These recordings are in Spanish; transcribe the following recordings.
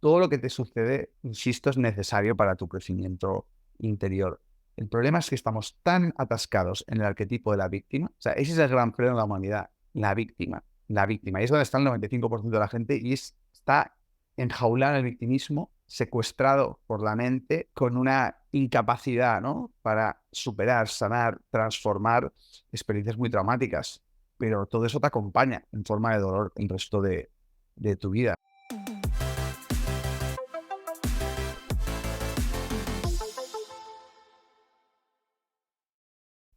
todo lo que te sucede, insisto, es necesario para tu crecimiento interior. El problema es que estamos tan atascados en el arquetipo de la víctima. O sea, ese es el gran problema de la humanidad, la víctima, la víctima. Y es donde está el 95% de la gente y está enjaulado en el victimismo, secuestrado por la mente con una incapacidad, ¿no? Para superar, sanar, transformar experiencias muy traumáticas. Pero todo eso te acompaña en forma de dolor el resto de tu vida.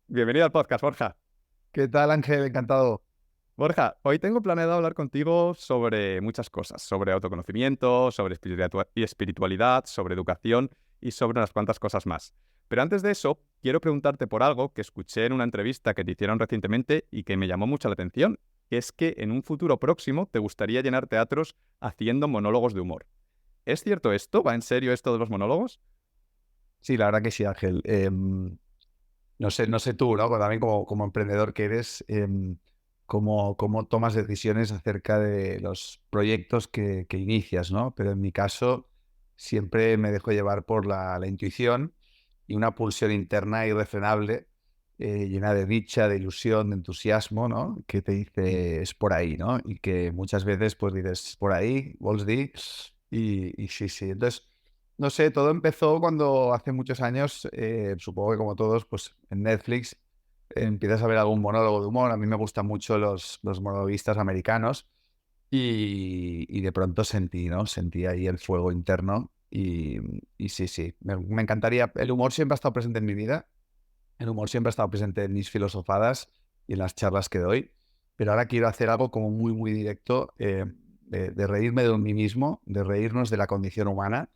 Bienvenido al podcast, Borja. ¿Qué tal, Ángel? Encantado. Borja, hoy tengo planeado hablar contigo sobre muchas cosas, sobre autoconocimiento, sobre espiritualidad, sobre educación y sobre unas cuantas cosas más. Pero antes de eso, quiero preguntarte por algo que escuché en una entrevista que te hicieron recientemente y que me llamó mucho la atención, que es que en un futuro próximo te gustaría llenar teatros haciendo monólogos de humor. ¿Es cierto esto? ¿Va en serio esto de los monólogos? Sí, la verdad que sí, Ángel. No sé tú, ¿no? Pero también como emprendedor que eres, cómo tomas decisiones acerca de los proyectos que inicias, ¿no? Pero en mi caso, siempre me dejo llevar por la intuición y una pulsión interna irrefrenable, llena de dicha, de ilusión, de entusiasmo, ¿no? Que te dice, es por ahí, ¿no? Y que muchas veces, pues dices, por ahí, vols dir, y sí, sí. Entonces, no sé, todo empezó cuando hace muchos años, supongo que como todos, pues en Netflix empiezas a ver algún monólogo de humor. A mí me gustan mucho los monologuistas americanos y de pronto sentí, ¿no? Sentí ahí el fuego interno y sí, sí, me encantaría. El humor siempre ha estado presente en mi vida, el humor siempre ha estado presente en mis filosofadas y en las charlas que doy, pero ahora quiero hacer algo como muy, muy directo, de reírme de mí mismo, de reírnos de la condición humana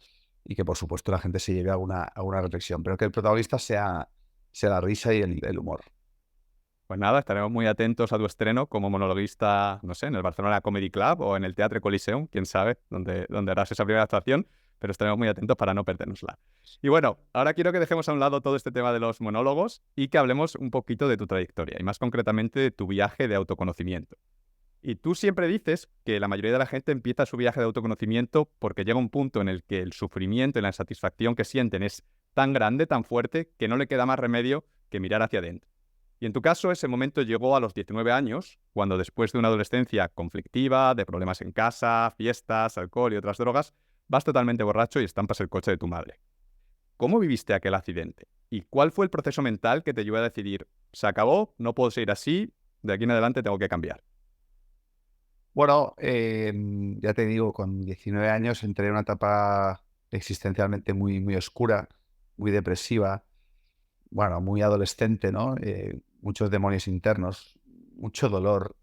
y que, por supuesto, la gente se lleve a una reflexión, pero que el protagonista sea la risa y el humor. Pues nada, estaremos muy atentos a tu estreno como monologuista, no sé, en el Barcelona Comedy Club o en el Teatre Coliseum, quién sabe, dónde harás esa primera actuación, pero estaremos muy atentos para no perdérnosla. Y bueno, ahora quiero que dejemos a un lado todo este tema de los monólogos y que hablemos un poquito de tu trayectoria y más concretamente de tu viaje de autoconocimiento. Y tú siempre dices que la mayoría de la gente empieza su viaje de autoconocimiento porque llega un punto en el que el sufrimiento y la insatisfacción que sienten es tan grande, tan fuerte, que no le queda más remedio que mirar hacia adentro. Y en tu caso, ese momento llegó a los 19 años, cuando después de una adolescencia conflictiva, de problemas en casa, fiestas, alcohol y otras drogas, vas totalmente borracho y estampas el coche de tu madre. ¿Cómo viviste aquel accidente? ¿Y cuál fue el proceso mental que te llevó a decidir, se acabó, no puedo seguir así, de aquí en adelante tengo que cambiar? Bueno, ya te digo, con 19 años entré en una etapa existencialmente muy, muy oscura, muy depresiva, bueno, muy adolescente, ¿no? Muchos demonios internos, mucho dolor,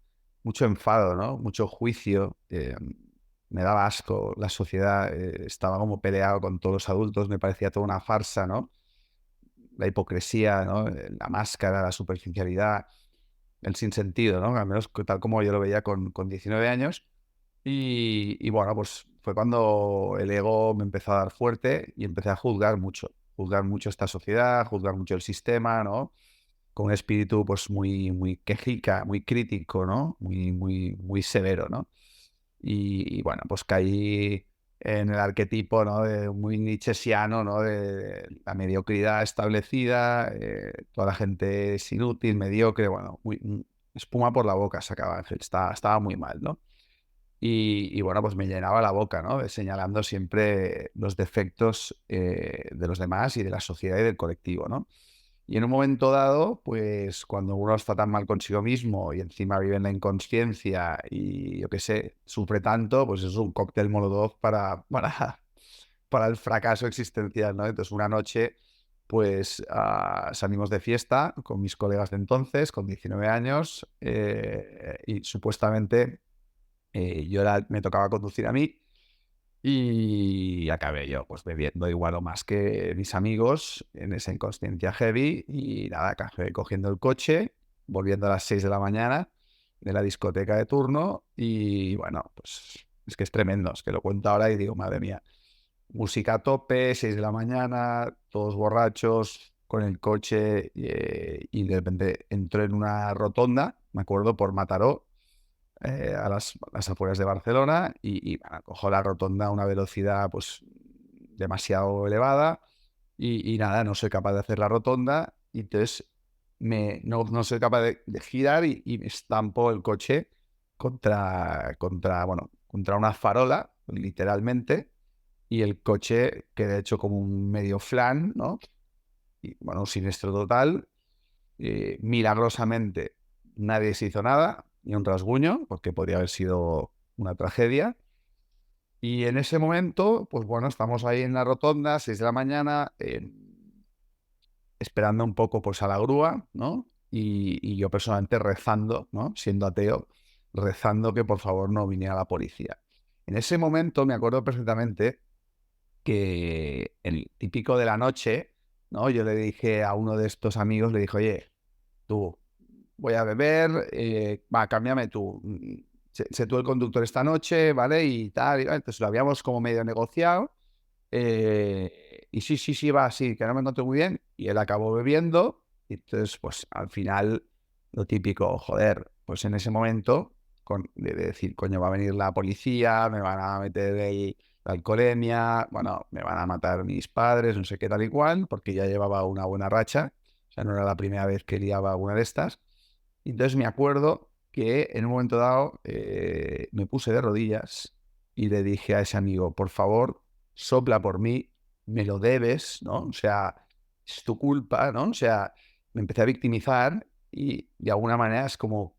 mucho enfado, ¿no? Mucho juicio. Me daba asco la sociedad, estaba como peleado con todos los adultos, me parecía toda una farsa, ¿no? La hipocresía, ¿no? La máscara, la superficialidad, el sinsentido, ¿no? Al menos tal como yo lo veía con 19 años. Y bueno, pues fue cuando el ego me empezó a dar fuerte y empecé a juzgar mucho esta sociedad, juzgar mucho el sistema, ¿no? Con un espíritu pues muy, muy quejica, muy crítico, ¿no? Muy, muy, muy severo, ¿no? Y bueno, pues caí en el arquetipo, ¿no? De muy nietzschesiano, ¿no? De la mediocridad establecida, toda la gente es inútil, mediocre, bueno, espuma por la boca sacaba Ángel, estaba muy mal, ¿no? Y bueno, pues me llenaba la boca, ¿no? De señalando siempre los defectos, de los demás y de la sociedad y del colectivo, ¿no? Y en un momento dado, pues cuando uno está tan mal consigo mismo y encima vive en la inconsciencia y yo qué sé, sufre tanto, pues es un cóctel Molotov para el fracaso existencial, ¿no? Entonces una noche, pues salimos de fiesta con mis colegas de entonces, con 19 años, y supuestamente me tocaba conducir a mí y acabé yo, pues bebiendo igual o más que mis amigos en esa inconsciencia heavy y nada, acabé cogiendo el coche, volviendo a las 6 de la mañana de la discoteca de turno y bueno, pues es que es tremendo, es que lo cuento ahora y digo, madre mía, música a tope, 6 de la mañana, todos borrachos con el coche, y de repente entró en una rotonda, me acuerdo, por Mataró las afueras de Barcelona y bueno, cojo la rotonda a una velocidad pues demasiado elevada y nada, no soy capaz de hacer la rotonda y entonces no soy capaz de girar y me estampo el coche contra una farola, literalmente, y el coche queda hecho como un medio flan, ¿no? Y bueno, un siniestro total. Milagrosamente nadie se hizo nada, ni un rasguño, porque podría haber sido una tragedia. Y en ese momento, pues bueno, estamos ahí en la rotonda, 6 de la mañana, esperando un poco pues a la grúa, ¿no? Y yo personalmente rezando, ¿no? Siendo ateo, rezando que por favor no viniera la policía. En ese momento me acuerdo perfectamente que el típico de la noche, ¿no? Yo le dije a uno de estos amigos, le dije, oye, tú, voy a beber, va, cámbiame tú. Sé tú el conductor esta noche, ¿vale? Y tal, entonces lo habíamos como medio negociado. Y sí, va, sí, que no me encontré muy bien. Y él acabó bebiendo. Y entonces, pues al final, lo típico, joder, pues en ese momento, de decir, coño, va a venir la policía, me van a meter ahí la alcoholemia, bueno, me van a matar mis padres, no sé qué tal y cual, porque ya llevaba una buena racha. O sea, no era la primera vez que liaba una de estas. Y entonces me acuerdo que en un momento dado me puse de rodillas y le dije a ese amigo, por favor, sopla por mí, me lo debes, ¿no? O sea, es tu culpa, ¿no? O sea, me empecé a victimizar y de alguna manera es como,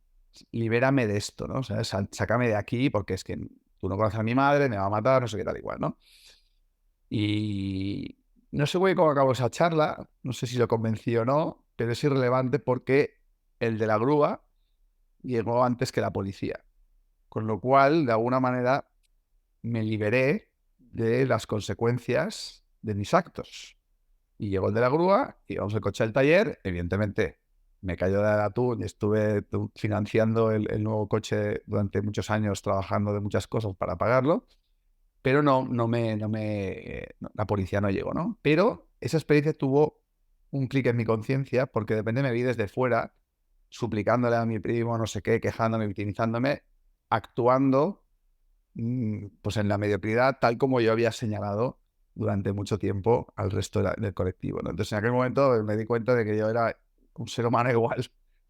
libérame de esto, ¿no? O sea, sácame de aquí porque es que tú no conoces a mi madre, me va a matar, no sé qué tal igual, ¿no? Y no sé muy bien cómo acabó esa charla, no sé si lo convencí o no, pero es irrelevante porque el de la grúa llegó antes que la policía. Con lo cual, de alguna manera, me liberé de las consecuencias de mis actos. Y llegó el de la grúa, íbamos el coche al taller, evidentemente me cayó de atún y estuve financiando el nuevo coche durante muchos años, trabajando de muchas cosas para pagarlo, pero la policía no llegó, ¿no? Pero esa experiencia tuvo un clic en mi conciencia porque de repente me vi desde fuera suplicándole a mi primo, no sé qué, quejándome, victimizándome, actuando pues en la mediocridad, tal como yo había señalado durante mucho tiempo al resto del colectivo, ¿no? Entonces, en aquel momento me di cuenta de que yo era un ser humano igual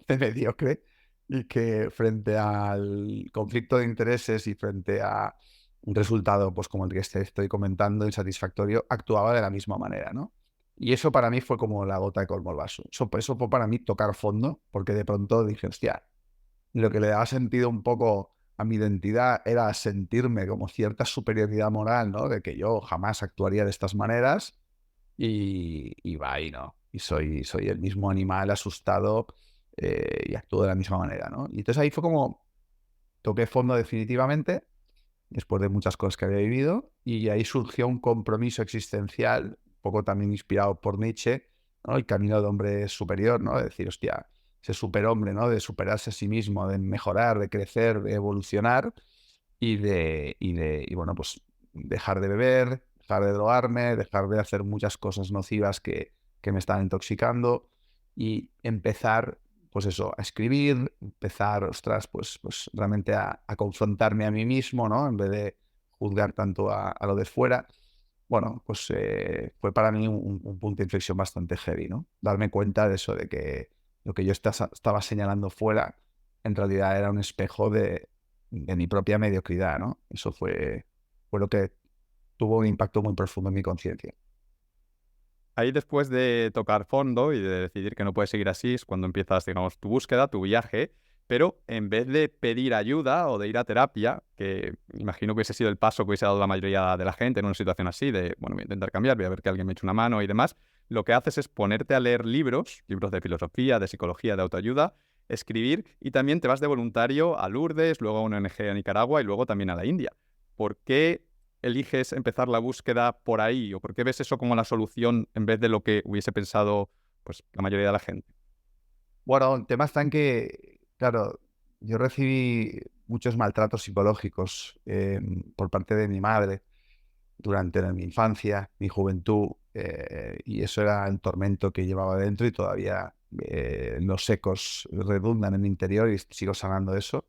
de mediocre y que frente al conflicto de intereses y frente a un resultado, pues como el que estoy comentando, insatisfactorio, actuaba de la misma manera, ¿no? Y eso para mí fue como la gota que colmó el vaso. Eso fue para mí tocar fondo, porque de pronto dije, hostia, lo que le daba sentido un poco a mi identidad era sentirme como cierta superioridad moral, ¿no? De que yo jamás actuaría de estas maneras y va, y no. Y soy el mismo animal asustado y actúo de la misma manera, ¿no? Y entonces ahí fue como toqué fondo definitivamente, después de muchas cosas que había vivido, y ahí surgió un compromiso existencial, un poco también inspirado por Nietzsche, ¿no? El camino del hombre superior, ¿no? De decir, hostia, ese superhombre, ¿no? De superarse a sí mismo, de mejorar, de crecer, de evolucionar y bueno, pues dejar de beber, dejar de drogarme, dejar de hacer muchas cosas nocivas que me están intoxicando y empezar, pues eso, a escribir, empezar, ostras, pues realmente a confrontarme a mí mismo, ¿no? En vez de juzgar tanto a lo de fuera. Bueno, pues fue para mí un punto de inflexión bastante heavy, ¿no? Darme cuenta de eso, de que lo que yo estaba señalando fuera, en realidad era un espejo de mi propia mediocridad, ¿no? Eso fue lo que tuvo un impacto muy profundo en mi conciencia. Ahí después de tocar fondo y de decidir que no puedes seguir así es cuando empiezas, digamos, tu búsqueda, tu viaje, pero en vez de pedir ayuda o de ir a terapia, que imagino que ese ha sido el paso que hubiese dado la mayoría de la gente en una situación así, de, bueno, voy a intentar cambiar, voy a ver que alguien me eche una mano y demás, lo que haces es ponerte a leer libros, libros de filosofía, de psicología, de autoayuda, escribir y también te vas de voluntario a Lourdes, luego a una ONG a Nicaragua y luego también a la India. ¿Por qué eliges empezar la búsqueda por ahí? ¿O por qué ves eso como la solución en vez de lo que hubiese pensado pues, la mayoría de la gente? Bueno, el tema está en que, claro, yo recibí muchos maltratos psicológicos por parte de mi madre durante mi infancia, mi juventud, y eso era el tormento que llevaba dentro y todavía los ecos redundan en mi interior y sigo sanando eso.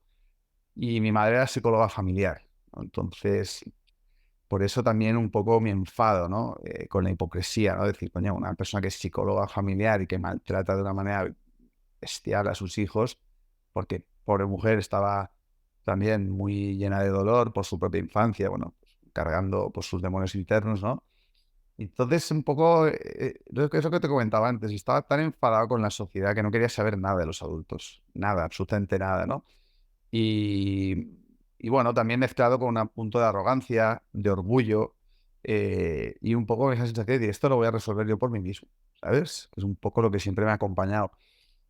y mi madre era psicóloga familiar, ¿no? Entonces, por eso también un poco mi enfado, ¿no? Con la hipocresía, ¿no? Decir, coño, una persona que es psicóloga familiar y que maltrata de una manera bestial a sus hijos, porque pobre mujer estaba también muy llena de dolor por su propia infancia, bueno, pues, cargando por sus demonios internos, ¿no? Entonces, un poco, eso que te comentaba antes, estaba tan enfadado con la sociedad que no quería saber nada de los adultos, nada, absolutamente nada, ¿no? Y, y bueno, también mezclado con un punto de arrogancia, de orgullo, y un poco esa sensación de decir, esto lo voy a resolver yo por mí mismo, ¿sabes? Que es un poco lo que siempre me ha acompañado.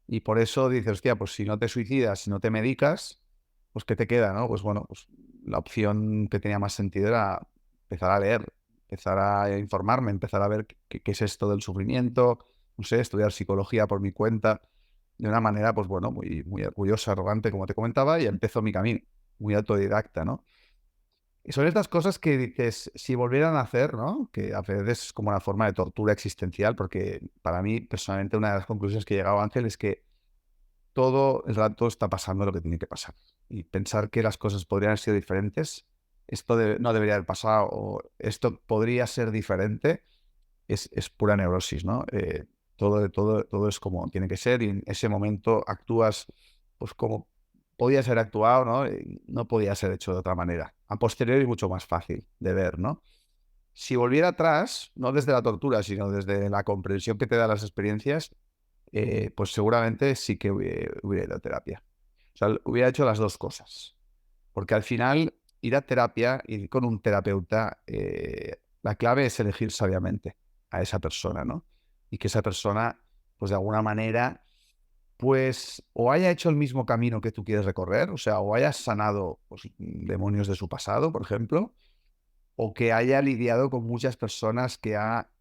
Y por eso dices, hostia, pues si no te suicidas, si no te medicas, pues ¿qué te queda, no? Pues bueno, pues la opción que tenía más sentido era empezar a leer, empezar a informarme, empezar a ver qué es esto del sufrimiento, no sé, estudiar psicología por mi cuenta, de una manera, pues bueno, muy, muy orgullosa, arrogante, como te comentaba, y empezó mi camino, muy autodidacta, ¿no? Y son estas cosas que dices, si volvieran a hacer, ¿no? Que a veces es como una forma de tortura existencial, porque para mí, personalmente, una de las conclusiones que he llegado, Ángel, es que todo el rato está pasando lo que tiene que pasar. Y pensar que las cosas podrían haber sido diferentes, no debería haber pasado, o esto podría ser diferente, es pura neurosis, ¿no? Todo es como tiene que ser y en ese momento actúas pues como podía ser actuado, ¿no? Y no podía ser hecho de otra manera. A posteriori es mucho más fácil de ver, ¿no? Si volviera atrás, no desde la tortura, sino desde la comprensión que te dan las experiencias, pues seguramente sí que hubiera ido a terapia. O sea, hubiera hecho las dos cosas. Porque al final, ir a terapia, ir con un terapeuta, la clave es elegir sabiamente a esa persona, ¿no? Y que esa persona, pues de alguna manera, pues o haya hecho el mismo camino que tú quieres recorrer, o sea, o haya sanado pues, demonios de su pasado, por ejemplo, o que haya lidiado con muchas personas que ha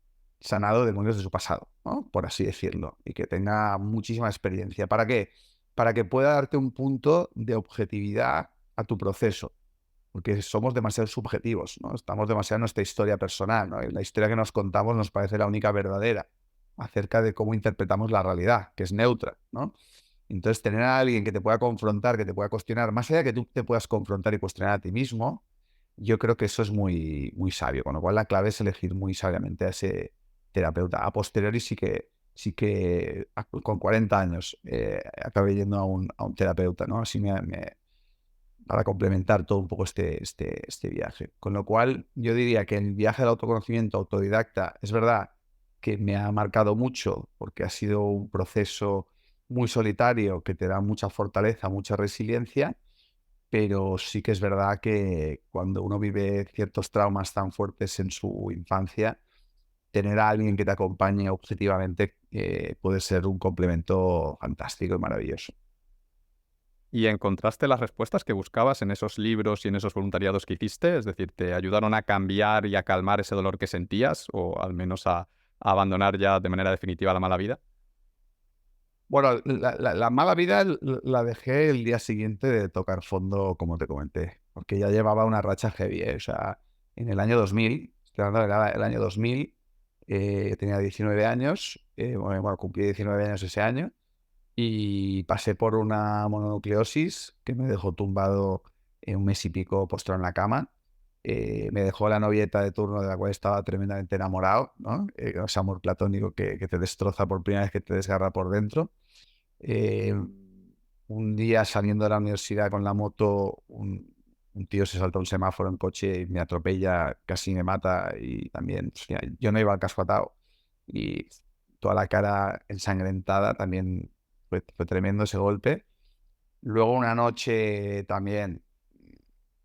sanado demonios de su pasado, ¿no? Por así decirlo, y que tenga muchísima experiencia. ¿Para qué? Para que pueda darte un punto de objetividad a tu proceso, porque somos demasiado subjetivos, ¿no? Estamos demasiado en nuestra historia personal, ¿no? Y la historia que nos contamos nos parece la única verdadera acerca de cómo interpretamos la realidad, que es neutra, ¿no? Entonces, tener a alguien que te pueda confrontar, que te pueda cuestionar, más allá de que tú te puedas confrontar y cuestionar a ti mismo, yo creo que eso es muy, muy sabio, con lo cual la clave es elegir muy sabiamente a ese terapeuta. A posteriori con 40 años acabé yendo a un terapeuta, ¿no? Así para complementar todo un poco este viaje. Con lo cual, yo diría que el viaje del autoconocimiento autodidacta es verdad que me ha marcado mucho porque ha sido un proceso muy solitario que te da mucha fortaleza, mucha resiliencia, pero sí que es verdad que cuando uno vive ciertos traumas tan fuertes en su infancia, tener a alguien que te acompañe objetivamente puede ser un complemento fantástico y maravilloso. ¿Y encontraste las respuestas que buscabas en esos libros y en esos voluntariados que hiciste? Es decir, ¿te ayudaron a cambiar y a calmar ese dolor que sentías o al menos a abandonar ya de manera definitiva la mala vida? Bueno, la mala vida la dejé el día siguiente de tocar fondo, como te comenté, porque ya llevaba una racha heavy, ¿eh? O sea, en el año 2000, estoy hablando del año 2000, tenía 19 años, bueno, cumplí 19 años ese año, y pasé por una mononucleosis que me dejó tumbado un mes y pico postrado en la cama. Me dejó la novieta de turno de la cual estaba tremendamente enamorado, ¿no? Ese amor platónico que te destroza por primera vez, que te desgarra por dentro. Eh, un día saliendo de la universidad con la moto, un tío se salta un semáforo en coche y me atropella, casi me mata y también, hostia, yo no iba al casco atado y toda la cara ensangrentada, también fue tremendo ese golpe. Luego una noche también,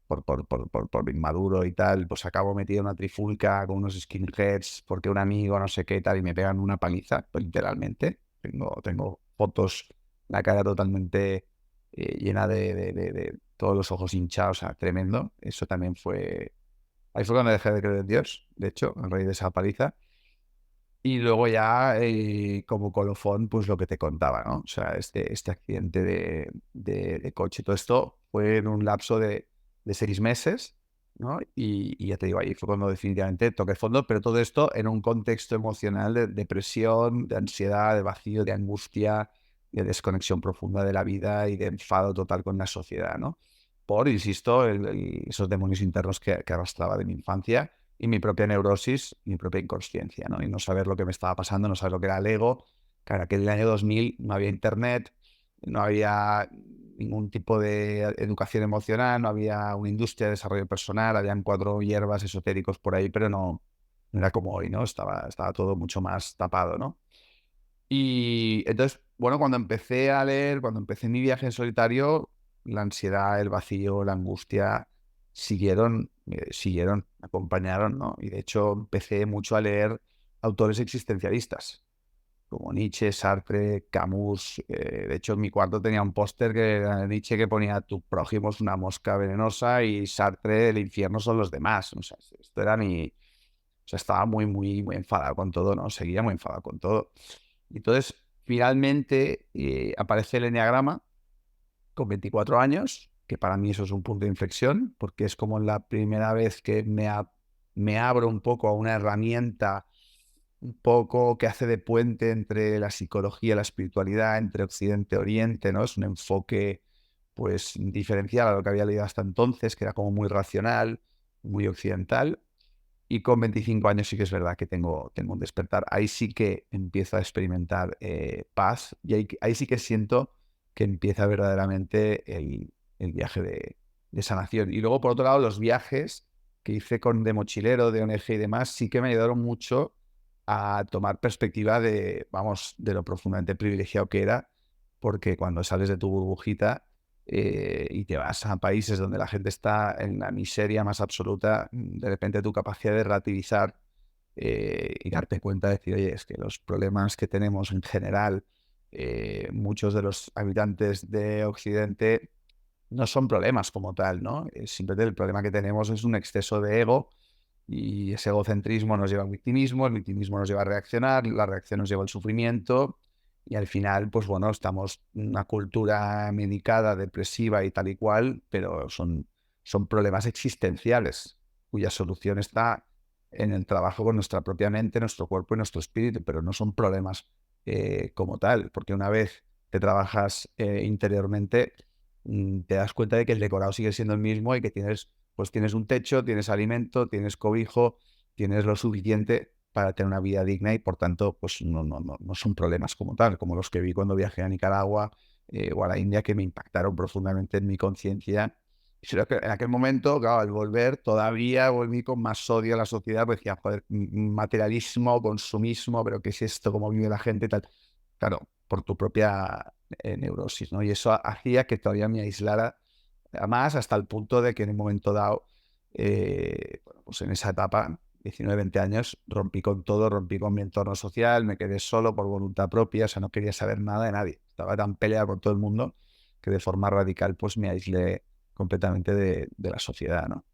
por inmaduro y tal, pues acabo metido en una trifulca con unos skinheads porque un amigo no sé qué y tal y me pegan una paliza, pues, literalmente. Tengo fotos, la cara totalmente llena de todos los ojos hinchados, o sea, tremendo. Eso también fue... Ahí fue cuando dejé de creer en Dios, de hecho, a raíz de esa paliza. Y luego ya, como colofón, pues lo que te contaba, ¿no? O sea, este accidente de coche, todo esto fue en un lapso de 6 meses, ¿no? Y ya te digo, ahí fue cuando definitivamente toqué fondo, pero todo esto en un contexto emocional de depresión, de ansiedad, de vacío, de angustia, de desconexión profunda de la vida y de enfado total con la sociedad, ¿no? por, insisto, esos demonios internos que arrastraba de mi infancia y mi propia neurosis, mi propia inconsciencia, ¿no? Y no saber lo que me estaba pasando, no saber lo que era el ego. Claro, aquel año 2000 no había internet, no había ningún tipo de educación emocional, no había una industria de desarrollo personal, habían 4 hierbas esotéricos por ahí, pero no era como hoy, ¿no? Estaba todo mucho más tapado, ¿no? Y entonces, bueno, cuando empecé a leer, cuando empecé mi viaje en solitario, la ansiedad, el vacío, la angustia siguieron, me acompañaron, ¿no? Y de hecho empecé mucho a leer autores existencialistas, como Nietzsche, Sartre, Camus. De hecho, en mi cuarto tenía un póster que era de Nietzsche que ponía: tu prójimo es una mosca venenosa, y Sartre: el infierno son los demás. O sea, esto era mi... O sea, estaba muy, muy, muy enfadado con todo, ¿no? Seguía muy enfadado con todo. Y entonces, finalmente, aparece el eneagrama con 24 años, que para mí eso es un punto de inflexión, porque es como la primera vez que me abro un poco a una herramienta un poco que hace de puente entre la psicología y la espiritualidad, entre Occidente y Oriente, ¿no? Es un enfoque, pues, diferencial a lo que había leído hasta entonces, que era como muy racional, muy occidental. Y con 25 años sí que es verdad que tengo un despertar. Ahí sí que empiezo a experimentar paz, y ahí sí que siento que empieza verdaderamente el viaje de sanación. Y luego, por otro lado, los viajes que hice de mochilero, de ONG y demás, sí que me ayudaron mucho a tomar perspectiva de, vamos, de lo profundamente privilegiado que era, porque cuando sales de tu burbujita y te vas a países donde la gente está en la miseria más absoluta, de repente tu capacidad de relativizar y darte cuenta de decir: oye, es que los problemas que tenemos en general, muchos de los habitantes de Occidente, no son problemas como tal, ¿no? Simplemente el problema que tenemos es un exceso de ego, y ese egocentrismo nos lleva al victimismo, el victimismo nos lleva a reaccionar, la reacción nos lleva al sufrimiento, y al final, pues bueno, estamos en una cultura medicada, depresiva y tal y cual, pero son problemas existenciales cuya solución está en el trabajo con nuestra propia mente, nuestro cuerpo y nuestro espíritu, pero no son problemas como tal, porque una vez que trabajas interiormente, te das cuenta de que el decorado sigue siendo el mismo y que tienes un techo, tienes alimento, tienes cobijo, tienes lo suficiente para tener una vida digna, y por tanto, pues no son problemas como tal, como los que vi cuando viajé a Nicaragua o a la India, que me impactaron profundamente en mi conciencia. Y creo que en aquel momento, claro, al volver, todavía volví con más odio a la sociedad, porque decía: joder, materialismo, consumismo, pero ¿qué es esto? ¿Cómo vive la gente y tal? Claro, por tu propia neurosis, ¿no? Y eso hacía que todavía me aislara más, hasta el punto de que en un momento dado, bueno, pues en esa etapa, 19, 20 años, rompí con todo, rompí con mi entorno social, me quedé solo por voluntad propia, o sea, no quería saber nada de nadie. Estaba tan peleado con todo el mundo que de forma radical pues me aislé completamente de la sociedad, ¿no?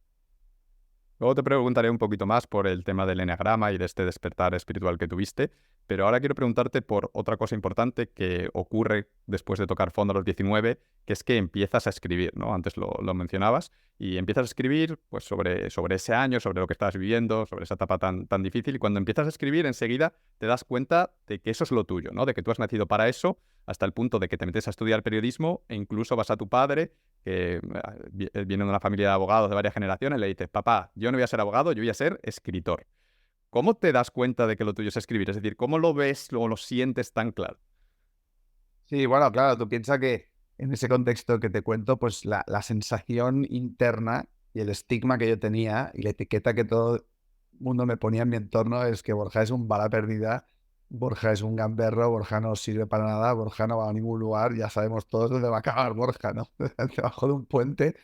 Luego te preguntaré un poquito más por el tema del eneagrama y de este despertar espiritual que tuviste, pero ahora quiero preguntarte por otra cosa importante que ocurre después de tocar fondo a los 19, que es que empiezas a escribir, ¿no? Antes lo mencionabas, y empiezas a escribir pues, sobre ese año, sobre lo que estabas viviendo, sobre esa etapa tan difícil, y cuando empiezas a escribir enseguida te das cuenta de que eso es lo tuyo, ¿no? De que tú has nacido para eso, hasta el punto de que te metes a estudiar periodismo e incluso vas a tu padre, que viene de una familia de abogados de varias generaciones, le dices: papá, yo no voy a ser abogado, yo voy a ser escritor. ¿Cómo te das cuenta de que lo tuyo es escribir? Es decir, ¿cómo lo ves o lo sientes tan claro? Sí, bueno, claro, tú piensas que en ese contexto que te cuento, pues la sensación interna y el estigma que yo tenía y la etiqueta que todo el mundo me ponía en mi entorno es que Borja es un bala perdida, Borja es un gamberro, Borja no sirve para nada, Borja no va a ningún lugar, ya sabemos todos dónde va a acabar Borja, ¿no? Debajo de un puente.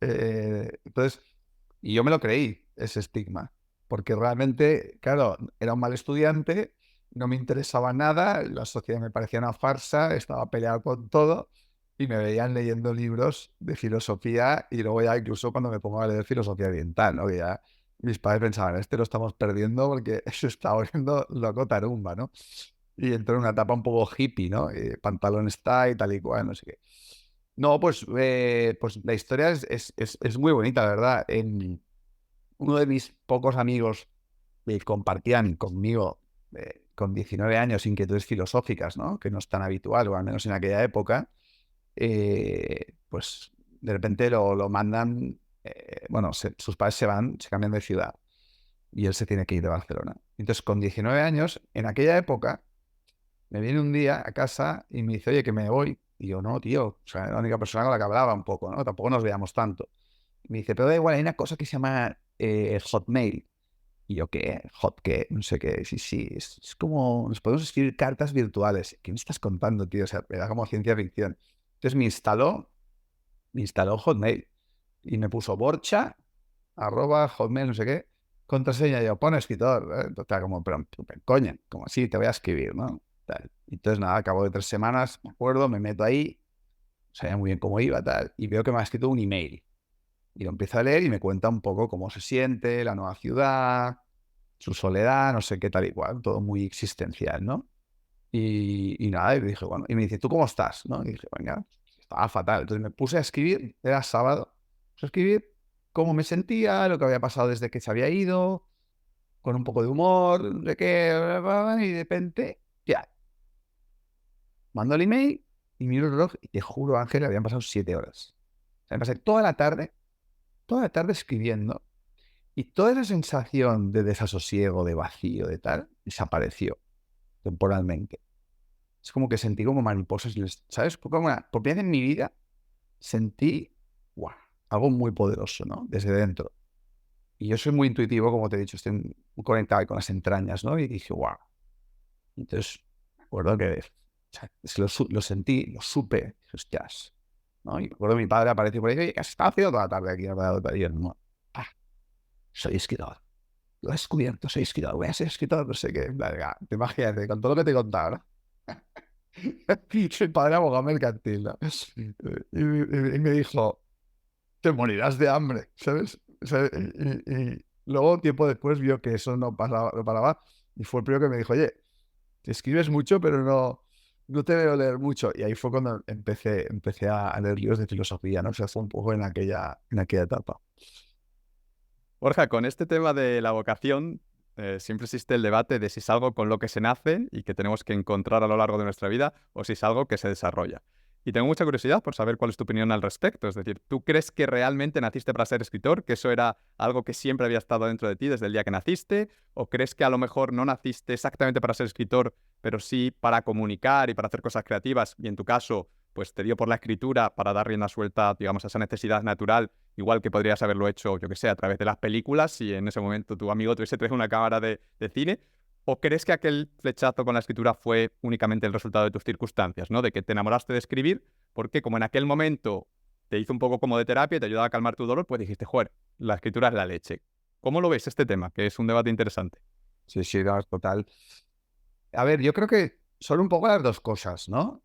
Entonces, y yo me lo creí, ese estigma, porque realmente, claro, era un mal estudiante, no me interesaba nada, la sociedad me parecía una farsa, estaba peleado con todo, y me veían leyendo libros de filosofía, y luego ya incluso cuando me pongo a leer filosofía oriental, ¿no? Que ya mis padres pensaban: este lo estamos perdiendo porque se está volviendo loco tarumba, ¿no? Y entró en una etapa un poco hippie, ¿no? Pantalón está y tal y cual, no sé qué. No, pues la historia es muy bonita, la verdad. Uno de mis pocos amigos que compartían conmigo con 19 años inquietudes filosóficas, ¿no? Que no es tan habitual, o al menos en aquella época, pues de repente lo mandan, bueno, sus padres se cambian de ciudad y él se tiene que ir de Barcelona. Entonces, con 19 años, en aquella época, me viene un día a casa y me dice, oye, que me voy. Y yo, no, tío, o sea, era la única persona con la que hablaba un poco, ¿no? Tampoco nos veíamos tanto. Y me dice, pero da igual, hay una cosa que se llama Hotmail. Y yo, ¿qué? ¿Hot qué? No sé qué. Sí, sí, es como, nos podemos escribir cartas virtuales. ¿Qué me estás contando, tío? O sea, me da como ciencia ficción. Entonces me instaló Hotmail y me puso Borcha, @Hotmail, no sé qué, contraseña. Y yo, pon escritor. Entonces, como, pero coño, como así, te voy a escribir, ¿no? Tal. Entonces, nada, a cabo de 3 semanas, me acuerdo, me meto ahí, no sabía muy bien cómo iba, tal, y veo que me ha escrito un email. Y lo empiezo a leer y me cuenta un poco cómo se siente, la nueva ciudad, su soledad, no sé qué tal y cual, todo muy existencial, ¿no? Y nada, y dije, bueno, y me dice, ¿tú cómo estás? ¿No? Y dije, venga, estaba fatal. Entonces me puse a escribir, era sábado, puse a escribir cómo me sentía, lo que había pasado desde que se había ido, con un poco de humor, de qué, y de repente, ya, mando el email y miro el reloj y te juro, Ángel, habían pasado 7 horas. O sea, me pasé toda la tarde escribiendo y toda esa sensación de desasosiego, de vacío, de tal, desapareció temporalmente. Es como que sentí como mariposas, ¿sabes? Por primera vez en mi vida sentí, ¡guau!, algo muy poderoso, ¿no? Desde dentro. Y yo soy muy intuitivo, como te he dicho, estoy muy conectado con las entrañas, ¿no? Y dije, ¡guau! Entonces, me acuerdo que, o sea, es que lo sentí, lo supe, dije, hostias, ¿no? Y me acuerdo que mi padre apareció por ahí, oye, ¿qué has estado haciendo toda la tarde aquí? Y yo, no, soy escritor. Lo he descubierto, soy escritor, voy a ser escritor, no sé qué. Venga, te imaginas, con todo lo que te he contado, ¿no? Soy padre abogado mercantil, ¿no? Y me dijo, te morirás de hambre, ¿sabes? O sea, y luego, un tiempo después, vio que eso no pasaba, no paraba, y fue el primero que me dijo, oye, te escribes mucho, pero no te veo leer mucho. Y ahí fue cuando empecé a leer libros de filosofía, ¿no? O sea, fue un poco en aquella etapa. Borja, con este tema de la vocación, siempre existe el debate de si es algo con lo que se nace y que tenemos que encontrar a lo largo de nuestra vida o si es algo que se desarrolla. Y tengo mucha curiosidad por saber cuál es tu opinión al respecto. Es decir, ¿tú crees que realmente naciste para ser escritor? ¿Que eso era algo que siempre había estado dentro de ti desde el día que naciste? ¿O crees que a lo mejor no naciste exactamente para ser escritor, pero sí para comunicar y para hacer cosas creativas? Y en tu caso, pues te dio por la escritura para dar rienda suelta, digamos, a esa necesidad natural, igual que podrías haberlo hecho, yo que sé, a través de las películas, si en ese momento tu amigo te hubiese traído una cámara de cine. ¿O crees que aquel flechazo con la escritura fue únicamente el resultado de tus circunstancias, ¿no? De que te enamoraste de escribir, porque como en aquel momento te hizo un poco como de terapia y te ayudaba a calmar tu dolor, pues dijiste, joder, la escritura es la leche. ¿Cómo lo ves este tema? Que es un debate interesante. Sí, sí, no, total. A ver, yo creo que son un poco las dos cosas, ¿no?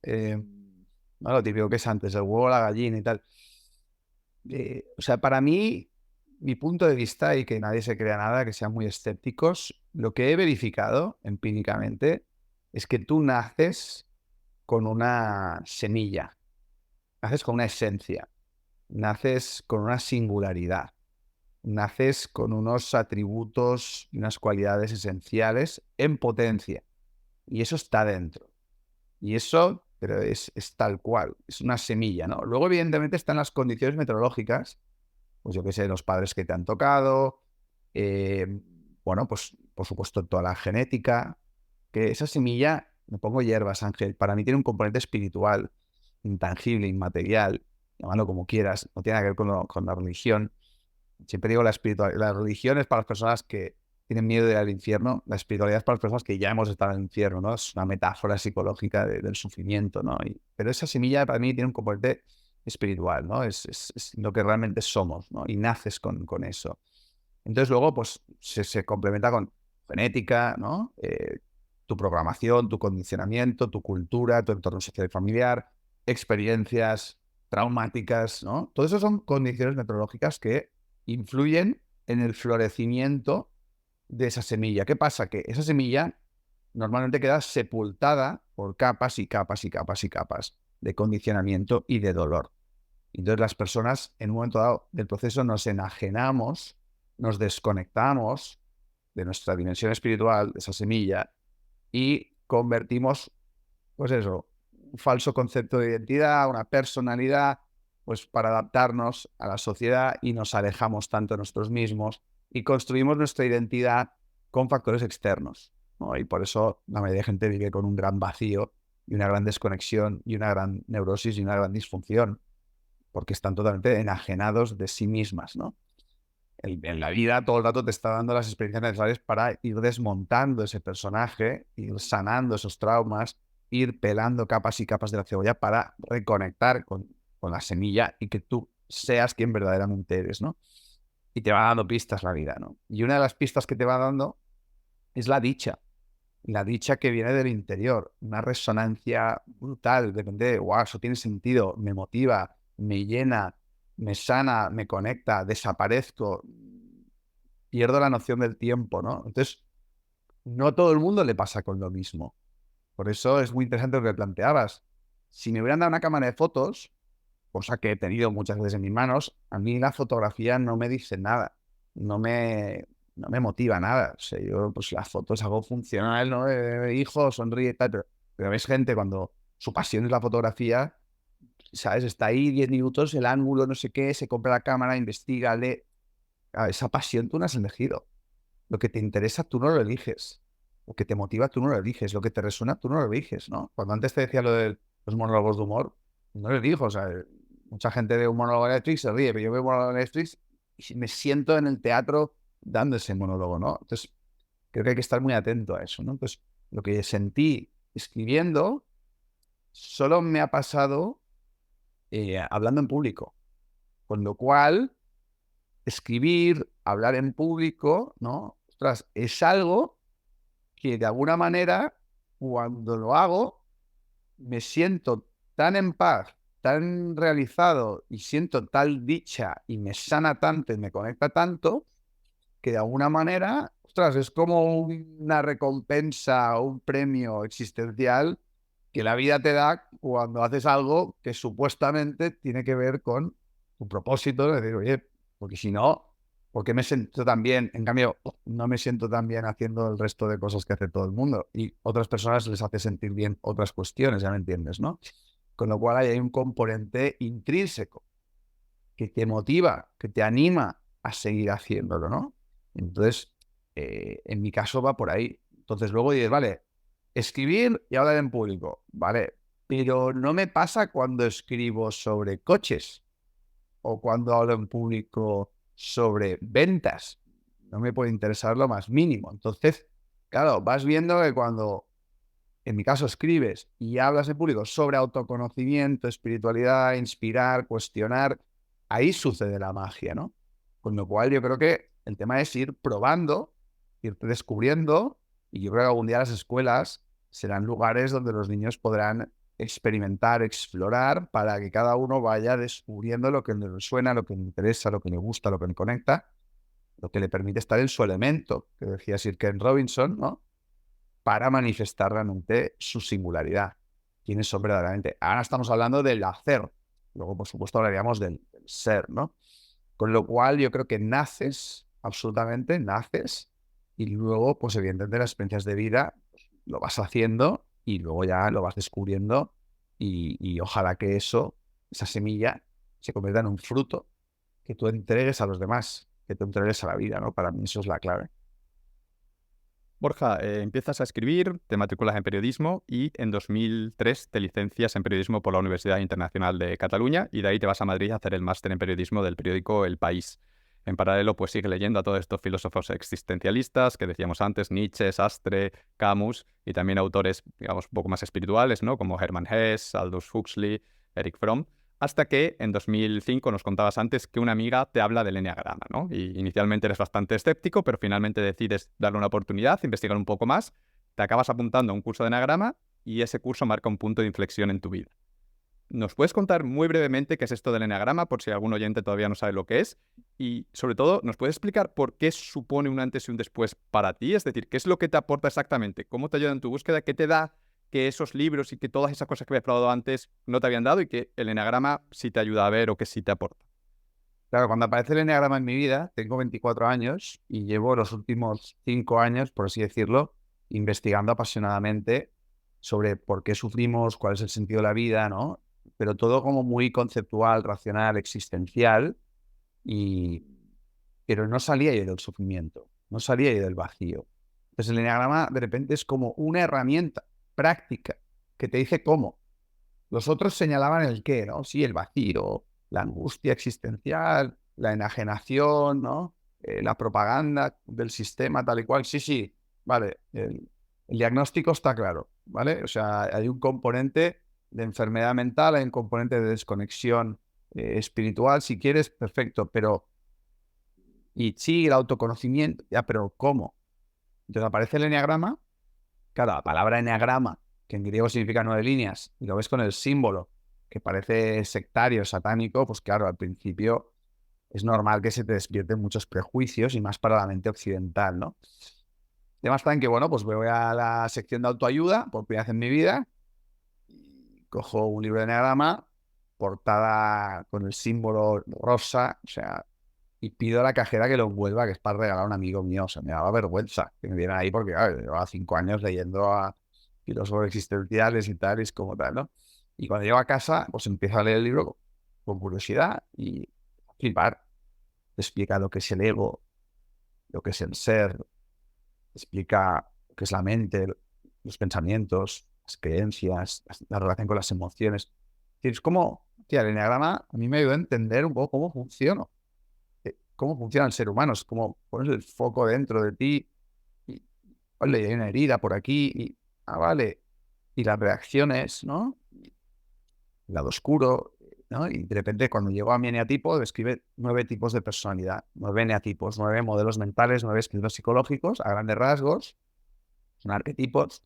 No, lo típico que es antes, el huevo o la gallina y tal. O sea, para mí, mi punto de vista, y que nadie se crea nada, que sean muy escépticos, lo que he verificado empíricamente es que tú naces con una semilla, naces con una esencia, naces con una singularidad, naces con unos atributos y unas cualidades esenciales en potencia. Y eso está dentro. Y eso, pero es tal cual, es una semilla, ¿no? Luego, evidentemente, están las condiciones meteorológicas, pues yo qué sé, los padres que te han tocado, eh, bueno, pues por supuesto toda la genética, que esa semilla, me pongo hierbas, Ángel, para mí tiene un componente espiritual, intangible, inmaterial, llámalo como quieras, no tiene nada que ver con la religión. Siempre digo la religión es para las personas que tienen miedo de ir al infierno, la espiritualidad es para las personas que ya hemos estado en el infierno, ¿no? Es una metáfora psicológica del sufrimiento, ¿no? Pero esa semilla para mí tiene un componente espiritual, ¿no? Es lo que realmente somos, ¿no? Y naces con eso. Entonces luego, pues, se complementa con genética, ¿no? Tu programación, tu condicionamiento, tu cultura, tu entorno social y familiar, experiencias traumáticas, ¿no? Todo eso son condiciones meteorológicas que influyen en el florecimiento de esa semilla. ¿Qué pasa? Que esa semilla normalmente queda sepultada por capas y capas y capas y capas de condicionamiento y de dolor. Entonces las personas en un momento dado del proceso nos enajenamos, nos desconectamos de nuestra dimensión espiritual, de esa semilla, y convertimos, pues eso, un falso concepto de identidad, una personalidad, pues para adaptarnos a la sociedad y nos alejamos tanto de nosotros mismos y construimos nuestra identidad con factores externos, ¿no? Y por eso la mayoría de gente vive con un gran vacío y una gran desconexión y una gran neurosis y una gran disfunción, porque están totalmente enajenados de sí mismas, ¿no? En la vida todo el rato te está dando las experiencias necesarias para ir desmontando ese personaje, ir sanando esos traumas, ir pelando capas y capas de la cebolla para reconectar con la semilla y que tú seas quien verdaderamente eres, ¿no? Y te va dando pistas la vida, ¿no? Y una de las pistas que te va dando es la dicha que viene del interior, una resonancia brutal, depende de, wow, eso tiene sentido, me motiva, me llena, me sana, me conecta, desaparezco, pierdo la noción del tiempo, ¿no? Entonces, no a todo el mundo le pasa con lo mismo. Por eso es muy interesante lo que planteabas. Si me hubieran dado una cámara de fotos, cosa que he tenido muchas veces en mis manos, a mí la fotografía no me dice nada, no me, no me motiva nada. O sea, yo, pues la foto es algo funcional, ¿no? Hijo, sonríe y tal, pero ves gente cuando su pasión es la fotografía, ¿sabes? Está ahí 10 minutos, el ángulo, no sé qué, se compra la cámara, investiga, lee. Esa pasión tú no has elegido. Lo que te interesa tú no lo eliges. Lo que te motiva tú no lo eliges. Lo que te resuena tú no lo eliges, ¿no? Cuando antes te decía lo de los monólogos de humor, no lo elijo. O sea, mucha gente ve un monólogo de Netflix, se ríe, pero yo veo un monólogo de Netflix y me siento en el teatro dando ese monólogo, ¿no? Entonces, creo que hay que estar muy atento a eso, ¿no? Entonces, lo que sentí escribiendo solo me ha pasado hablando en público. Con lo cual, escribir, hablar en público, ¿no? Ostras, es algo que de alguna manera, cuando lo hago, me siento tan en paz, tan realizado y siento tal dicha y me sana tanto y me conecta tanto, que de alguna manera, ostras, es como una recompensa o un premio existencial que la vida te da cuando haces algo que supuestamente tiene que ver con tu propósito, de decir, oye, porque si no, ¿por qué me siento tan bien? En cambio, no me siento tan bien haciendo el resto de cosas que hace todo el mundo. Y otras personas les hace sentir bien otras cuestiones, ya me entiendes, ¿no? Con lo cual ahí hay un componente intrínseco que te motiva, que te anima a seguir haciéndolo, ¿no? Entonces, en mi caso va por ahí. Entonces luego dices, vale, escribir y hablar en público, vale, pero no me pasa cuando escribo sobre coches o cuando hablo en público sobre ventas. No me puede interesar lo más mínimo. Entonces, claro, vas viendo que cuando, en mi caso, escribes y hablas en público sobre autoconocimiento, espiritualidad, inspirar, cuestionar, ahí sucede la magia, ¿no? Con lo cual yo creo que el tema es ir probando, ir descubriendo, y yo creo que algún día las escuelas serán lugares donde los niños podrán experimentar, explorar, para que cada uno vaya descubriendo lo que le resuena, lo que le interesa, lo que le gusta, lo que le conecta, lo que le permite estar en su elemento, que decía Sir Ken Robinson, ¿no? Para manifestar realmente su singularidad. ¿Quiénes son verdaderamente? Ahora estamos hablando del hacer. Luego, por supuesto, hablaríamos del ser, ¿no? Con lo cual, yo creo que naces, absolutamente, naces, y luego, pues evidentemente, las experiencias de vida pues, lo vas haciendo y luego ya lo vas descubriendo y ojalá que eso, esa semilla, se convierta en un fruto que tú entregues a los demás, que tú entregues a la vida, ¿no? Para mí eso es la clave. Borja, empiezas a escribir, te matriculas en periodismo y en 2003 te licencias en periodismo por la Universidad Internacional de Cataluña y de ahí te vas a Madrid a hacer el máster en periodismo del periódico El País. En paralelo, pues sigue leyendo a todos estos filósofos existencialistas que decíamos antes, Nietzsche, Sartre, Camus y también autores, digamos, un poco más espirituales, ¿no? Como Hermann Hesse, Aldous Huxley, Eric Fromm. Hasta que en 2005 nos contabas antes que una amiga te habla del eneagrama, ¿no? Y inicialmente eres bastante escéptico, pero finalmente decides darle una oportunidad, investigar un poco más, te acabas apuntando a un curso de eneagrama y ese curso marca un punto de inflexión en tu vida. ¿Nos puedes contar muy brevemente qué es esto del eneagrama, por si algún oyente todavía no sabe lo que es? Y sobre todo, ¿nos puedes explicar por qué supone un antes y un después para ti? Es decir, ¿qué es lo que te aporta exactamente? ¿Cómo te ayuda en tu búsqueda? ¿Qué te da que esos libros y que todas esas cosas que habías probado antes no te habían dado y que el eneagrama sí te ayuda a ver o que sí te aporta? Claro, cuando aparece el eneagrama en mi vida, tengo 24 años y llevo los últimos 5 años, por así decirlo, investigando apasionadamente sobre por qué sufrimos, cuál es el sentido de la vida, ¿no? pero todo como muy conceptual, racional, existencial, y, pero no salía yo del sufrimiento, no salía yo del vacío. Entonces el eneagrama de repente es como una herramienta práctica que te dice cómo. Los otros señalaban el qué, ¿no? Sí, el vacío, la angustia existencial, la enajenación, ¿no? La propaganda del sistema tal y cual. Sí, sí, vale. El diagnóstico está claro, ¿vale? O sea, hay un componente de enfermedad mental, hay un componente de desconexión espiritual, si quieres, perfecto, pero y sí, el autoconocimiento, ya, pero ¿cómo? Entonces aparece el eneagrama. Claro, la palabra eneagrama, que en griego significa 9 líneas, y lo ves con el símbolo, que parece sectario, satánico, pues claro, al principio es normal que se te despierten muchos prejuicios y más para la mente occidental, ¿no? Además también que, bueno, pues voy a la sección de autoayuda por primera vez en mi vida, y cojo un libro de eneagrama, portada con el símbolo rosa, o sea, y pido a la cajera que lo envuelva, que es para regalar a un amigo mío. O sea, me daba vergüenza que me dieran ahí porque, claro, llevaba 5 años leyendo a filósofos existenciales y tal, y es como tal, ¿no? Y cuando llego a casa, pues empiezo a leer el libro con curiosidad y a flipar. Te explica lo que es el ego, lo que es el ser, te explica lo que es la mente, los pensamientos, las creencias, la relación con las emociones. Es como, tía, el enneagrama a mí me ayudó a entender un poco cómo funciona cómo funciona el ser humano, es como pones el foco dentro de ti y, vale, hay una herida por aquí y, vale, y las reacciones, ¿no? El lado oscuro, ¿no? Y de repente cuando llego a mi eneatipo, describe 9 tipos de personalidad, 9 eneatipos, 9 modelos mentales, 9 estilos psicológicos, a grandes rasgos, son arquetipos,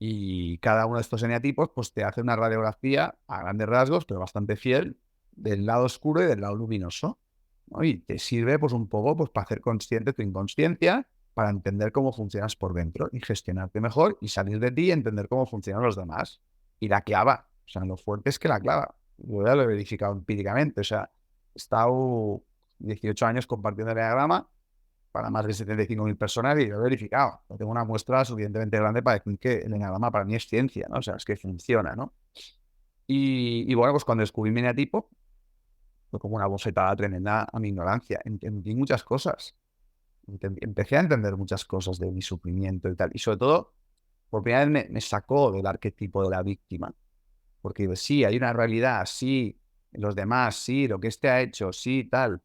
y cada uno de estos eneatipos pues te hace una radiografía a grandes rasgos, pero bastante fiel, del lado oscuro y del lado luminoso, ¿no? Y te sirve pues un poco pues para hacer consciente tu inconsciencia, para entender cómo funcionas por dentro y gestionarte mejor y salir de ti y entender cómo funcionan los demás. Y la clava, o sea, lo fuerte es que la clava. Yo ya lo he verificado empíricamente, o sea, he estado 18 años compartiendo el diagrama para más de 75.000 personas y lo he verificado. No tengo una muestra suficientemente grande para decir que el eneagrama para mí es ciencia, ¿no? O sea, es que funciona, ¿no? Y bueno, pues cuando descubrí mi eneatipo, fue como una bofetada tremenda a mi ignorancia. Entendí muchas cosas. Empecé a entender muchas cosas de mi sufrimiento y tal. Y sobre todo, por primera vez me sacó del arquetipo de la víctima. Porque digo, sí, hay una realidad, sí, los demás, sí, lo que este ha hecho, sí, tal.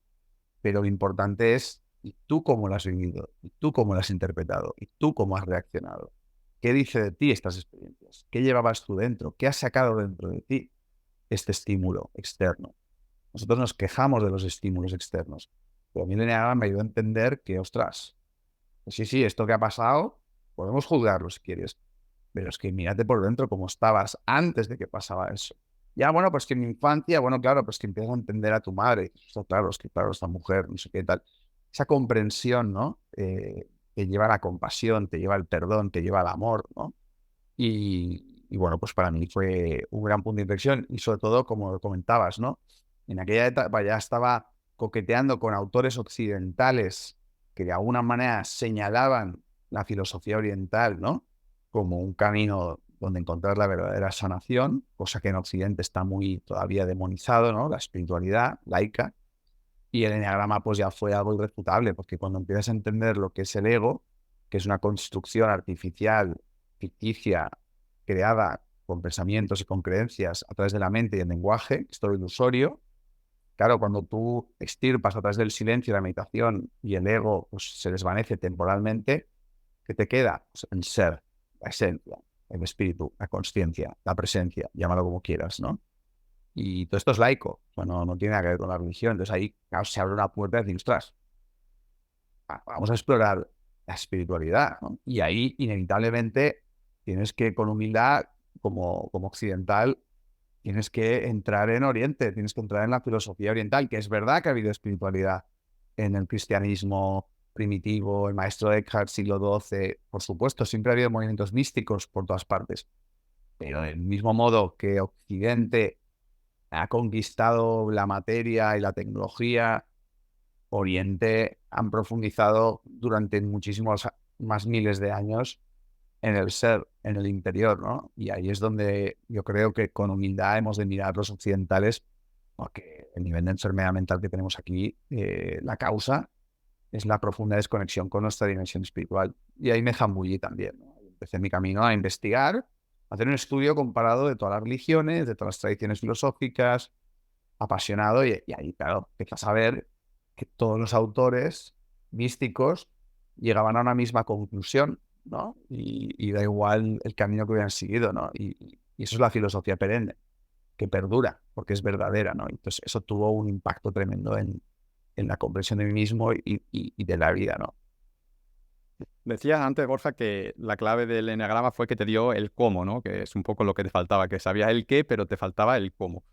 Pero lo importante es, ¿y tú cómo lo has vivido? ¿Y tú cómo lo has interpretado? ¿Y tú cómo has reaccionado? ¿Qué dice de ti estas experiencias? ¿Qué llevabas tú dentro? ¿Qué has sacado dentro de ti este estímulo externo? Nosotros nos quejamos de los estímulos externos, pero a mí el Enneagrama me ayudó a entender que, ostras, sí, sí, esto que ha pasado, podemos juzgarlo si quieres, pero es que mírate por dentro cómo estabas antes de que pasaba eso. Ya, bueno, pues que en mi infancia, bueno, claro, pues que empiezas a entender a tu madre. Esto, claro, es que, claro, esta mujer, no sé qué tal. Esa comprensión, ¿no? Te lleva a la compasión, te lleva al perdón, te lleva al amor, ¿no? Y bueno, pues para mí fue un gran punto de inflexión y sobre todo, como comentabas, ¿no? En aquella etapa ya estaba coqueteando con autores occidentales que de alguna manera señalaban la filosofía oriental, ¿no? Como un camino donde encontrar la verdadera sanación, cosa que en Occidente está muy todavía demonizado, ¿no? La espiritualidad laica. Y el eneagrama pues ya fue algo irrefutable, porque cuando empiezas a entender lo que es el ego, que es una construcción artificial, ficticia, creada con pensamientos y con creencias a través de la mente y el lenguaje, es todo ilusorio. Claro, cuando tú extirpas a través del silencio, la meditación y el ego pues, se desvanece temporalmente, ¿qué te queda? Pues el ser, la esencia, el espíritu, la consciencia, la presencia, llámalo como quieras, ¿no? Y todo esto es laico, o sea, no tiene nada que ver con la religión. Entonces ahí claro, se abre una puerta y decir, ostras, vamos a explorar la espiritualidad, ¿no? Y ahí inevitablemente tienes que, con humildad, como occidental, tienes que entrar en Oriente, tienes que entrar en la filosofía oriental, que es verdad que ha habido espiritualidad en el cristianismo primitivo, el maestro Eckhart, siglo XII, por supuesto, siempre ha habido movimientos místicos por todas partes, pero del mismo modo que Occidente ha conquistado la materia y la tecnología, Oriente han profundizado durante muchísimos más miles de años en el ser. en el interior, ¿no? Y ahí es donde yo creo que con humildad hemos de mirar los occidentales, porque el nivel de enfermedad mental que tenemos aquí, la causa es la profunda desconexión con nuestra dimensión espiritual. Y ahí me zambullí también, ¿no? Empecé mi camino a investigar, a hacer un estudio comparado de todas las religiones, de todas las tradiciones filosóficas, apasionado, y ahí, claro, empiezas a ver que todos los autores místicos llegaban a una misma conclusión, ¿no? Y da igual el camino que hubieran seguido, ¿no? Y eso es la filosofía perenne, que perdura, porque es verdadera, ¿no? Entonces, eso tuvo un impacto tremendo en la comprensión de mí mismo y de la vida, ¿no? Decías antes, Borja, que la clave del eneagrama fue que te dio el cómo, ¿no? Que es un poco lo que te faltaba, que sabías el qué, pero te faltaba el cómo.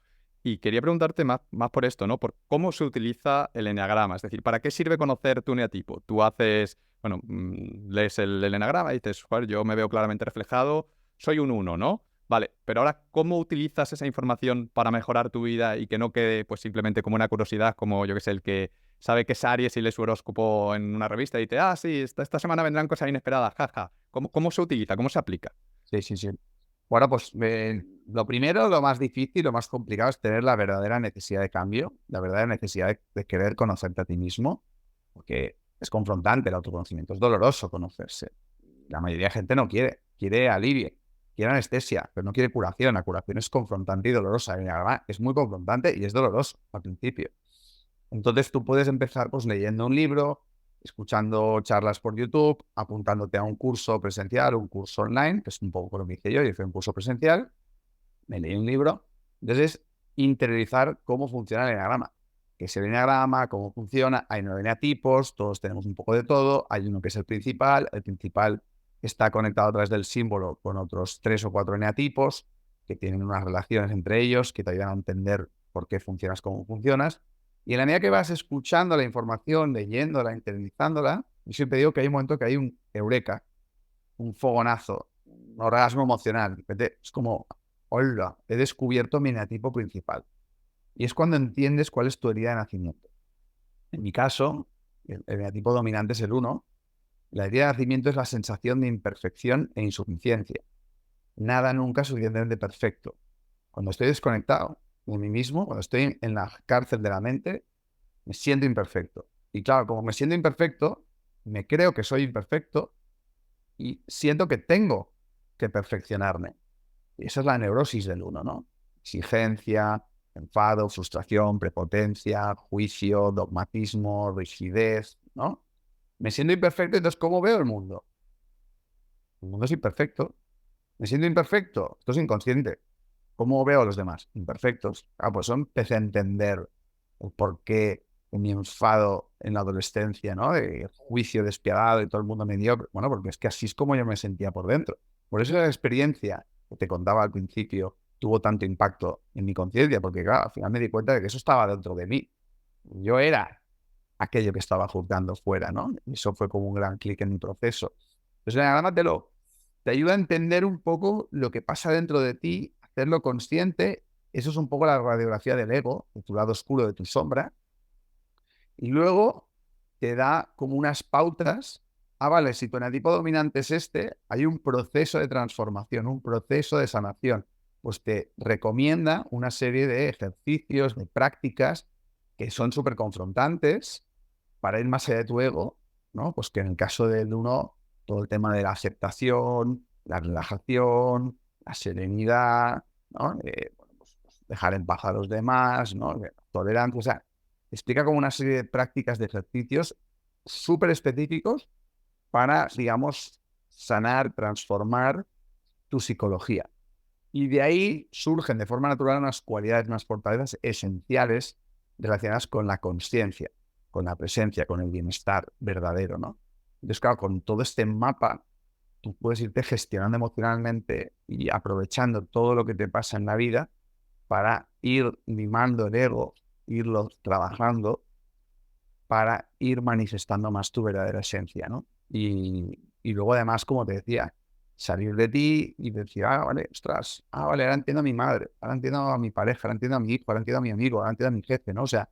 Y quería preguntarte más por esto, ¿no? Por cómo se utiliza el eneagrama. Es decir, ¿para qué sirve conocer tu eneatipo? Tú haces, bueno, lees el eneagrama y dices, "Joder, yo me veo claramente reflejado, soy un uno, ¿no? Vale, pero ahora, ¿cómo utilizas esa información para mejorar tu vida y que no quede, pues, simplemente como una curiosidad, como yo que sé, el que sabe que es Aries y lee su horóscopo en una revista y dice, ah, sí, esta semana vendrán cosas inesperadas, jaja. ¿Cómo se utiliza? ¿Cómo se aplica? Sí, sí, sí. Bueno, pues lo primero, lo más difícil, lo más complicado es tener la verdadera necesidad de cambio, la verdadera necesidad de querer conocerte a ti mismo, porque es confrontante el autoconocimiento, es doloroso conocerse. La mayoría de gente no quiere alivio, quiere anestesia, pero no quiere curación. La curación es confrontante y dolorosa. Y además es muy confrontante y es doloroso al principio. Entonces tú puedes empezar pues leyendo un libro, escuchando charlas por YouTube, apuntándote a un curso presencial, un curso online, que es un poco lo que hice yo hice un curso presencial, me leí un libro. Entonces, interiorizar cómo funciona el eneagrama. ¿Qué es el eneagrama? ¿Cómo funciona? Hay 9 eneatipos, todos tenemos un poco de todo. Hay uno que es el principal está conectado a través del símbolo con otros 3 o 4 eneatipos que tienen unas relaciones entre ellos que te ayudan a entender por qué funcionas, cómo funcionas. Y en la medida que vas escuchando la información, leyéndola, internalizándola, yo siempre digo que hay un momento que hay un eureka, un fogonazo, un orgasmo emocional. De repente es como, hola, he descubierto mi eneatipo principal. Y es cuando entiendes cuál es tu herida de nacimiento. En mi caso, el eneatipo dominante es el uno. La herida de nacimiento es la sensación de imperfección e insuficiencia. Nada nunca es suficientemente perfecto. Cuando estoy desconectado de mí mismo, cuando estoy en la cárcel de la mente, me siento imperfecto. Y claro, como me siento imperfecto, me creo que soy imperfecto y siento que tengo que perfeccionarme. Y esa es la neurosis del uno, ¿no? Exigencia, enfado, frustración, prepotencia, juicio, dogmatismo, rigidez, ¿no? Me siento imperfecto, entonces, ¿cómo veo el mundo? El mundo es imperfecto. Me siento imperfecto, esto es inconsciente. ¿Cómo veo a los demás? Imperfectos. Ah, pues son empecé a entender el porqué de mi enfado en la adolescencia, ¿no? De juicio despiadado y todo el mundo mediocre. Bueno, porque es que así es como yo me sentía por dentro. Por eso la experiencia que te contaba al principio tuvo tanto impacto en mi conciencia, porque claro, al final me di cuenta de que eso estaba dentro de mí. Yo era aquello que estaba juzgando fuera, ¿no? Y eso fue como un gran clic en mi proceso. Entonces, además te ayuda a entender un poco lo que pasa dentro de ti, hacerlo consciente. Eso es un poco la radiografía del ego, de tu lado oscuro, de tu sombra. Y luego te da como unas pautas. Ah, vale, si tu eneatipo dominante es este, hay un proceso de transformación, un proceso de sanación. Pues te recomienda una serie de ejercicios, de prácticas que son súper confrontantes para ir más allá de tu ego, ¿no? Pues que en el caso del uno, todo el tema de la aceptación, la relajación, la serenidad, ¿no? Bueno, pues dejar en paz a los demás, ¿no? Tolerancia, o sea, explica como una serie de prácticas, de ejercicios súper específicos para, digamos, sanar, transformar tu psicología. Y de ahí surgen de forma natural unas cualidades, unas fortalezas esenciales relacionadas con la conciencia, con la presencia, con el bienestar verdadero, ¿no? Entonces, claro, con todo este mapa, tú puedes irte gestionando emocionalmente y aprovechando todo lo que te pasa en la vida para ir mimando el ego, irlo trabajando para ir manifestando más tu verdadera esencia, ¿no? Y luego además, como te decía, salir de ti y decir, ah, vale, ostras, ah, vale, ahora entiendo a mi madre, ahora entiendo a mi pareja, ahora entiendo a mi hijo, ahora entiendo a mi amigo, ahora entiendo a mi jefe, ¿no? O sea,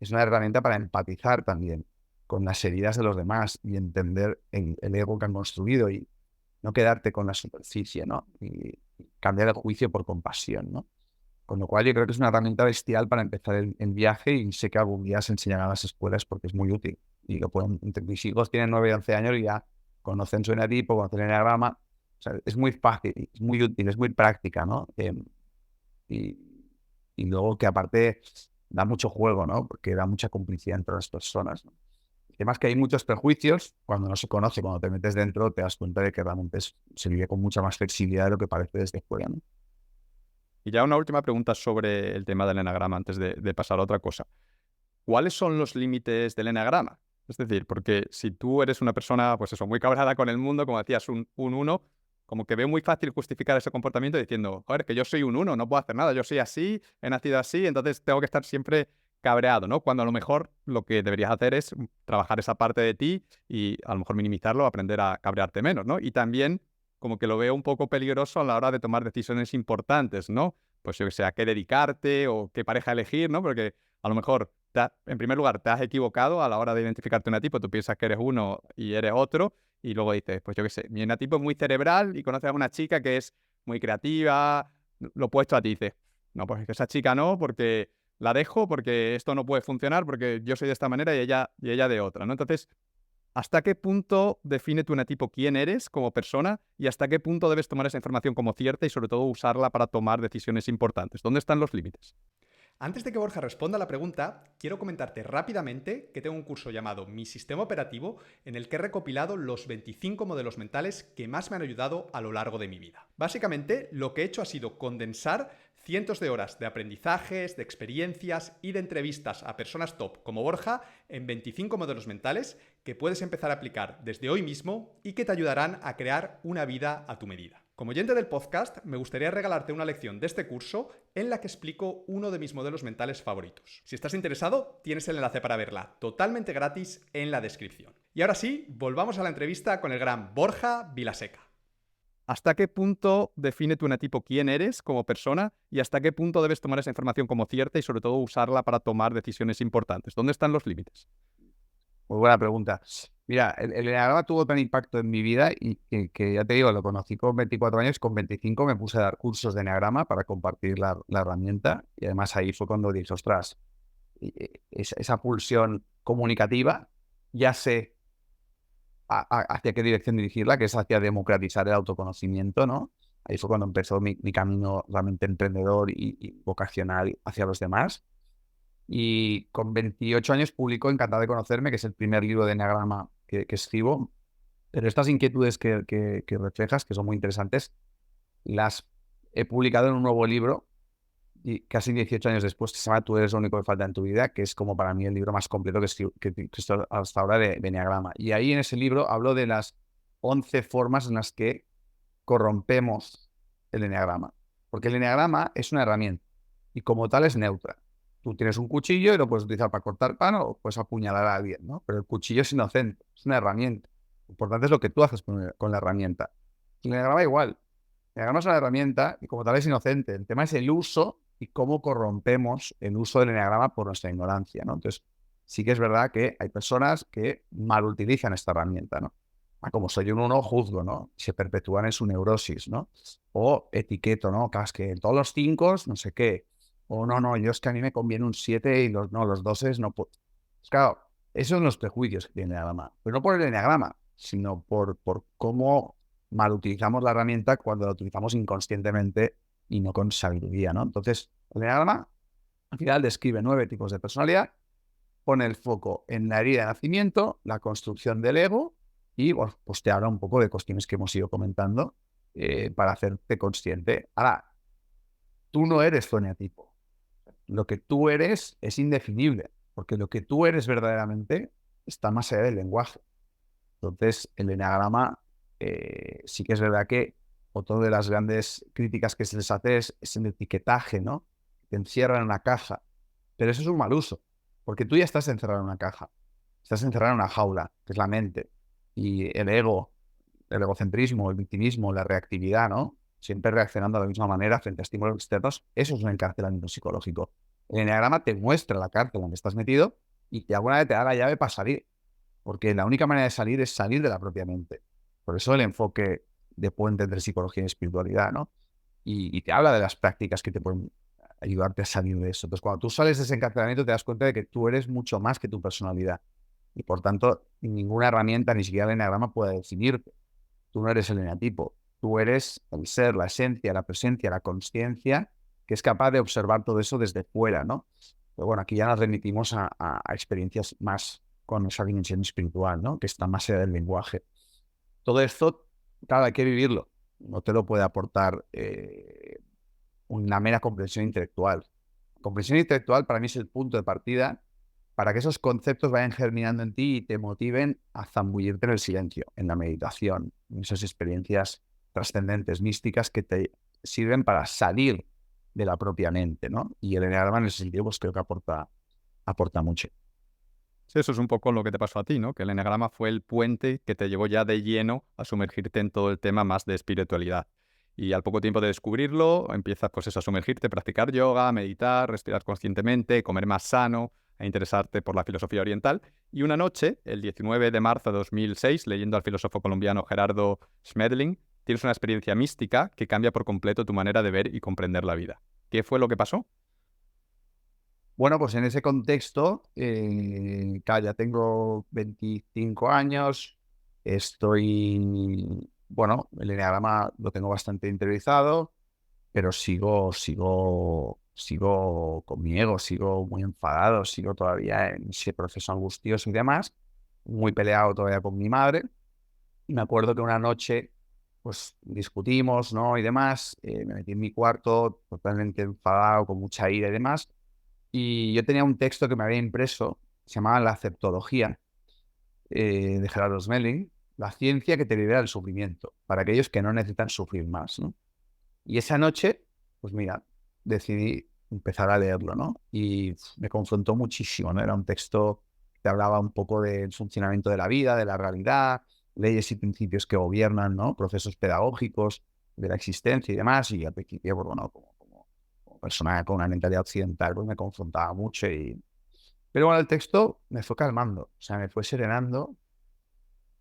es una herramienta para empatizar también con las heridas de los demás y entender el ego que han construido. Y no quedarte con la superficie, ¿no? Y cambiar el juicio por compasión, ¿no? Con lo cual yo creo que es una herramienta bestial para empezar el viaje y sé que algún día se enseñará a las escuelas porque es muy útil. Y lo pueden, mis hijos tienen 9 y 11 años y ya conocen su enatipo, conocen el enagrama. O sea, es muy fácil, es muy útil, es muy práctica, ¿no? Y, y luego que aparte da mucho juego, ¿no? Porque da mucha complicidad entre las personas, ¿no? Además que hay muchos prejuicios, cuando no se conoce, cuando te metes dentro, te das cuenta de que realmente se vive con mucha más flexibilidad de lo que parece desde fuera, ¿no? Y ya una última pregunta sobre el tema del enagrama antes de pasar a otra cosa. ¿Cuáles son los límites del enagrama? Es decir, porque si tú eres una persona, pues eso, muy cabrada con el mundo, como decías, un uno, como que veo muy fácil justificar ese comportamiento diciendo, joder, que yo soy un uno, no puedo hacer nada, yo soy así, he nacido así, entonces tengo que estar siempre cabreado, ¿no? Cuando a lo mejor lo que deberías hacer es trabajar esa parte de ti y a lo mejor minimizarlo, aprender a cabrearte menos, ¿no? Y también como que lo veo un poco peligroso a la hora de tomar decisiones importantes, ¿no? Pues yo que sé, a qué dedicarte o qué pareja elegir, ¿no? Porque a lo mejor, en primer lugar, te has equivocado a la hora de identificarte un tipo, tú piensas que eres uno y eres otro, y luego dices, pues yo qué sé, mi enatipo es muy cerebral y conoces a una chica que es muy creativa, lo opuesto a ti, dices, no, pues es que esa chica no, porque la dejo, porque esto no puede funcionar, porque yo soy de esta manera y ella de otra, ¿no? Entonces, ¿hasta qué punto define tu enatipo quién eres como persona y hasta qué punto debes tomar esa información como cierta y sobre todo usarla para tomar decisiones importantes? ¿Dónde están los límites? Antes de que Borja responda a la pregunta, quiero comentarte rápidamente que tengo un curso llamado Mi Sistema Operativo en el que he recopilado los 25 modelos mentales que más me han ayudado a lo largo de mi vida. Básicamente, lo que he hecho ha sido condensar cientos de horas de aprendizajes, de experiencias y de entrevistas a personas top como Borja en 25 modelos mentales que puedes empezar a aplicar desde hoy mismo y que te ayudarán a crear una vida a tu medida. Como oyente del podcast, me gustaría regalarte una lección de este curso en la que explico uno de mis modelos mentales favoritos. Si estás interesado, tienes el enlace para verla totalmente gratis en la descripción. Y ahora sí, volvamos a la entrevista con el gran Borja Vilaseca. ¿Hasta qué punto define tu enatipo quién eres como persona y hasta qué punto debes tomar esa información como cierta y sobre todo usarla para tomar decisiones importantes? ¿Dónde están los límites? Muy buena pregunta. Mira, el enagrama tuvo tan impacto en mi vida y que ya te digo, lo conocí con 24 años, con 25 me puse a dar cursos de enagrama para compartir la herramienta y además ahí fue cuando dije, ostras, esa pulsión comunicativa, ya sé hacia qué dirección dirigirla, que es hacia democratizar el autoconocimiento, ¿no? Ahí fue cuando empezó mi camino realmente emprendedor y vocacional hacia los demás. Y con 28 años publicó Encantado de conocerme, que es el primer libro de enagrama que escribo. Pero estas inquietudes que reflejas, que son muy interesantes, las he publicado en un nuevo libro y casi 18 años después, que se llama Tú eres lo único que falta en tu vida, que es como para mí el libro más completo que he escrito hasta ahora de enagrama. Y ahí en ese libro hablo de las 11 formas en las que corrompemos el enagrama. Porque el enagrama es una herramienta y como tal es neutra. Tú tienes un cuchillo y lo puedes utilizar para cortar pan o puedes apuñalar a alguien, ¿no? Pero el cuchillo es inocente, es una herramienta. Lo importante es lo que tú haces con la herramienta. El enagrama igual. El enagrama es una herramienta y como tal es inocente. El tema es el uso y cómo corrompemos el uso del enagrama por nuestra ignorancia, ¿no? Entonces, sí que es verdad que hay personas que mal utilizan esta herramienta, ¿no? Como soy un uno, juzgo, ¿no? Se perpetúan en su neurosis, ¿no? O etiqueto, ¿no? Es que todos los 5, no sé qué. O no, yo es que a mí me conviene un 7 y los 12 no puedo. Claro, esos son los prejuicios que tiene el enagrama. Pero no por el enagrama, sino por cómo mal utilizamos la herramienta cuando la utilizamos inconscientemente y no con sabiduría, ¿no? Entonces, el enagrama al final describe 9 tipos de personalidad, pone el foco en la herida de nacimiento, la construcción del ego y bueno, pues te habla un poco de cuestiones que hemos ido comentando para hacerte consciente. Ahora, tú no eres tu eneatipo. Lo que tú eres es indefinible, porque lo que tú eres verdaderamente está más allá del lenguaje. Entonces, el enagrama sí que es verdad que otra de las grandes críticas que se les hace es el etiquetaje, ¿no? Te encierran en una caja. Pero eso es un mal uso, porque tú ya estás encerrado en una caja. Estás encerrado en una jaula, que es la mente. Y el ego, el egocentrismo, el victimismo, la reactividad, ¿no? Siempre reaccionando de la misma manera frente a estímulos externos, eso es un encarcelamiento psicológico. El enagrama te muestra la cárcel donde estás metido y alguna vez te da la llave para salir, porque la única manera de salir es salir de la propia mente. Por eso el enfoque de puente entre psicología y espiritualidad, ¿no? Y te habla de las prácticas que te pueden ayudarte a salir de eso. Entonces, cuando tú sales de ese encarcelamiento, te das cuenta de que tú eres mucho más que tu personalidad. Y por tanto, ninguna herramienta, ni siquiera el eneagrama, puede definirte. Tú no eres el eneatipo. Tú eres el ser, la esencia, la presencia, la consciencia, que es capaz de observar todo eso desde fuera, ¿no? Pero bueno, aquí ya nos remitimos a experiencias más con esa dimensión espiritual, ¿no? Que está más allá del lenguaje. Todo esto, claro, hay que vivirlo. No te lo puede aportar una mera comprensión intelectual. Comprensión intelectual para mí es el punto de partida para que esos conceptos vayan germinando en ti y te motiven a zambullirte en el silencio, en la meditación, en esas experiencias trascendentes, místicas, que te sirven para salir de la propia mente, ¿no? Y el eneagrama en ese sentido, pues creo que aporta mucho. Sí, eso es un poco lo que te pasó a ti, ¿no? Que el eneagrama fue el puente que te llevó ya de lleno a sumergirte en todo el tema más de espiritualidad. Y al poco tiempo de descubrirlo, empiezas pues eso, a sumergirte, practicar yoga, meditar, respirar conscientemente, comer más sano, a interesarte por la filosofía oriental. Y una noche, el 19 de marzo de 2006, leyendo al filósofo colombiano Gerardo Schmedling, tienes una experiencia mística que cambia por completo tu manera de ver y comprender la vida. ¿Qué fue lo que pasó? Bueno, pues en ese contexto, claro, ya tengo 25 años, bueno, el eneagrama lo tengo bastante interiorizado, pero sigo con mi ego, sigo muy enfadado, sigo todavía en ese proceso angustioso y demás, muy peleado todavía con mi madre. Y me acuerdo que una noche, pues discutimos, ¿no? Y demás, me metí en mi cuarto totalmente enfadado, con mucha ira y demás. Y yo tenía un texto que me había impreso, se llamaba La aceptología, de Gerardo Smelling, la ciencia que te libera del sufrimiento, para aquellos que no necesitan sufrir más, ¿no? Y esa noche, pues mira, decidí empezar a leerlo, ¿no? Y me confrontó muchísimo, ¿no? Era un texto que hablaba un poco del funcionamiento de la vida, de la realidad, leyes y principios que gobiernan, ¿no? Procesos pedagógicos de la existencia y demás. Y al principio, pues bueno, como persona con una mentalidad occidental, pues me confrontaba mucho. Pero bueno, el texto me fue calmando, o sea, me fue serenando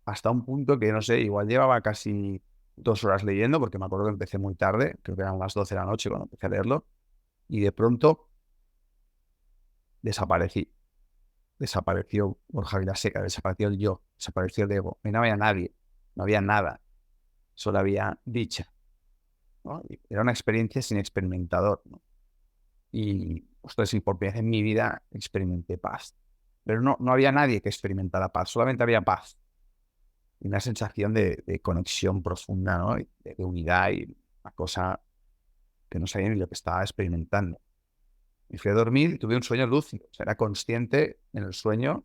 hasta un punto que, no sé, igual llevaba casi 2 horas leyendo, porque me acuerdo que empecé muy tarde, creo que eran las 12 de la noche cuando empecé a leerlo, y de pronto desaparecí. Desapareció Borja Vilaseca, desapareció el yo, desapareció el ego. Y no había nadie, no había nada, solo había dicha, ¿no? Y era una experiencia sin experimentador, ¿no? Y, ostras, y por primera vez en mi vida experimenté paz. Pero no había nadie que experimentara paz, solamente había paz. Y una sensación de conexión profunda, ¿no? Y de unidad y una cosa que no sabía ni lo que estaba experimentando. Me fui a dormir y tuve un sueño lúcido. O sea, era consciente en el sueño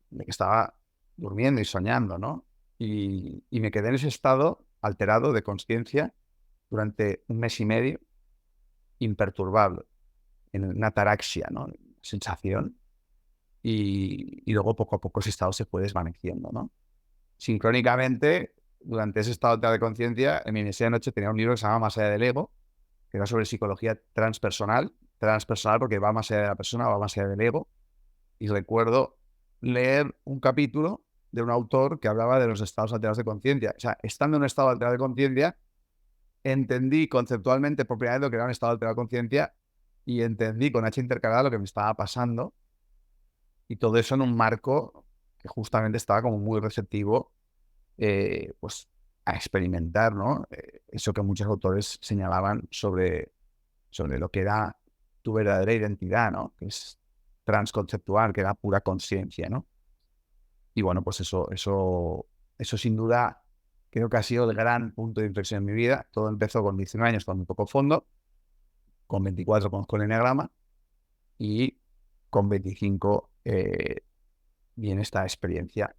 de que estaba durmiendo y soñando, ¿no? Y me quedé en ese estado alterado de conciencia durante 1 mes y medio, imperturbable, en una ataraxia, ¿no? Sensación. Y luego poco a poco ese estado se fue desvaneciendo, ¿no? Sincrónicamente, durante ese estado de conciencia, en mi mesilla de noche tenía un libro que se llama Más allá del ego, que era sobre psicología transpersonal. Transpersonal porque va más allá de la persona, va más allá del ego. Y recuerdo leer un capítulo de un autor que hablaba de los estados alterados de conciencia. O sea, estando en un estado alterado de conciencia, entendí conceptualmente por primera vez lo que era un estado alterado de conciencia y entendí con H intercalada lo que me estaba pasando. Y todo eso en un marco que justamente estaba como muy receptivo, pues a experimentar, ¿no? Eso que muchos autores señalaban sobre lo que era tu verdadera identidad, ¿no? Que es transconceptual, que era pura conciencia, ¿no? Y bueno, pues eso sin duda creo que ha sido el gran punto de inflexión en mi vida. Todo empezó con 19 años cuando tocó fondo, con 24 conozco el eneagrama y con 25 viene esta experiencia.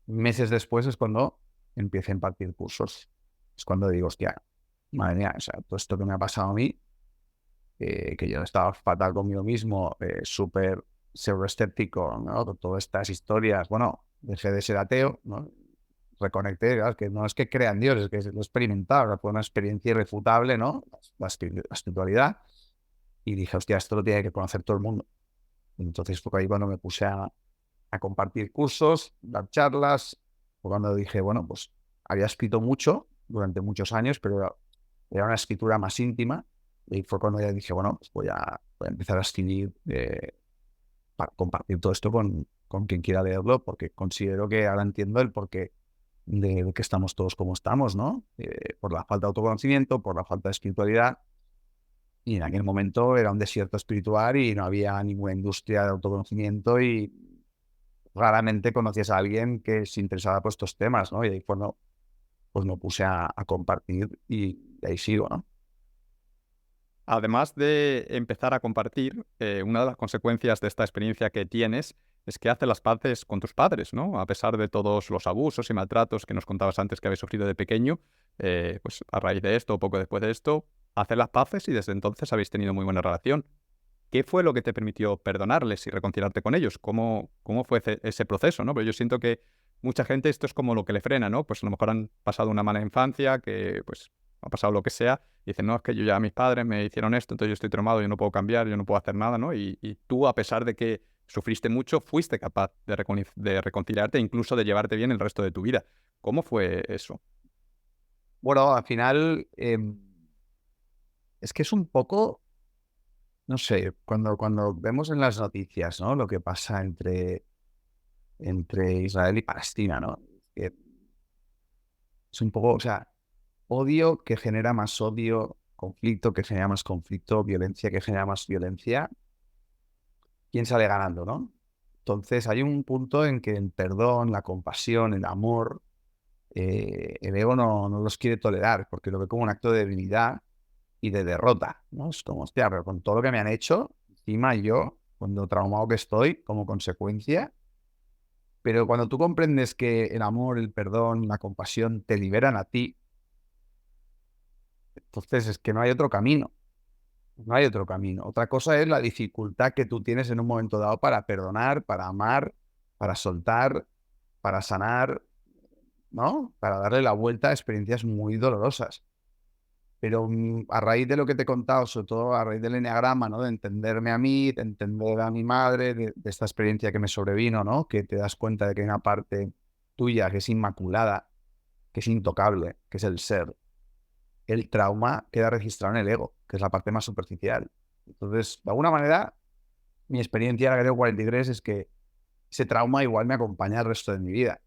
Meses después es cuando empiezo a impartir cursos. Es cuando digo, hostia, madre mía, o sea, todo esto que me ha pasado a mí, que yo estaba fatal conmigo mismo, súper pseudoescéptico, ¿no? Todas estas historias, bueno, dejé de ser ateo, ¿no? Reconecté, ¿verdad? Que no es que crean Dios, es que lo he experimentado, ¿verdad? Fue una experiencia irrefutable, ¿no? La espiritualidad, y dije, hostia, esto lo tiene que conocer todo el mundo. Y entonces fue ahí cuando me puse a compartir cursos, dar charlas, fue cuando dije, bueno, pues había escrito mucho, durante muchos años, pero era una escritura más íntima. Y fue cuando ya dije, bueno, pues voy a empezar a escribir para compartir todo esto con quien quiera leerlo, porque considero que ahora entiendo el porqué de que estamos todos como estamos, ¿no? Por la falta de autoconocimiento, por la falta de espiritualidad. Y en aquel momento era un desierto espiritual y no había ninguna industria de autoconocimiento y raramente conocías a alguien que se interesaba por estos temas, ¿no? Y ahí cuando pues me puse a compartir y ahí sigo, ¿no? Además de empezar a compartir, una de las consecuencias de esta experiencia que tienes es que haces las paces con tus padres, ¿no? A pesar de todos los abusos y maltratos que nos contabas antes que habéis sufrido de pequeño, pues a raíz de esto o poco después de esto, haces las paces y desde entonces habéis tenido muy buena relación. ¿Qué fue lo que te permitió perdonarles y reconciliarte con ellos? ¿Cómo fue ese proceso, no? Pero yo siento que mucha gente esto es como lo que le frena, ¿no? Pues a lo mejor han pasado una mala infancia, que pues ha pasado lo que sea, y dicen, no, es que yo ya mis padres me hicieron esto, entonces yo estoy traumado, yo no puedo cambiar, yo no puedo hacer nada, ¿no? Y tú, a pesar de que sufriste mucho, fuiste capaz de reconciliarte e incluso de llevarte bien el resto de tu vida. ¿Cómo fue eso? Bueno, al final es que es un poco, no sé, cuando vemos en las noticias, ¿no? Lo que pasa entre Israel y Palestina, ¿no? Que es un poco, o sea, odio que genera más odio, conflicto que genera más conflicto, violencia que genera más violencia. ¿Quién sale ganando, no? Entonces hay un punto en que el perdón, la compasión, el amor, el ego no los quiere tolerar porque lo ve como un acto de debilidad y de derrota, ¿no? Es como, hostia, pero con todo lo que me han hecho, encima yo, con lo traumado que estoy como consecuencia, pero cuando tú comprendes que el amor, el perdón, la compasión te liberan a ti, entonces es que no hay otro camino. No hay otro camino. Otra cosa es la dificultad que tú tienes en un momento dado para perdonar, para amar, para soltar, para sanar, ¿no? Para darle la vuelta a experiencias muy dolorosas. Pero a raíz de lo que te he contado, sobre todo a raíz del eneagrama, ¿no? De entenderme a mí, de entender a mi madre, de esta experiencia que me sobrevino, ¿no? Que te das cuenta de que hay una parte tuya que es inmaculada, que es intocable, que es el ser. El trauma queda registrado en el ego, que es la parte más superficial. Entonces, de alguna manera, mi experiencia ahora que tengo 43 es que ese trauma igual me acompaña el resto de mi vida.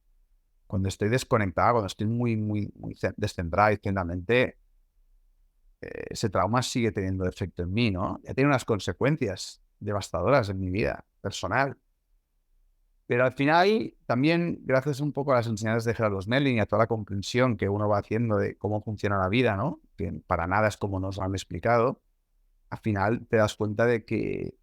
Cuando estoy desconectado, cuando estoy muy descentrado y centralmente, ese trauma sigue teniendo efecto en mí, ¿no? Ya tiene unas consecuencias devastadoras en mi vida personal. Pero al final, también, gracias un poco a las enseñanzas de Gerardo Snelling y a toda la comprensión que uno va haciendo de cómo funciona la vida, ¿no? Que para nada es como nos lo han explicado, al final te das cuenta de que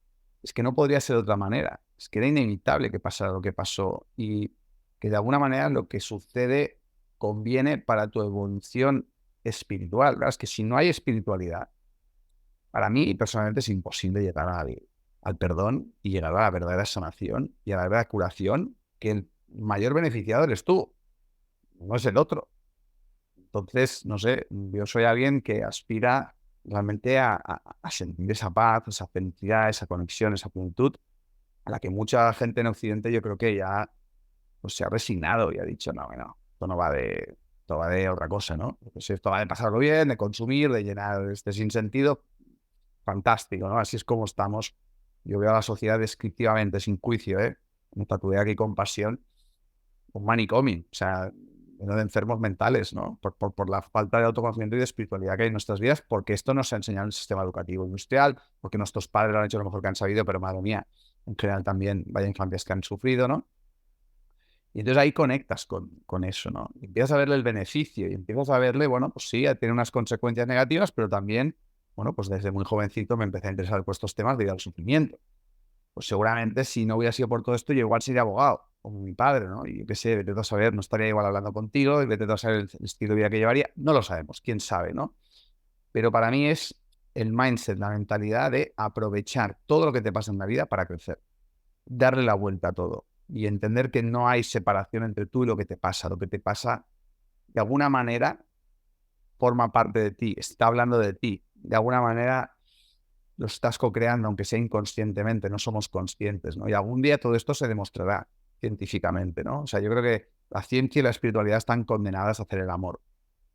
es que no podría ser de otra manera. Es que era inevitable que pasara lo que pasó y que de alguna manera lo que sucede conviene para tu evolución espiritual. ¿Verdad? Es que si no hay espiritualidad, para mí personalmente es imposible llegar al perdón y llegar a la verdadera sanación y a la verdadera curación, que el mayor beneficiado eres tú, no es el otro. Entonces, no sé, yo soy alguien que aspira realmente a sentir esa paz, esa felicidad, esa conexión, esa plenitud, a la que mucha gente en Occidente yo creo que ya pues, se ha resignado y ha dicho, no, bueno, esto va de otra cosa, ¿no? Pues esto va de pasarlo bien, de consumir, de llenar este sinsentido. Fantástico, ¿no? Así es como estamos. Yo veo a la sociedad descriptivamente, sin juicio, ¿eh? Como tatué aquí con pasión, un manicomio, o sea, lleno de enfermos mentales, ¿no? Por la falta de autoconocimiento y de espiritualidad que hay en nuestras vidas, porque esto nos ha enseñado en el sistema educativo industrial, porque nuestros padres lo han hecho lo mejor que han sabido, pero madre mía, en general también vaya infancias que han sufrido, ¿no? Y entonces ahí conectas con eso, ¿no? Y empiezas a verle el beneficio y empiezas a verle, bueno, pues sí, tiene unas consecuencias negativas, pero también, bueno, pues desde muy jovencito me empecé a interesar por estos temas debido al sufrimiento. Pues seguramente si no hubiera sido por todo esto, yo igual sería abogado, como mi padre, ¿no? Y yo qué sé, vete tú a saber, no estaría igual hablando contigo, y vete tú a saber el estilo de vida que llevaría. No lo sabemos, quién sabe, ¿no? Pero para mí es el mindset, la mentalidad de aprovechar todo lo que te pasa en la vida para crecer, darle la vuelta a todo y entender que no hay separación entre tú y lo que te pasa. Lo que te pasa, de alguna manera, forma parte de ti, está hablando de ti. De alguna manera lo estás co-creando, aunque sea inconscientemente, no somos conscientes, ¿no? Y algún día todo esto se demostrará científicamente, ¿no? O sea, yo creo que la ciencia y la espiritualidad están condenadas a hacer el amor.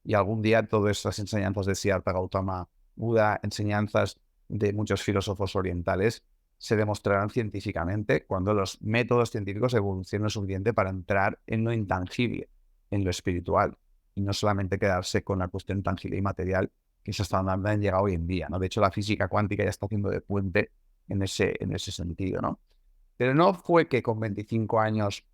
Y algún día todas estas enseñanzas de Siddhartha Gautama, Buda, enseñanzas de muchos filósofos orientales, se demostrarán científicamente cuando los métodos científicos evolucionen lo suficiente para entrar en lo intangible, en lo espiritual, y no solamente quedarse con la cuestión tangible y material que es hasta donde han llegado hoy en día, ¿no? De hecho, la física cuántica ya está haciendo de puente en ese sentido, ¿no? Pero no fue que con 25 años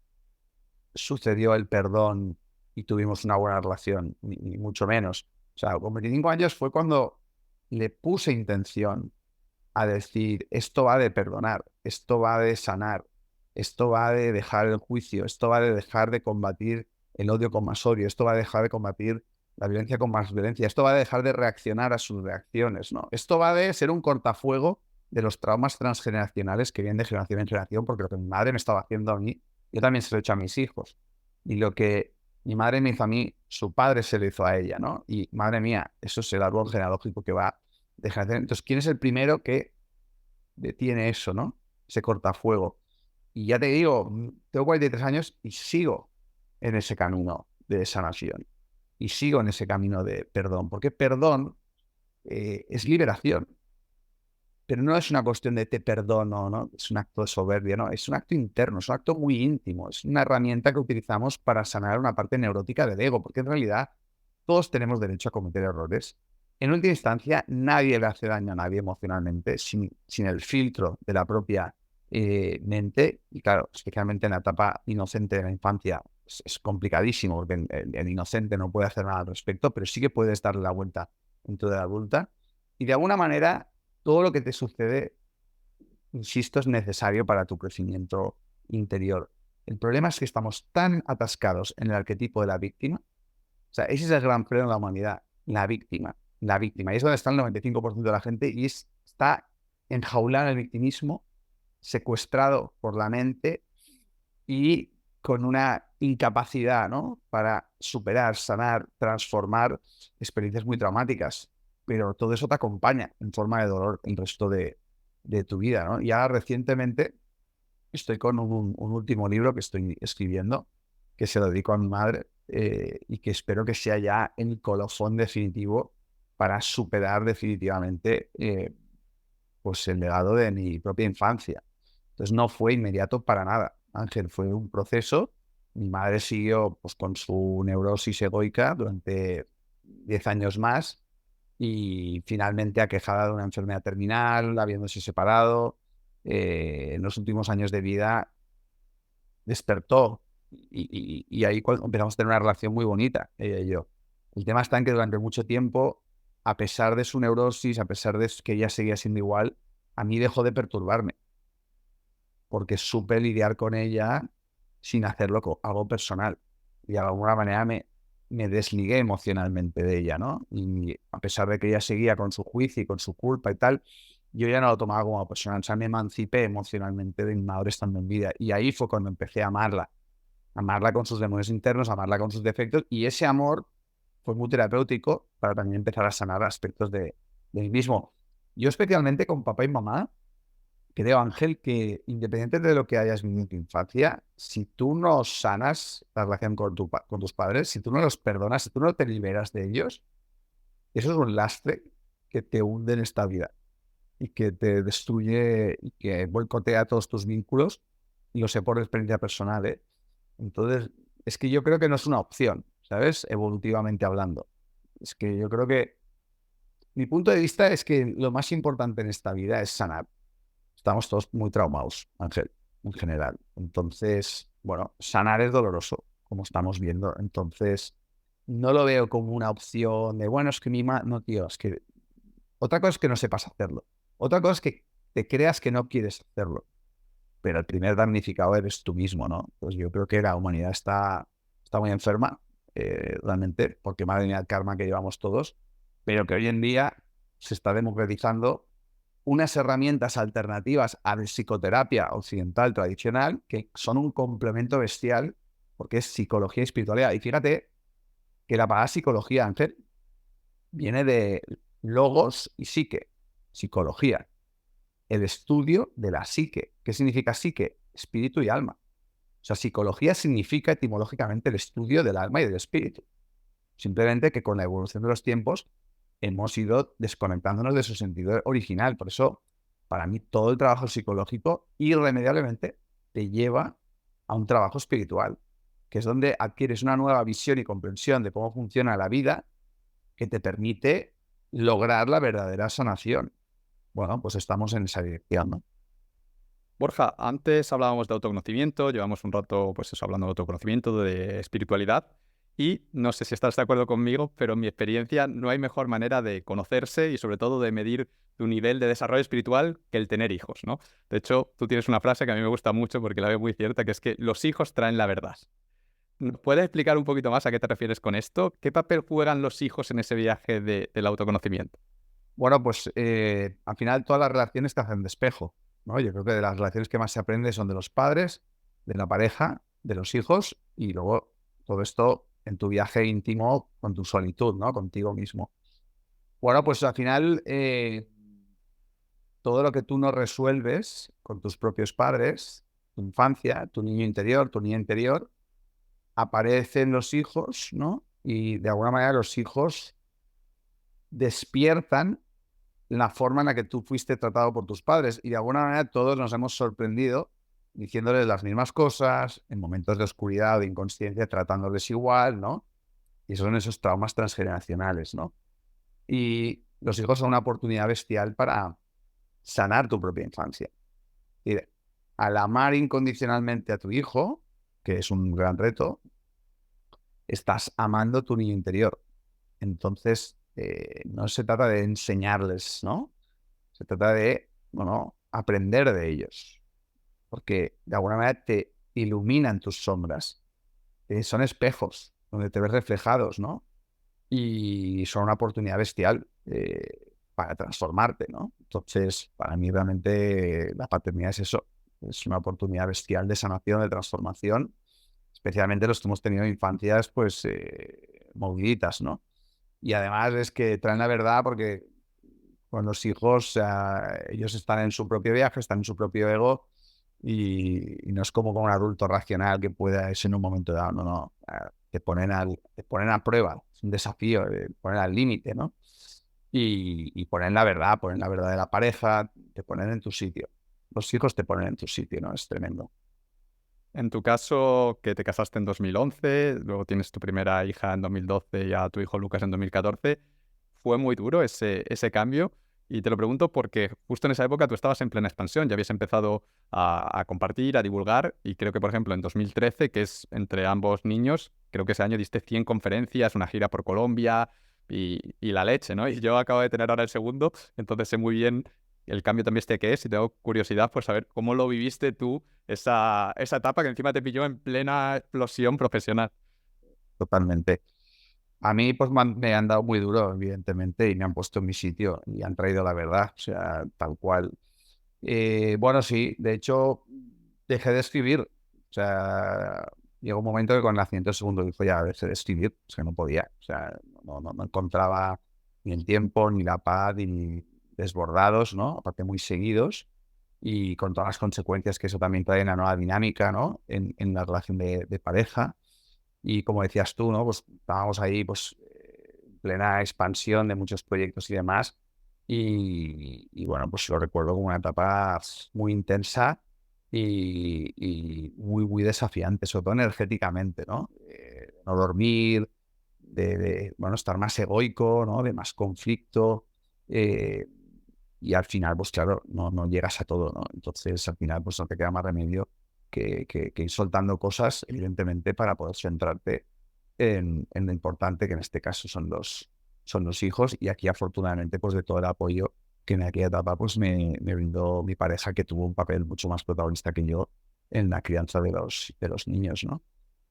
sucedió el perdón y tuvimos una buena relación, ni mucho menos. O sea, con 25 años fue cuando le puse intención a decir, esto va de perdonar, esto va de sanar, esto va de dejar el juicio, esto va de dejar de combatir el odio con más odio, esto va de dejar de combatir la violencia con más violencia, esto va de dejar de reaccionar a sus reacciones, ¿no? Esto va de ser un cortafuego de los traumas transgeneracionales que vienen de generación en generación, porque lo que mi madre me estaba haciendo a mí, yo también se lo he hecho a mis hijos. Y lo que mi madre me hizo a mí, su padre se lo hizo a ella, ¿no? Y madre mía, eso es el árbol genealógico que va de generación. Entonces, ¿quién es el primero que detiene eso, ¿no? Ese cortafuego. Y ya te digo, tengo 43 años y sigo en ese camino de sanación. Y sigo en ese camino de perdón. Porque perdón es liberación. Pero no es una cuestión de te perdono, ¿no? Es un acto de soberbia, ¿no? Es un acto interno, es un acto muy íntimo. Es una herramienta que utilizamos para sanar una parte neurótica del ego. Porque en realidad todos tenemos derecho a cometer errores. En última instancia, nadie le hace daño a nadie emocionalmente sin el filtro de la propia mente. Y claro, especialmente en la etapa inocente de la infancia, es complicadísimo porque el inocente no puede hacer nada al respecto, pero sí que puedes darle la vuelta en tu edad adulta. Y de alguna manera, todo lo que te sucede, insisto, es necesario para tu crecimiento interior. El problema es que estamos tan atascados en el arquetipo de la víctima. O sea, ese es el gran problema de la humanidad, la víctima. La víctima. Y es donde está el 95% de la gente y está enjaulado en el victimismo, secuestrado por la mente y con una incapacidad, ¿no? Para superar, sanar, transformar experiencias muy traumáticas. Pero todo eso te acompaña en forma de dolor el resto de tu vida, ¿no? Y ahora recientemente estoy con un último libro que estoy escribiendo, que se lo dedico a mi madre y que espero que sea ya el colofón definitivo para superar definitivamente pues el legado de mi propia infancia. Entonces no fue inmediato para nada, Ángel, fue un proceso. Mi madre siguió pues, con su neurosis egoica durante 10 años más y finalmente aquejada de una enfermedad terminal, habiéndose separado, en los últimos años de vida despertó y ahí empezamos a tener una relación muy bonita, ella y yo. El tema está en que durante mucho tiempo, a pesar de su neurosis, a pesar de que ella seguía siendo igual, a mí dejó de perturbarme, porque supe lidiar con ella sin hacerlo algo personal. Y de alguna manera me desligué emocionalmente de ella, ¿no? Y a pesar de que ella seguía con su juicio y con su culpa y tal, yo ya no lo tomaba como personal. O sea, me emancipé emocionalmente de mi madre estando en vida. Y ahí fue cuando empecé a amarla. Amarla con sus demonios internos, amarla con sus defectos. Y ese amor fue muy terapéutico para también empezar a sanar aspectos de mí mismo. Yo especialmente con papá y mamá, creo, Ángel, que independiente de lo que hayas vivido en tu infancia, si tú no sanas la relación con tus padres, si tú no los perdonas, si tú no te liberas de ellos, eso es un lastre que te hunde en esta vida y que te destruye y que boicotea todos tus vínculos. Y lo sé por experiencia personal, ¿eh? Entonces, es que yo creo que no es una opción, ¿sabes? Evolutivamente hablando. Es que yo creo que mi punto de vista es que lo más importante en esta vida es sanar. Estamos todos muy traumados, Ángel, en general. Entonces, bueno, sanar es doloroso, como estamos viendo. Entonces, no lo veo como una opción de, bueno, es que no, tío, es que otra cosa es que no sepas hacerlo. Otra cosa es que te creas que no quieres hacerlo. Pero el primer damnificado eres tú mismo, ¿no? Pues yo creo que la humanidad está muy enferma, realmente, porque madre mía el karma que llevamos todos, pero que hoy en día se está democratizando unas herramientas alternativas a la psicoterapia occidental tradicional que son un complemento bestial porque es psicología y espiritualidad. Y fíjate que la palabra psicología, Ángel, viene de logos y psique, psicología, el estudio de la psique. ¿Qué significa psique? Espíritu y alma. O sea, psicología significa etimológicamente el estudio del alma y del espíritu. Simplemente que con la evolución de los tiempos hemos ido desconectándonos de su sentido original. Por eso, para mí, todo el trabajo psicológico irremediablemente te lleva a un trabajo espiritual, que es donde adquieres una nueva visión y comprensión de cómo funciona la vida que te permite lograr la verdadera sanación. Bueno, pues estamos en esa dirección, ¿no? Borja, antes hablábamos de autoconocimiento, llevamos un rato pues eso, hablando de autoconocimiento, de espiritualidad, y no sé si estás de acuerdo conmigo, pero en mi experiencia no hay mejor manera de conocerse y sobre todo de medir tu nivel de desarrollo espiritual que el tener hijos, ¿no? De hecho, tú tienes una frase que a mí me gusta mucho porque la veo muy cierta, que es que los hijos traen la verdad. ¿Nos puedes explicar un poquito más a qué te refieres con esto? ¿Qué papel juegan los hijos en ese viaje del autoconocimiento? Bueno, pues al final todas las relaciones te hacen de espejo, ¿no? Yo creo que de las relaciones que más se aprende son de los padres, de la pareja, de los hijos y luego todo esto en tu viaje íntimo con tu solitud, ¿no? Contigo mismo. Bueno, pues al final todo lo que tú no resuelves con tus propios padres, tu infancia, tu niño interior, tu niña interior, aparecen los hijos, ¿no? Y de alguna manera los hijos despiertan la forma en la que tú fuiste tratado por tus padres. Y de alguna manera todos nos hemos sorprendido diciéndoles las mismas cosas, en momentos de oscuridad o de inconsciencia, tratándoles igual, ¿no? Y son esos traumas transgeneracionales, ¿no? Y los hijos son una oportunidad bestial para sanar tu propia infancia. Y al amar incondicionalmente a tu hijo, que es un gran reto, estás amando tu niño interior. Entonces, no se trata de enseñarles, ¿no? Se trata de, bueno, aprender de ellos, porque de alguna manera te iluminan tus sombras. Son espejos donde te ves reflejados, ¿no? Y son una oportunidad bestial para transformarte, ¿no? Entonces, para mí realmente la paternidad es eso, es una oportunidad bestial de sanación, de transformación, especialmente los que hemos tenido infancias, pues, moviditas, ¿no? Y además es que traen la verdad porque con los hijos, ellos están en su propio viaje, están en su propio ego y no es como con un adulto racional que pueda eso en un momento dado, no, no. Te ponen a prueba, es un desafío, te ponen al límite, ¿no? Y ponen la verdad de la pareja, te ponen en tu sitio. Los hijos te ponen en tu sitio, ¿no? Es tremendo. En tu caso, que te casaste en 2011, luego tienes tu primera hija en 2012 y a tu hijo Lucas en 2014, ¿fue muy duro ese cambio? Y te lo pregunto porque justo en esa época tú estabas en plena expansión, ya habías empezado a compartir, a divulgar, y creo que, por ejemplo, en 2013, que es entre ambos niños, creo que ese año diste 100 conferencias, una gira por Colombia y la leche, ¿no? Y yo acabo de tener ahora el segundo, entonces sé muy bien el cambio también este que es y tengo curiosidad por saber cómo lo viviste tú esa etapa que encima te pilló en plena explosión profesional. Totalmente. A mí pues me han dado muy duro, evidentemente, y me han puesto en mi sitio y han traído la verdad, o sea, tal cual. Bueno, sí, de hecho, dejé de escribir. O sea, llegó un momento que con el nacimiento del segundo hijo ya dejé de escribir, o sea, no podía. O sea, no encontraba ni el tiempo, ni la paz, ni desbordados, ¿no? Aparte muy seguidos y con todas las consecuencias que eso también trae en la nueva dinámica, ¿no? En la relación de pareja. Y como decías tú, ¿no? Pues estábamos ahí, pues, en plena expansión de muchos proyectos y demás. Y bueno, pues lo recuerdo como una etapa muy intensa y muy desafiante, sobre todo energéticamente, ¿no? No dormir, bueno, estar más egoico, ¿no? De más conflicto. eh, y al final, pues claro, no llegas a todo, ¿no? Entonces, al final, pues no te queda más remedio que ir soltando cosas, evidentemente, para poder centrarte en lo importante, que en este caso son los hijos. Y aquí, afortunadamente, pues de todo el apoyo que en aquella etapa pues me brindó mi pareja, que tuvo un papel mucho más protagonista que yo en la crianza de los niños, ¿no?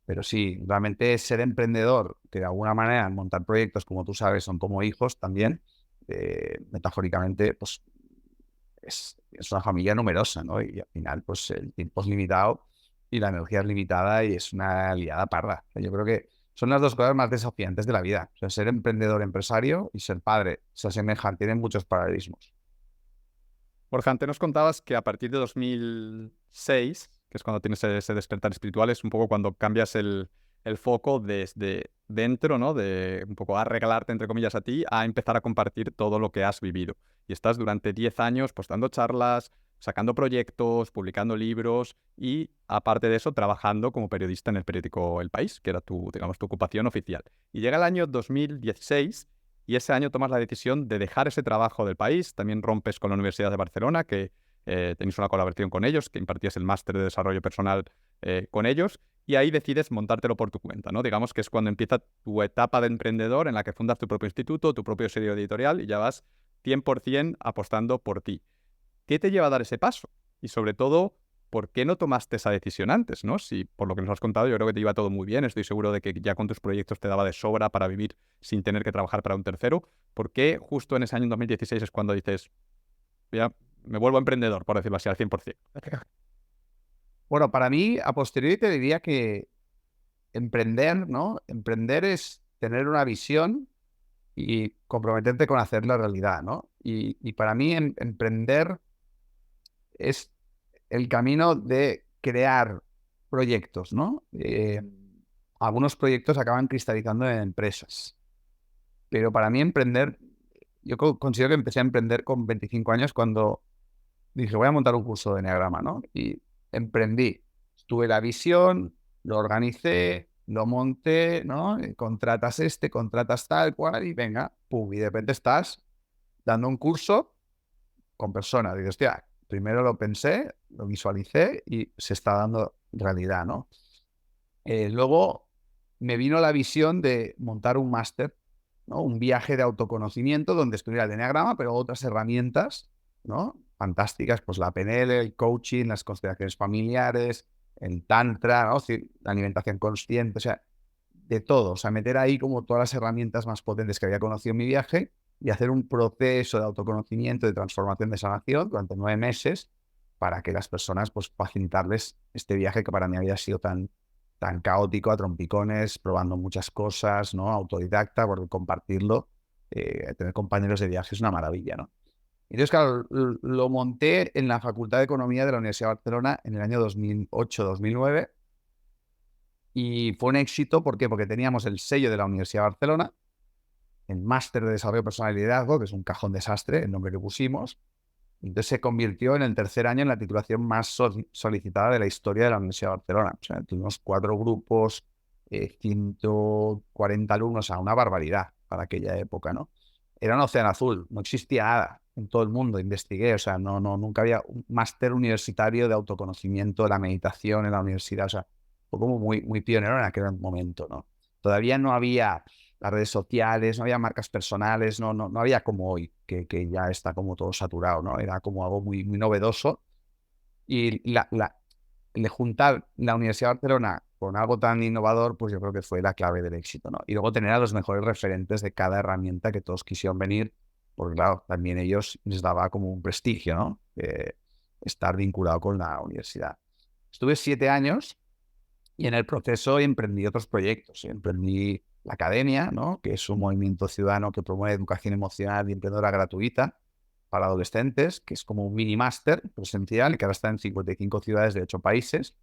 Pero sí, realmente ser emprendedor, que de alguna manera montar proyectos, como tú sabes, son como hijos también, metafóricamente, pues es una familia numerosa, ¿no? Y al final, pues el tiempo es limitado y la energía es limitada y es una liada parda. O sea, yo creo que son las dos cosas más desafiantes de la vida. O sea, ser emprendedor, empresario y ser padre se asemejan, tienen muchos paralelismos. Borja, antes nos contabas que a partir de 2006, que es cuando tienes ese despertar espiritual, es un poco cuando cambias el el foco desde dentro, ¿no? De un poco arreglarte, entre comillas, a ti, a empezar a compartir todo lo que has vivido. Y estás durante 10 años pues dando charlas, sacando proyectos, publicando libros y, aparte de eso, trabajando como periodista en el periódico El País, que era tu, digamos, tu ocupación oficial. Y llega el año 2016 y ese año tomas la decisión de dejar ese trabajo del País. También rompes con la Universidad de Barcelona, que tenéis una colaboración con ellos, que impartías el máster de desarrollo personal con ellos, y ahí decides montártelo por tu cuenta, ¿no? Digamos que es cuando empieza tu etapa de emprendedor en la que fundas tu propio instituto, tu propio sello editorial y ya vas 100% apostando por ti. ¿Qué te lleva a dar ese paso? Y sobre todo, ¿por qué no tomaste esa decisión antes, ¿no? Si por lo que nos has contado, yo creo que te iba todo muy bien, estoy seguro de que ya con tus proyectos te daba de sobra para vivir sin tener que trabajar para un tercero. ¿Por qué justo en ese año 2016 es cuando dices, ya me vuelvo emprendedor, por decirlo así, al 100%? Bueno, para mí, a posteriori te diría que emprender, ¿no? Emprender es tener una visión y comprometerte con hacerla realidad, ¿no? Y para mí emprender es el camino de crear proyectos, ¿no? Algunos proyectos acaban cristalizando en empresas, pero para mí emprender, yo considero que empecé a emprender con 25 años cuando dije, voy a montar un curso de enneagrama, ¿no? Y emprendí. Tuve la visión, lo organicé, lo monté, ¿no? Contratas contratas tal cual y venga, pum, y de repente estás dando un curso con personas. Digo, hostia, primero lo pensé, lo visualicé y se está dando realidad, ¿no? Luego me vino la visión de montar un máster, ¿no? Un viaje de autoconocimiento donde estuviera el enneagrama, pero otras herramientas, ¿no? Fantásticas, pues la PNL, el coaching, las constelaciones familiares, el tantra, ¿no? Es decir, la alimentación consciente, o sea, de todo. O sea, meter ahí como todas las herramientas más potentes que había conocido en mi viaje y hacer un proceso de autoconocimiento, de transformación, de sanación durante 9 meses para que las personas, pues, facilitarles este viaje que para mí había sido tan caótico, a trompicones, probando muchas cosas, ¿no? Autodidacta, porque compartirlo, tener compañeros de viaje es una maravilla, ¿no? Entonces, claro, lo monté en la Facultad de Economía de la Universidad de Barcelona en el año 2008-2009 y fue un éxito, ¿por qué? Porque teníamos el sello de la Universidad de Barcelona, el máster de desarrollo personal y liderazgo, que es un cajón desastre, el nombre que pusimos. Entonces se convirtió en el tercer año en la titulación más solicitada de la historia de la Universidad de Barcelona. O sea, tuvimos 4 grupos, 140 alumnos, o sea, una barbaridad para aquella época, ¿no? Era un océano azul, no existía nada en todo el mundo, investigué, o sea, nunca había un máster universitario de autoconocimiento, de la meditación en la universidad, o sea, fue como muy pionero en aquel momento, ¿no? Todavía no había las redes sociales, no había marcas personales, no había como hoy, que ya está como todo saturado, ¿no? Era como algo muy novedoso. Y el juntar la Universidad de Barcelona con algo tan innovador, pues yo creo que fue la clave del éxito, ¿no? Y luego tener a los mejores referentes de cada herramienta que todos quisieron venir, porque claro, también ellos les daba como un prestigio, ¿no? Estar vinculado con la universidad. Estuve 7 años y en el proceso emprendí otros proyectos. Emprendí la Academia, ¿no? Que es un movimiento ciudadano que promueve educación emocional y emprendedora gratuita para adolescentes, que es como un mini máster presencial que ahora está en 55 ciudades de 8 países.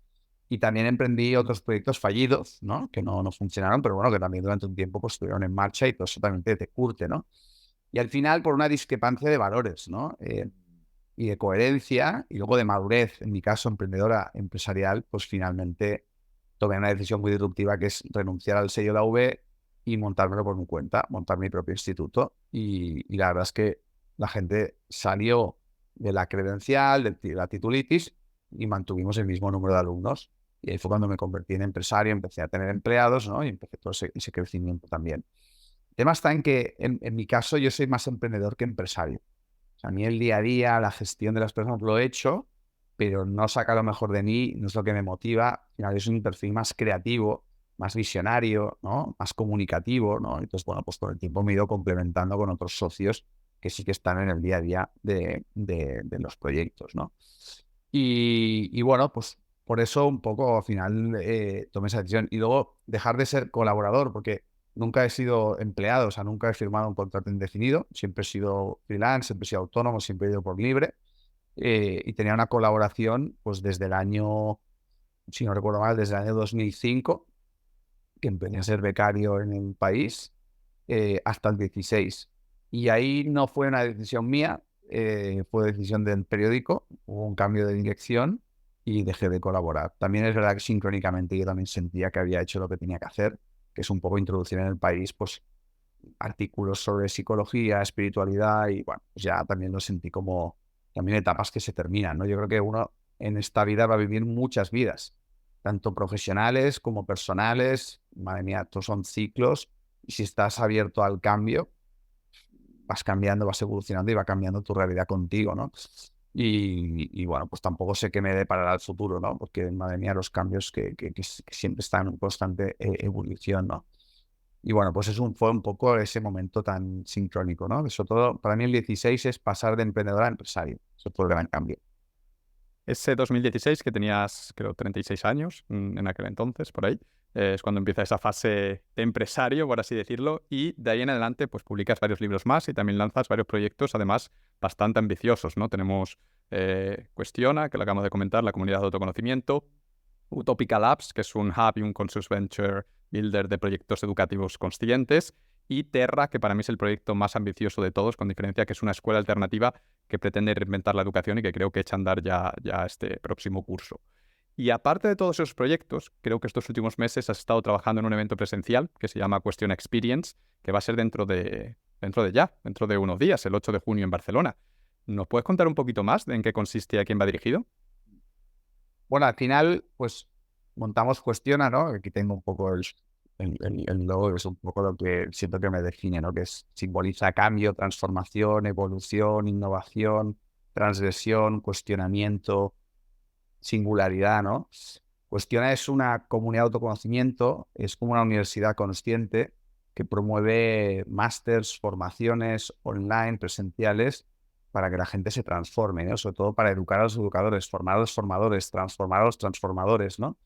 Y también emprendí otros proyectos fallidos, ¿no? Que no funcionaron, pero bueno, que también durante un tiempo pues, estuvieron en marcha y todo eso también te curte, ¿no? Y al final, por una discrepancia de valores, ¿no? Y de coherencia y luego de madurez, en mi caso, emprendedora empresarial, pues finalmente tomé una decisión muy disruptiva que es renunciar al sello de la UV y montármelo por mi cuenta, montar mi propio instituto. Y la verdad es que la gente salió de la credencial, de la titulitis y mantuvimos el mismo número de alumnos. Y ahí fue cuando me convertí en empresario, empecé a tener empleados, ¿no? Y empecé todo ese crecimiento también. El tema está en que, en mi caso, yo soy más emprendedor que empresario. O sea, a mí el día a día, la gestión de las personas lo he hecho, pero no saca lo mejor de mí, no es lo que me motiva. Al final es un perfil más creativo, más visionario, ¿no? Más comunicativo, ¿no? Entonces, bueno, pues con el tiempo me he ido complementando con otros socios que sí que están en el día a día de los proyectos, ¿no? Y bueno, pues por eso un poco al final tomé esa decisión. Y luego dejar de ser colaborador, porque nunca he sido empleado, o sea, nunca he firmado un contrato indefinido, siempre he sido freelance, siempre he sido autónomo, siempre he ido por libre. Y tenía una colaboración pues desde el año, si no recuerdo mal, desde el año 2005, que empecé a ser becario en el país, hasta el 16. Y ahí no fue una decisión mía, fue decisión del periódico, hubo un cambio de dirección y dejé de colaborar. También es verdad que sincrónicamente yo también sentía que había hecho lo que tenía que hacer, que es un poco introducir en el país pues artículos sobre psicología, espiritualidad y bueno, pues ya también lo sentí como también etapas que se terminan, ¿no? Yo creo que uno en esta vida va a vivir muchas vidas, tanto profesionales como personales. Madre mía, estos son ciclos y si estás abierto al cambio, vas cambiando, vas evolucionando y va cambiando tu realidad contigo, ¿no? Y bueno, pues tampoco sé qué me deparará el futuro, ¿no? Porque, madre mía, los cambios que siempre están en constante evolución, ¿no? Y bueno, pues fue un poco ese momento tan sincrónico, ¿no? Sobre todo, para mí el 16 es pasar de emprendedor a empresario. Eso fue el gran cambio. Ese 2016, que tenías, creo, 36 años en aquel entonces, por ahí, es cuando empieza esa fase de empresario, por así decirlo, y de ahí en adelante, pues publicas varios libros más y también lanzas varios proyectos, además, bastante ambiciosos, ¿no? Tenemos Cuestiona, que lo acabamos de comentar, la comunidad de autoconocimiento, Utopica Labs, que es un hub y un conscious venture builder de proyectos educativos conscientes, y Terra, que para mí es el proyecto más ambicioso de todos, con diferencia, que es una escuela alternativa que pretende reinventar la educación y que creo que echa a andar ya este próximo curso. Y aparte de todos esos proyectos, creo que estos últimos meses has estado trabajando en un evento presencial que se llama Question Experience, que va a ser dentro de unos días, el 8 de junio en Barcelona. ¿Nos puedes contar un poquito más de en qué consiste y a quién va dirigido? Bueno, al final, pues montamos Cuestiona, ¿no? Aquí tengo un poco el logo, que es un poco lo que siento que me define, ¿no? Que simboliza cambio, transformación, evolución, innovación, transgresión, cuestionamiento, singularidad, ¿no? Cuestiona es una comunidad de autoconocimiento, es como una universidad consciente que promueve másters, formaciones online, presenciales, para que la gente se transforme, ¿no? Sobre todo para educar a los educadores, formar a los formadores, transformar a los transformadores, ¿no?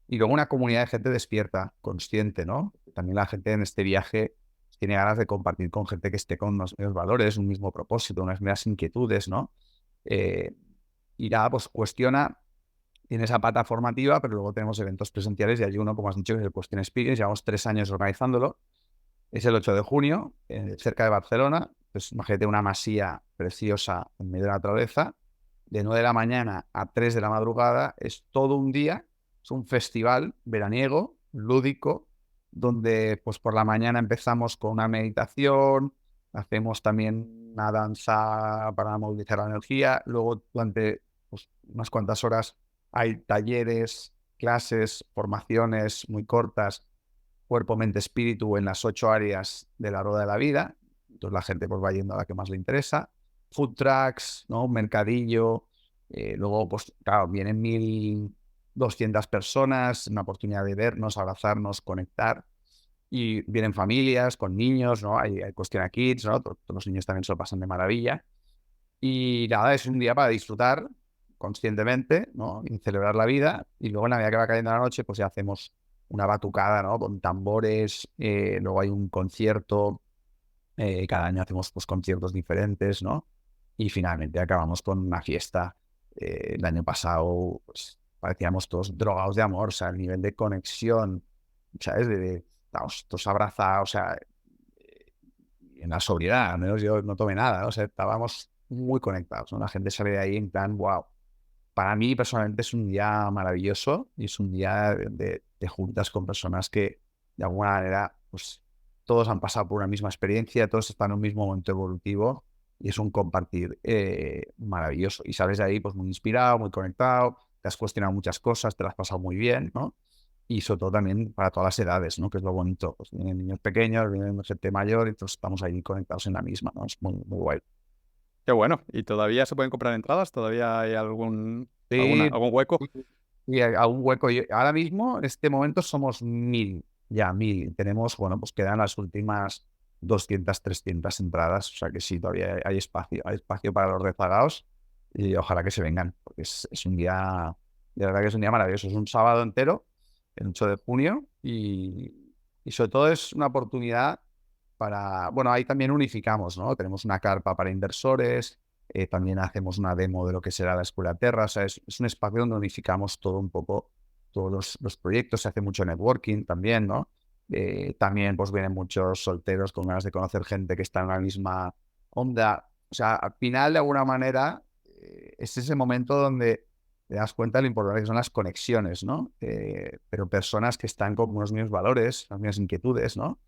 Y luego una comunidad de gente despierta, consciente, ¿no? También la gente en este viaje tiene ganas de compartir con gente que esté con unos mismos valores, un mismo propósito, unas mismas inquietudes, ¿no? Eh, y nada, pues Cuestiona tiene esa pata formativa, pero luego tenemos eventos presenciales y hay uno, como has dicho, que es el Question Experience. Llevamos 3 años organizándolo. Es el 8 de junio, cerca de Barcelona. Pues imagínate una masía preciosa en medio de la naturaleza. De 9 de la mañana a 3 de la madrugada. Es todo un día. Es un festival veraniego, lúdico, donde pues por la mañana empezamos con una meditación, hacemos también una danza para movilizar la energía. Luego durante pues, unas cuantas horas hay talleres, clases, formaciones muy cortas, cuerpo, mente, espíritu en las 8 áreas de la rueda de la vida. Entonces la gente pues va yendo a la que más le interesa. Food trucks, ¿no? Un mercadillo. Luego, pues claro, vienen 1.200 personas, una oportunidad de vernos, abrazarnos, conectar. Y vienen familias con niños, ¿no? Hay Question a Kids, ¿no? Todos los niños también se lo pasan de maravilla. Y nada, es un día para disfrutar conscientemente, ¿no? Y celebrar la vida. Y luego en la medida que va cayendo la noche, pues ya hacemos una batucada, ¿no? Con tambores. Luego hay un concierto. Cada año hacemos pues conciertos diferentes, ¿no? Y finalmente acabamos con una fiesta. El año pasado, pues parecíamos todos drogados de amor, o sea, el nivel de conexión, ¿sabes? Estábamos todos abrazados, o sea, en la sobriedad, al menos yo no tomé nada, ¿no? O sea, estábamos muy conectados, ¿no? La gente sale de ahí en plan, wow. Para mí personalmente es un día maravilloso y es un día de juntas con personas que de alguna manera pues todos han pasado por una misma experiencia, todos están en un mismo momento evolutivo y es un compartir maravilloso. Y sales de ahí pues muy inspirado, muy conectado, te has cuestionado muchas cosas, te las has pasado muy bien, ¿no? Y sobre todo también para todas las edades, ¿no? Que es lo bonito. Pues vienen niños pequeños, vienen gente mayor y todos estamos ahí conectados en la misma, ¿no? Es muy, muy guay. Qué bueno. ¿Y todavía se pueden comprar entradas? ¿Todavía hay algún Sí, hueco? y a un hueco. Ahora mismo, en este momento, somos 1.000, ya 1.000. Tenemos, bueno, pues quedan las últimas 200, 300 entradas. O sea que sí, todavía hay espacio. Hay espacio para los rezagados y ojalá que se vengan, porque es un día, de verdad que es un día maravilloso. Es un sábado entero, el 8 de junio, y sobre todo es una oportunidad para, bueno, ahí también unificamos, ¿no? Tenemos una carpa para inversores. También hacemos una demo de lo que será la Escuela Terra. O sea, es un espacio donde unificamos todo un poco, todos los proyectos. Se hace mucho networking también, ¿no? También pues vienen muchos solteros con ganas de conocer gente que está en la misma onda. O sea, al final, de alguna manera, es ese momento donde te das cuenta de lo importante que son las conexiones, ¿no? Pero personas que están con unos mismos valores, las mismas inquietudes, ¿no?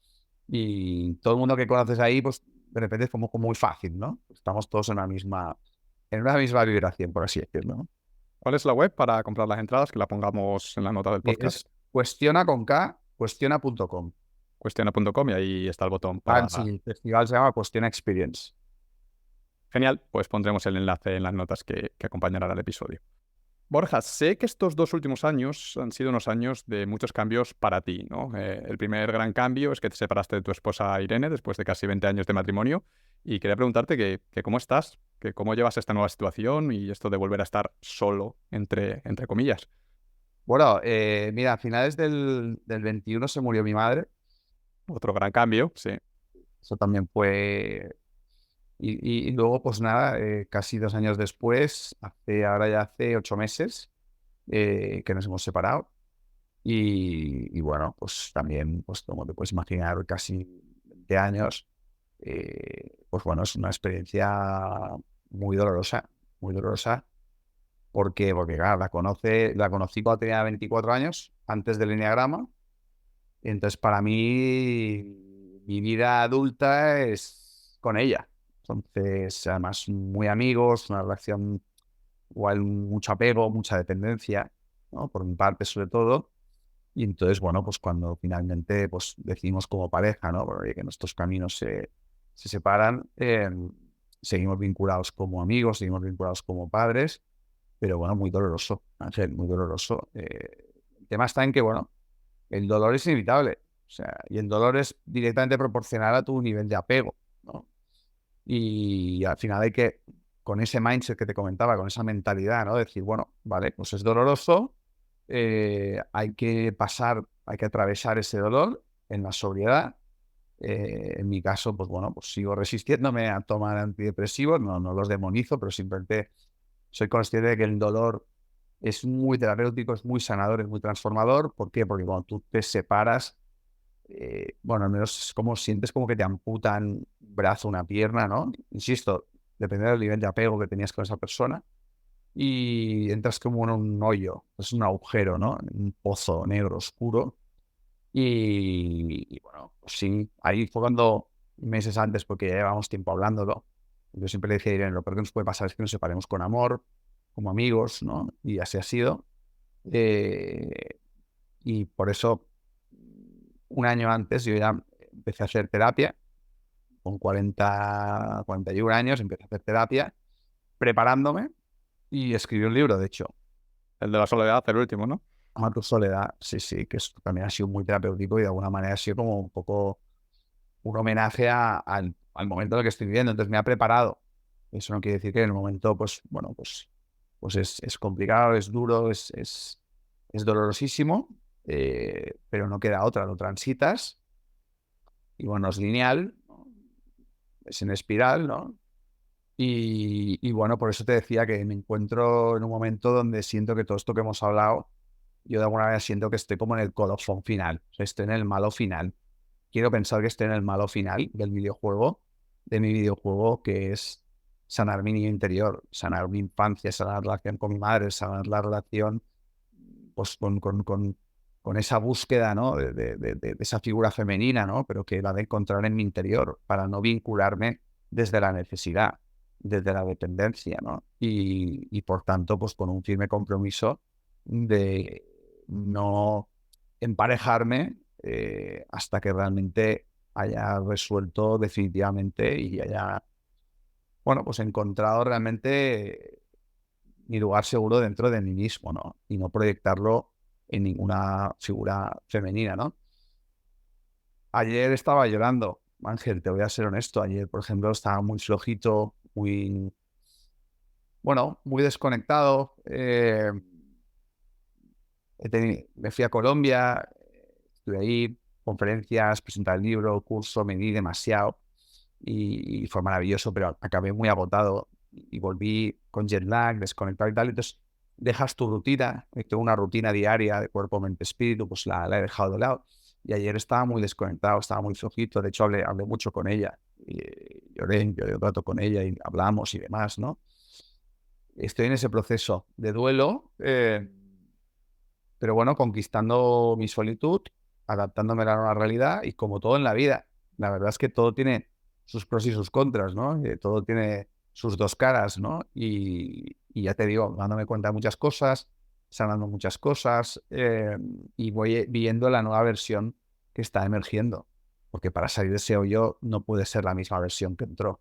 Y todo el mundo que conoces ahí, pues de repente es como muy fácil, ¿no? Estamos todos en una misma vibración, por así decirlo, ¿no? ¿Cuál es la web para comprar las entradas? Que la pongamos en la nota del podcast. Es cuestiona con K, cuestiona.com. Cuestiona.com y ahí está el botón Ah, para... sí, el festival se llama Cuestiona Experience. Genial, pues pondremos el enlace en las notas que acompañarán al episodio. Borja, sé que estos 2 últimos años han sido unos años de muchos cambios para ti, ¿no? El primer gran cambio es que te separaste de tu esposa Irene después de casi 20 años de matrimonio y quería preguntarte que cómo estás, que cómo llevas esta nueva situación y esto de volver a estar solo, entre comillas. Bueno, mira, a finales del 21 se murió mi madre. Otro gran cambio, sí. Eso también fue. Y luego, pues nada, casi 2 años después, ahora ya hace 8 meses que nos hemos separado. Y bueno, pues también, pues como te puedes imaginar, casi 20 años, pues bueno, es una experiencia muy dolorosa, muy dolorosa. Porque claro, la conocí cuando tenía 24 años, antes del enneagrama. Y entonces, para mí, mi vida adulta es con ella. Entonces, además, muy amigos, una relación igual, mucho apego, mucha dependencia, ¿no? Por mi parte, sobre todo. Y entonces, bueno, pues cuando finalmente pues decidimos como pareja, ¿no? Porque que nuestros caminos se separan, seguimos vinculados como amigos, seguimos vinculados como padres, pero bueno, muy doloroso, Ángel, muy doloroso. El tema está en que, bueno, el dolor es inevitable, o sea, y el dolor es directamente proporcional a tu nivel de apego, ¿no? Y al final hay que, con ese mindset que te comentaba, con esa mentalidad, ¿no? Decir, bueno, vale, pues es doloroso, hay que hay que atravesar ese dolor en la sobriedad. En mi caso, pues bueno, pues sigo resistiéndome a tomar antidepresivos, no los demonizo, pero simplemente soy consciente de que el dolor es muy terapéutico, es muy sanador, es muy transformador. ¿Por qué? Porque cuando tú te separas, bueno, al menos es como sientes como que te amputan un brazo, una pierna, ¿no? Insisto, depende del nivel de apego que tenías con esa persona y entras como en un hoyo, es un agujero, ¿no? Un pozo negro, oscuro. Y bueno, pues sí, ahí fue cuando, meses antes, porque ya llevamos tiempo hablándolo, yo siempre le decía a Irene, lo peor que nos puede pasar es que nos separemos con amor, como amigos, ¿no? Y así ha sido. Eh, y por eso, un año antes, yo ya empecé a hacer terapia. Con 41 años empecé a hacer terapia, preparándome, y escribí un libro, de hecho, El de la soledad, el último, ¿no? Ama tu soledad. Sí, sí, que también ha sido muy terapéutico y de alguna manera ha sido como un poco un homenaje al momento en el que estoy viviendo. Entonces me ha preparado. Eso no quiere decir que en el momento, pues, bueno, pues es complicado, es duro, es dolorosísimo, pero no queda otra, lo transitas y bueno, es lineal, ¿no? Es en espiral, ¿no? Y bueno, por eso te decía que me encuentro en un momento donde siento que todo esto que hemos hablado, yo de alguna manera siento que estoy como en el colofón final, o sea, estoy en el malo final. Quiero pensar que estoy en el malo final del videojuego, de mi videojuego, que es sanar mi niño interior, sanar mi infancia, sanar la relación con mi madre, sanar la relación pues con esa búsqueda, ¿no? De esa figura femenina, ¿no? Pero que la de encontrar en mi interior para no vincularme desde la necesidad, desde la dependencia, ¿no? Y por tanto, pues con un firme compromiso de no emparejarme hasta que realmente haya resuelto definitivamente y haya, bueno, pues encontrado realmente mi lugar seguro dentro de mí mismo, ¿no? Y no proyectarlo en ninguna figura femenina, ¿no? Ayer estaba llorando, Ángel, te voy a ser honesto. Ayer, por ejemplo, estaba muy flojito, muy, bueno, muy desconectado. Me fui a Colombia, estuve ahí, conferencias, presentar el libro, curso, me di demasiado y fue maravilloso, pero acabé muy agotado y volví con jet lag, desconectado y tal. Entonces, dejas tu rutina, tengo una rutina diaria de cuerpo, mente, espíritu, pues la he dejado de lado. Y ayer estaba muy desconectado, estaba muy flojito. De hecho, hablé mucho con ella. Y, lloré un rato con ella y hablamos y demás, ¿no? Estoy en ese proceso de duelo, pero bueno, conquistando mi solitud, adaptándome a la nueva realidad y como todo en la vida. La verdad es que todo tiene sus pros y sus contras, ¿no? Todo tiene sus dos caras, ¿no? Y ya te digo, dándome cuenta de muchas cosas, sanando muchas cosas, y voy viendo la nueva versión que está emergiendo. Porque para salir de ese hoyo no puede ser la misma versión que entró.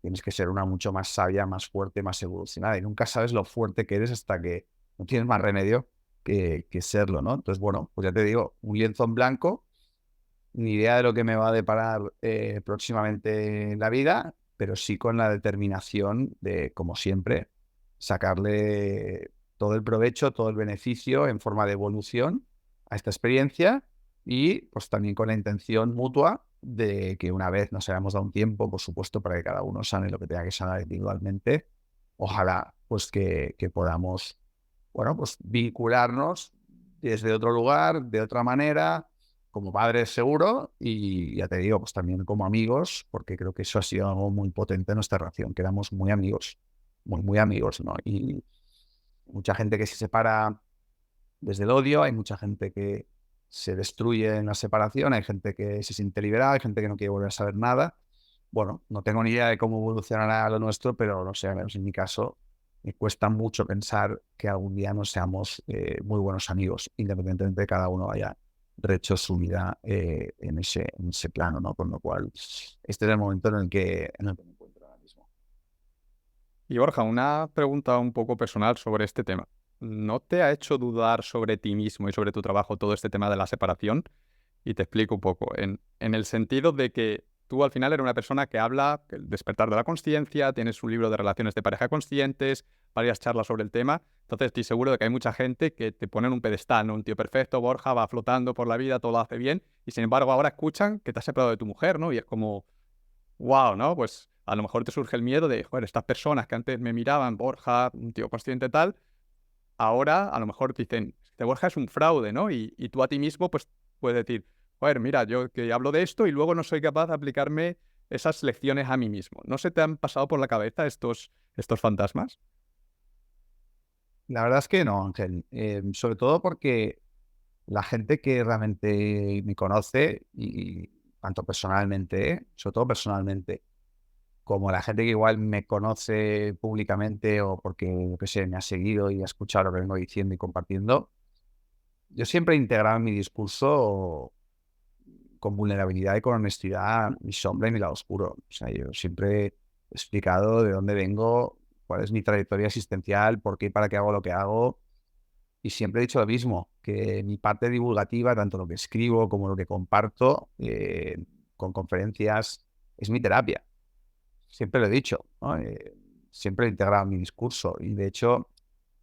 Tienes que ser una mucho más sabia, más fuerte, más evolucionada. Y nunca sabes lo fuerte que eres hasta que no tienes más remedio que serlo, ¿no? Entonces, bueno, pues ya te digo, un lienzo en blanco, ni idea de lo que me va a deparar próximamente en la vida, pero sí con la determinación de, como siempre, sacarle todo el provecho, todo el beneficio en forma de evolución a esta experiencia y pues también con la intención mutua de que una vez nos hayamos dado un tiempo, por supuesto, para que cada uno sane lo que tenga que sanar individualmente, ojalá pues que podamos, bueno, pues vincularnos desde otro lugar, de otra manera, como padres seguro, y ya te digo, pues también como amigos, porque creo que eso ha sido algo muy potente en nuestra relación, que éramos muy amigos, muy amigos, ¿no? Y mucha gente que se separa desde el odio, hay mucha gente que se destruye en la separación, hay gente que se siente liberada, hay gente que no quiere volver a saber nada. Bueno, no tengo ni idea de cómo evolucionará lo nuestro, pero no sé, al menos en mi caso, me cuesta mucho pensar que algún día no seamos muy buenos amigos, independientemente de que cada uno haya rehecho su vida en ese plano, ¿no? Con lo cual, este es el momento en el que me encuentro ahora mismo. Y Borja, una pregunta un poco personal sobre este tema. ¿No te ha hecho dudar sobre ti mismo y sobre tu trabajo todo este tema de la separación? Y te explico un poco. En el sentido de que tú al final eres una persona que habla el despertar de la consciencia, tienes un libro de relaciones de pareja conscientes, varias charlas sobre el tema. Entonces estoy seguro de que hay mucha gente que te pone en un pedestal, ¿no? Un tío perfecto, Borja, va flotando por la vida, todo lo hace bien. Y sin embargo ahora escuchan que te has separado de tu mujer, ¿no? Y es como, wow, ¿no? Pues a lo mejor te surge el miedo de, joder, estas personas que antes me miraban, Borja, un tío consciente tal, ahora a lo mejor dicen, este Borja es un fraude, ¿no? Y tú a ti mismo, pues puedes decir, joder, mira, yo que hablo de esto y luego no soy capaz de aplicarme esas lecciones a mí mismo. ¿No se te han pasado por la cabeza estos fantasmas? La verdad es que no, Ángel. Sobre todo porque la gente que realmente me conoce, y tanto personalmente, sobre todo personalmente, como la gente que igual me conoce públicamente o porque, yo qué sé, me ha seguido y ha escuchado lo que vengo diciendo y compartiendo, yo siempre he integrado en mi discurso con vulnerabilidad y con honestidad mi sombra y mi lado oscuro. O sea, yo siempre he explicado de dónde vengo, cuál es mi trayectoria existencial, por qué y para qué hago lo que hago. Y siempre he dicho lo mismo, que mi parte divulgativa, tanto lo que escribo como lo que comparto con conferencias, es mi terapia. Siempre lo he dicho, ¿no? Siempre he integrado en mi discurso. Y de hecho,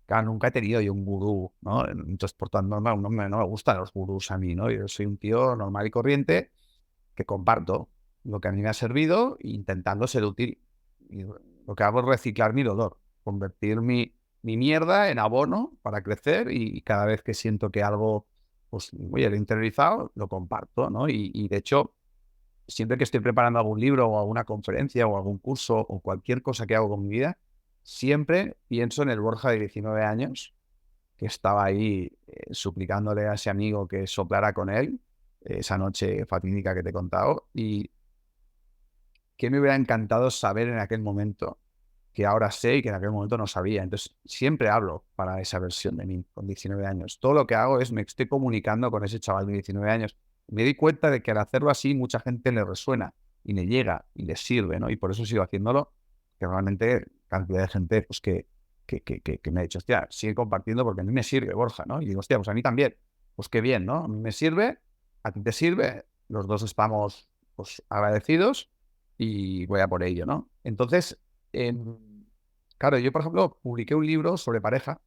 claro, nunca he tenido yo un gurú, ¿no? Entonces, por tanto, no me gustan los gurús a mí, ¿no? Yo soy un tío normal y corriente que comparto lo que a mí me ha servido intentando ser útil. Y lo que hago es reciclar mi dolor, convertir mi mierda en abono para crecer y cada vez que siento que algo, pues, oye, lo he interiorizado, lo comparto, ¿no? Y de hecho, siempre que estoy preparando algún libro o alguna conferencia o algún curso o cualquier cosa que hago con mi vida, siempre pienso en el Borja de 19 años que estaba ahí suplicándole a ese amigo que soplara con él esa noche fatídica que te he contado y que me hubiera encantado saber en aquel momento que ahora sé y que en aquel momento no sabía. Entonces, siempre hablo para esa versión de mí con 19 años. Todo lo que hago es me estoy comunicando con ese chaval de 19 años. Me di cuenta de que al hacerlo así mucha gente le resuena y le llega y le sirve, ¿no? Y por eso sigo haciéndolo, que realmente cantidad de gente pues que me ha dicho, hostia, sigue compartiendo porque a mí me sirve, Borja, ¿no? Y digo, hostia, pues a mí también. Pues qué bien, ¿no? A mí me sirve, a ti te sirve, los dos estamos pues agradecidos y voy a por ello, ¿no? Entonces, claro, yo, por ejemplo, publiqué un libro sobre pareja,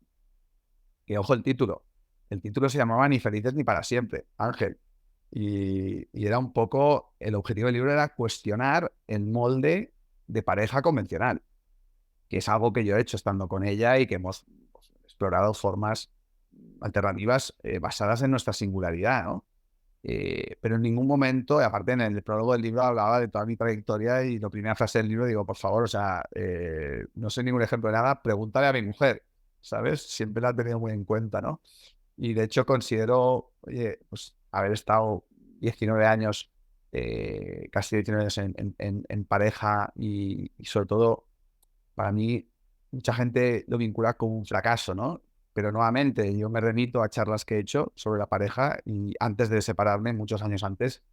que, ojo, el título. El título se llamaba Ni felices ni para siempre, Ángel. Y era un poco, el objetivo del libro era cuestionar el molde de pareja convencional, que es algo que yo he hecho estando con ella y que hemos pues, explorado formas alternativas basadas en nuestra singularidad, ¿no? Pero en ningún momento, y aparte en el prólogo del libro hablaba de toda mi trayectoria y la primera frase del libro digo, por favor, o sea, no soy ningún ejemplo de nada, pregúntale a mi mujer, ¿sabes? Siempre la he tenido muy en cuenta, ¿no? Y de hecho considero, oye, pues haber estado 19 años, casi 19 años en pareja y sobre todo, para mí, mucha gente lo vincula con un fracaso, ¿no? Pero nuevamente, yo me remito a charlas que he hecho sobre la pareja y antes de separarme, muchos años antes,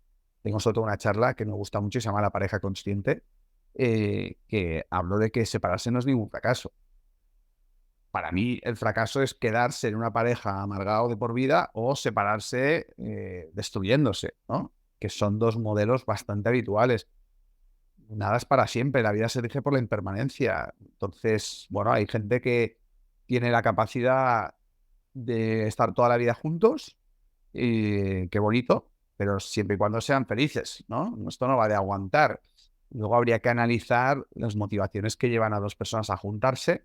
tengo sobre todo una charla que me gusta mucho y se llama La pareja consciente, que hablo de que separarse no es ningún fracaso. Para mí, el fracaso es quedarse en una pareja amargado de por vida o separarse destruyéndose, ¿no? Que son dos modelos bastante habituales. Nada es para siempre, la vida se rige por la impermanencia. Entonces, bueno, hay gente que tiene la capacidad de estar toda la vida juntos y qué bonito, pero siempre y cuando sean felices, ¿no? Esto no va de aguantar. Luego habría que analizar las motivaciones que llevan a dos personas a juntarse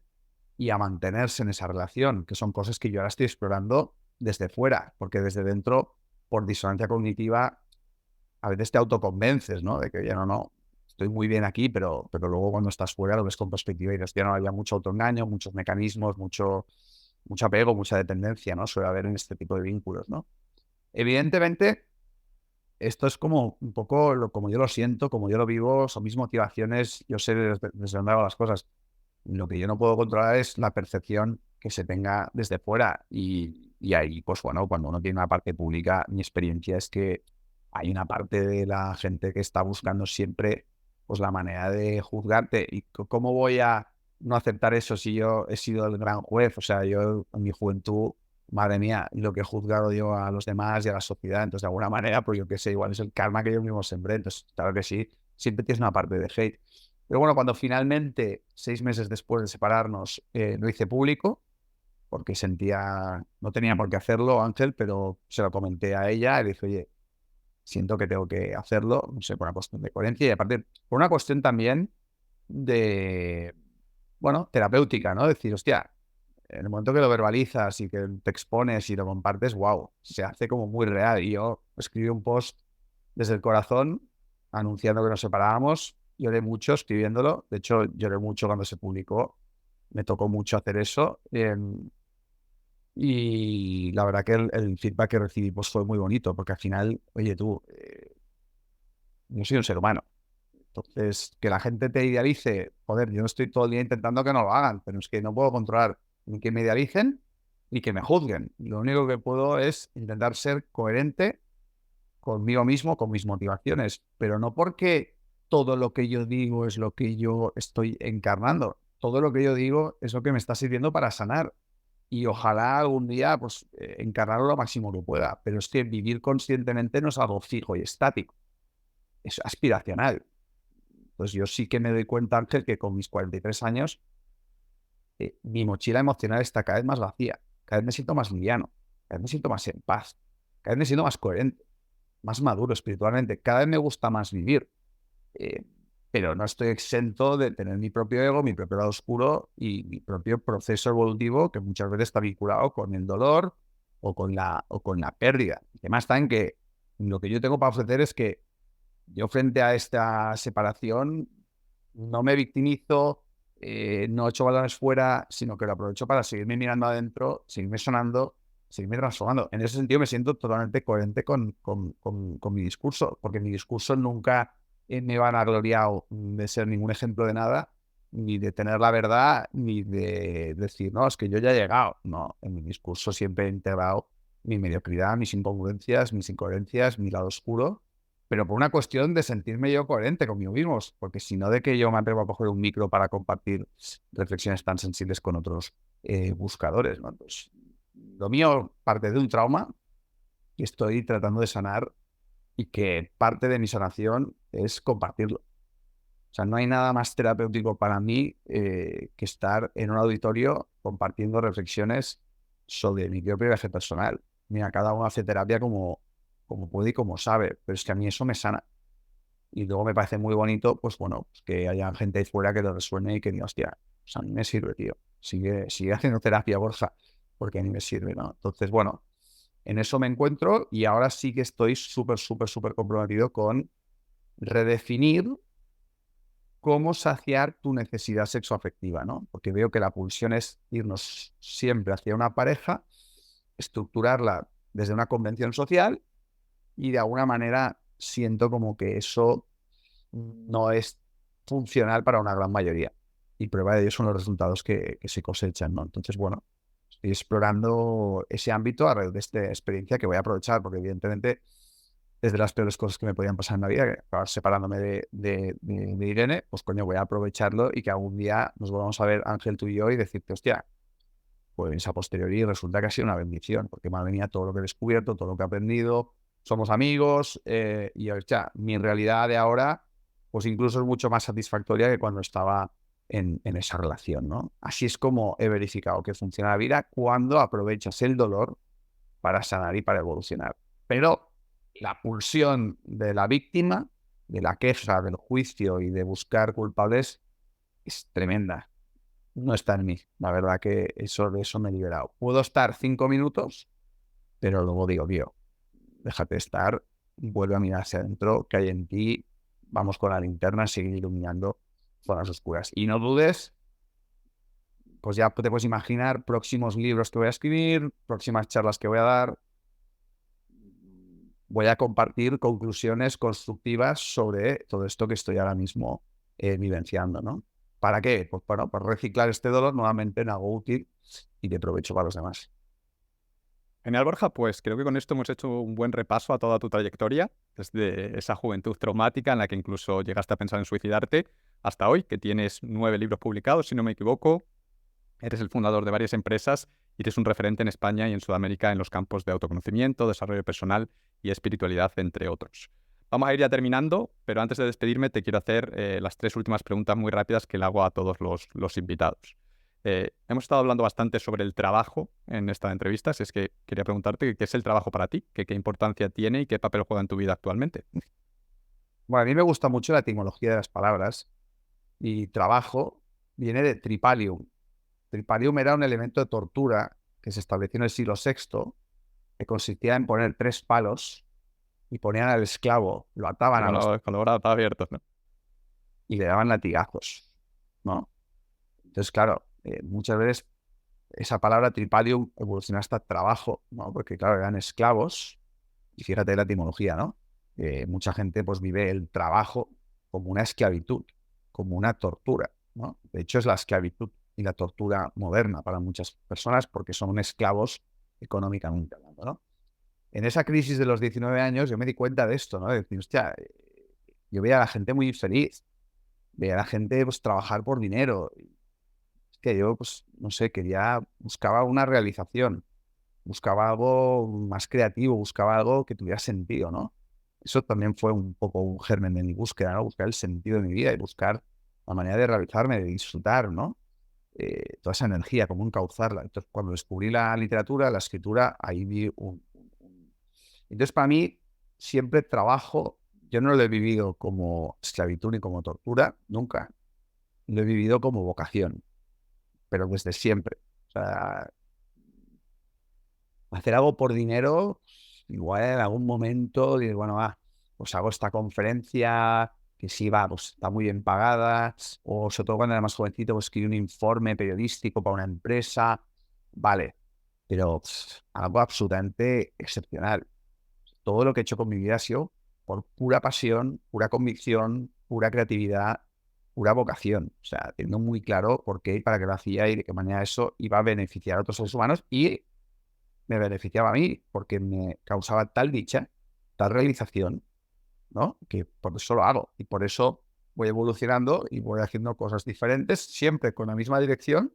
y a mantenerse en esa relación, que son cosas que yo ahora estoy explorando desde fuera, porque desde dentro, por disonancia cognitiva, a veces te autoconvences, ¿no? De que ya no, estoy muy bien aquí, pero luego cuando estás fuera lo ves con perspectiva y dices, ya no, había mucho autoengaño, muchos mecanismos, mucho apego, mucha dependencia, ¿no? Suele haber en este tipo de vínculos, ¿no? Evidentemente, esto es como un poco como yo lo siento, como yo lo vivo, son mis motivaciones, yo sé desde dónde hago las cosas. Lo que yo no puedo controlar es la percepción que se tenga desde fuera y ahí, pues bueno, cuando uno tiene una parte pública, mi experiencia es que hay una parte de la gente que está buscando siempre pues la manera de juzgarte. ¿Y cómo voy a no aceptar eso si yo he sido el gran juez? O sea, yo en mi juventud, madre mía, lo que he juzgado yo a los demás y a la sociedad, entonces de alguna manera, pues yo qué sé, igual es el karma que yo mismo sembré. Entonces, claro que sí, siempre tienes una parte de hate. Pero bueno, cuando finalmente, 6 meses después de separarnos, lo hice público, porque sentía, no tenía por qué hacerlo, Ángel, pero se lo comenté a ella y le dije, oye, siento que tengo que hacerlo, no sé, por una cuestión de coherencia y aparte, por una cuestión también de, bueno, terapéutica, ¿no? Decir, hostia, en el momento que lo verbalizas y que te expones y lo compartes, wow, se hace como muy real. Y yo escribí un post desde el corazón anunciando que nos separábamos. Lloré mucho escribiéndolo. De hecho, lloré mucho cuando se publicó. Me tocó mucho hacer eso. Y la verdad que el feedback que recibí pues, fue muy bonito, porque al final, oye tú, yo soy un ser humano. Entonces, que la gente te idealice, joder, yo no estoy todo el día intentando que no lo hagan, pero es que no puedo controlar ni que me idealicen ni que me juzguen. Lo único que puedo es intentar ser coherente conmigo mismo, con mis motivaciones, pero no porque todo lo que yo digo es lo que yo estoy encarnando. Todo lo que yo digo es lo que me está sirviendo para sanar. Y ojalá algún día pues, encarnarlo lo máximo que pueda. Pero es que vivir conscientemente no es algo fijo y estático, es aspiracional. Pues yo sí que me doy cuenta, Ángel, que con mis 43 años, mi mochila emocional está cada vez más vacía. Cada vez me siento más liviano. Cada vez me siento más en paz. Cada vez me siento más coherente, más maduro espiritualmente. Cada vez me gusta más vivir. Eh, pero no estoy exento de tener mi propio ego, mi propio lado oscuro y mi propio proceso evolutivo que muchas veces está vinculado con el dolor o con la pérdida. El tema está en que lo que yo tengo para ofrecer es que yo frente a esta separación no me victimizo, no echo balones fuera, sino que lo aprovecho para seguirme mirando adentro, seguirme sonando, seguirme transformando. En ese sentido me siento totalmente coherente con mi discurso, porque mi discurso nunca me va a vanagloriado de ser ningún ejemplo de nada, ni de tener la verdad, ni de decir, no, es que yo ya he llegado. No, en mi discurso siempre he integrado mi mediocridad, mis incongruencias, mis incoherencias, mi lado oscuro, pero por una cuestión de sentirme yo coherente conmigo mismo, porque si no de que yo me atrevo a coger un micro para compartir reflexiones tan sensibles con otros buscadores, ¿no? Entonces, lo mío parte de un trauma que estoy tratando de sanar y que parte de mi sanación es compartirlo. O sea, no hay nada más terapéutico para mí que estar en un auditorio compartiendo reflexiones sobre mi propio viaje personal. Mira, cada uno hace terapia como puede y como sabe, pero es que a mí eso me sana. Y luego me parece muy bonito, pues bueno, pues que haya gente ahí fuera que lo resuene y que diga, hostia, pues a mí me sirve, tío. Sigue haciendo terapia, Borja, porque a mí me sirve, ¿no? Entonces, bueno, en eso me encuentro y ahora sí que estoy súper, súper, súper comprometido con redefinir cómo saciar tu necesidad sexoafectiva, ¿no? Porque veo que la pulsión es irnos siempre hacia una pareja, estructurarla desde una convención social y de alguna manera siento como que eso no es funcional para una gran mayoría. Y prueba de ello son los resultados que se cosechan, ¿no? Entonces, bueno, estoy explorando ese ámbito a raíz de esta experiencia que voy a aprovechar, porque evidentemente es de las peores cosas que me podían pasar en la vida, que acabar separándome de Irene, pues coño, voy a aprovecharlo y que algún día nos volvamos a ver, Ángel, tú y yo, y decirte, hostia, pues a posteriori resulta que ha sido una bendición, porque me ha venido todo lo que he descubierto, todo lo que he aprendido, somos amigos, y ya, mi realidad de ahora, pues incluso es mucho más satisfactoria que cuando estaba en esa relación, ¿no? Así es como he verificado que funciona la vida cuando aprovechas el dolor para sanar y para evolucionar. Pero la pulsión de la víctima, de la queja, del juicio y de buscar culpables es tremenda. No está en mí. La verdad que de eso me he liberado. Puedo estar 5 minutos, pero luego digo, tío, déjate estar, vuelve a mirar hacia adentro, que hay en ti, vamos con la linterna, seguir iluminando zonas oscuras. Y no dudes, pues ya te puedes imaginar próximos libros que voy a escribir, próximas charlas que voy a dar. Voy a compartir conclusiones constructivas sobre todo esto que estoy ahora mismo vivenciando, ¿no? ¿Para qué? Pues bueno, para reciclar este dolor nuevamente en algo útil y de provecho para los demás. Genial, Borja, pues creo que con esto hemos hecho un buen repaso a toda tu trayectoria, desde esa juventud traumática en la que incluso llegaste a pensar en suicidarte, hasta hoy, que tienes 9 libros publicados, si no me equivoco, eres el fundador de varias empresas y eres un referente en España y en Sudamérica en los campos de autoconocimiento, desarrollo personal y espiritualidad, entre otros. Vamos a ir ya terminando, pero antes de despedirme te quiero hacer las 3 últimas preguntas muy rápidas que le hago a todos los invitados. Hemos estado hablando bastante sobre el trabajo en esta entrevista, así es que quería preguntarte qué es el trabajo para ti, qué importancia tiene y qué papel juega en tu vida actualmente. Bueno, a mí me gusta mucho la etimología de las palabras y trabajo viene de tripalium. Tripalium era un elemento de tortura que se estableció en el siglo VI, que consistía en poner 3 palos y ponían al esclavo, lo ataban a los Con los brazos abiertos, ¿no? y le daban latigazos, ¿no? Entonces, claro, muchas veces esa palabra tripalium evolucionó hasta trabajo, ¿no? Porque, claro, eran esclavos, y fíjate la etimología, ¿no? Mucha gente pues vive el trabajo como una esclavitud, como una tortura, ¿no? De hecho, es la esclavitud y la tortura moderna para muchas personas porque son esclavos económicamente hablando, ¿no? En esa crisis de los 19 años yo me di cuenta de esto, ¿no? De decir, hostia, yo veía a la gente muy infeliz, veía a la gente pues trabajar por dinero, que yo, pues, no sé, buscaba una realización, buscaba algo más creativo, buscaba algo que tuviera sentido, ¿no? Eso también fue un poco un germen de mi búsqueda, ¿no? Buscar el sentido de mi vida y buscar la manera de realizarme, de disfrutar, ¿no? Toda esa energía, cómo encauzarla. Entonces, cuando descubrí la literatura, la escritura, ahí vi Entonces, para mí, siempre trabajo, yo no lo he vivido como esclavitud ni como tortura, nunca. Lo he vivido como vocación, pero desde siempre. O sea, hacer algo por dinero, igual en algún momento dices, bueno, pues hago esta conferencia que sí va, pues está muy bien pagada, o sobre todo cuando era más jovencito, pues escribí un informe periodístico para una empresa, vale, pero algo absolutamente excepcional. Todo lo que he hecho con mi vida ha sido por pura pasión, pura convicción, pura creatividad, pura vocación. O sea, teniendo muy claro por qué y para qué lo hacía y de qué manera eso iba a beneficiar a otros seres humanos y me beneficiaba a mí porque me causaba tal dicha, tal realización, ¿no? Que por eso lo hago y por eso voy evolucionando y voy haciendo cosas diferentes, siempre con la misma dirección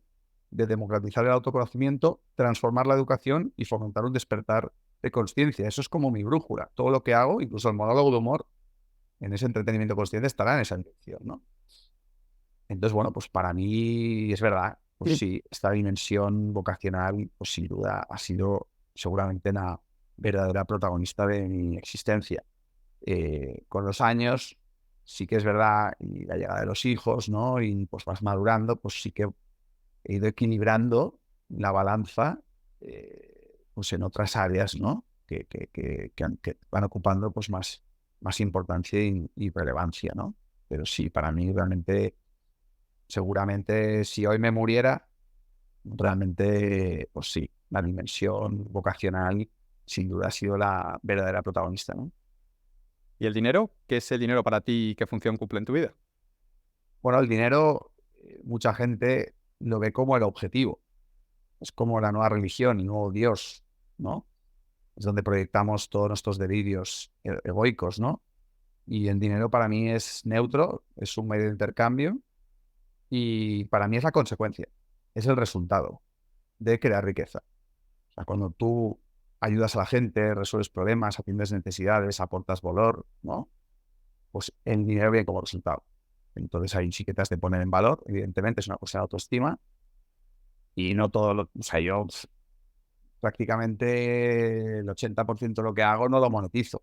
de democratizar el autoconocimiento, transformar la educación y fomentar un despertar de conciencia. Eso es como mi brújula. Todo lo que hago, incluso el monólogo de humor, en ese entretenimiento consciente estará en esa dirección, ¿no? Entonces, bueno, pues para mí es verdad, pues sí, esta dimensión vocacional, pues sin duda ha sido seguramente la verdadera protagonista de mi existencia. Con los años, sí que es verdad, y la llegada de los hijos, ¿no? Y pues vas madurando, pues sí que he ido equilibrando la balanza pues en otras áreas, ¿no? Que van ocupando pues más importancia y relevancia, ¿no? Pero sí, para mí realmente, seguramente si hoy me muriera, realmente, pues sí, la dimensión vocacional sin duda ha sido la verdadera protagonista, ¿no? ¿Y el dinero? ¿Qué es el dinero para ti y qué función cumple en tu vida? Bueno, el dinero, mucha gente lo ve como el objetivo. Es como la nueva religión, el nuevo Dios, ¿no? Es donde proyectamos todos nuestros delirios egoicos, ¿no? Y el dinero para mí es neutro, es un medio de intercambio y para mí es la consecuencia, es el resultado de crear riqueza. O sea, cuando tú ayudas a la gente, resuelves problemas, atiendes necesidades, aportas valor, ¿no? Pues el dinero viene como resultado. Entonces ahí sí que te has de poner en valor, evidentemente es una cuestión de autoestima y no todo lo... O sea, yo prácticamente el 80% de lo que hago no lo monetizo,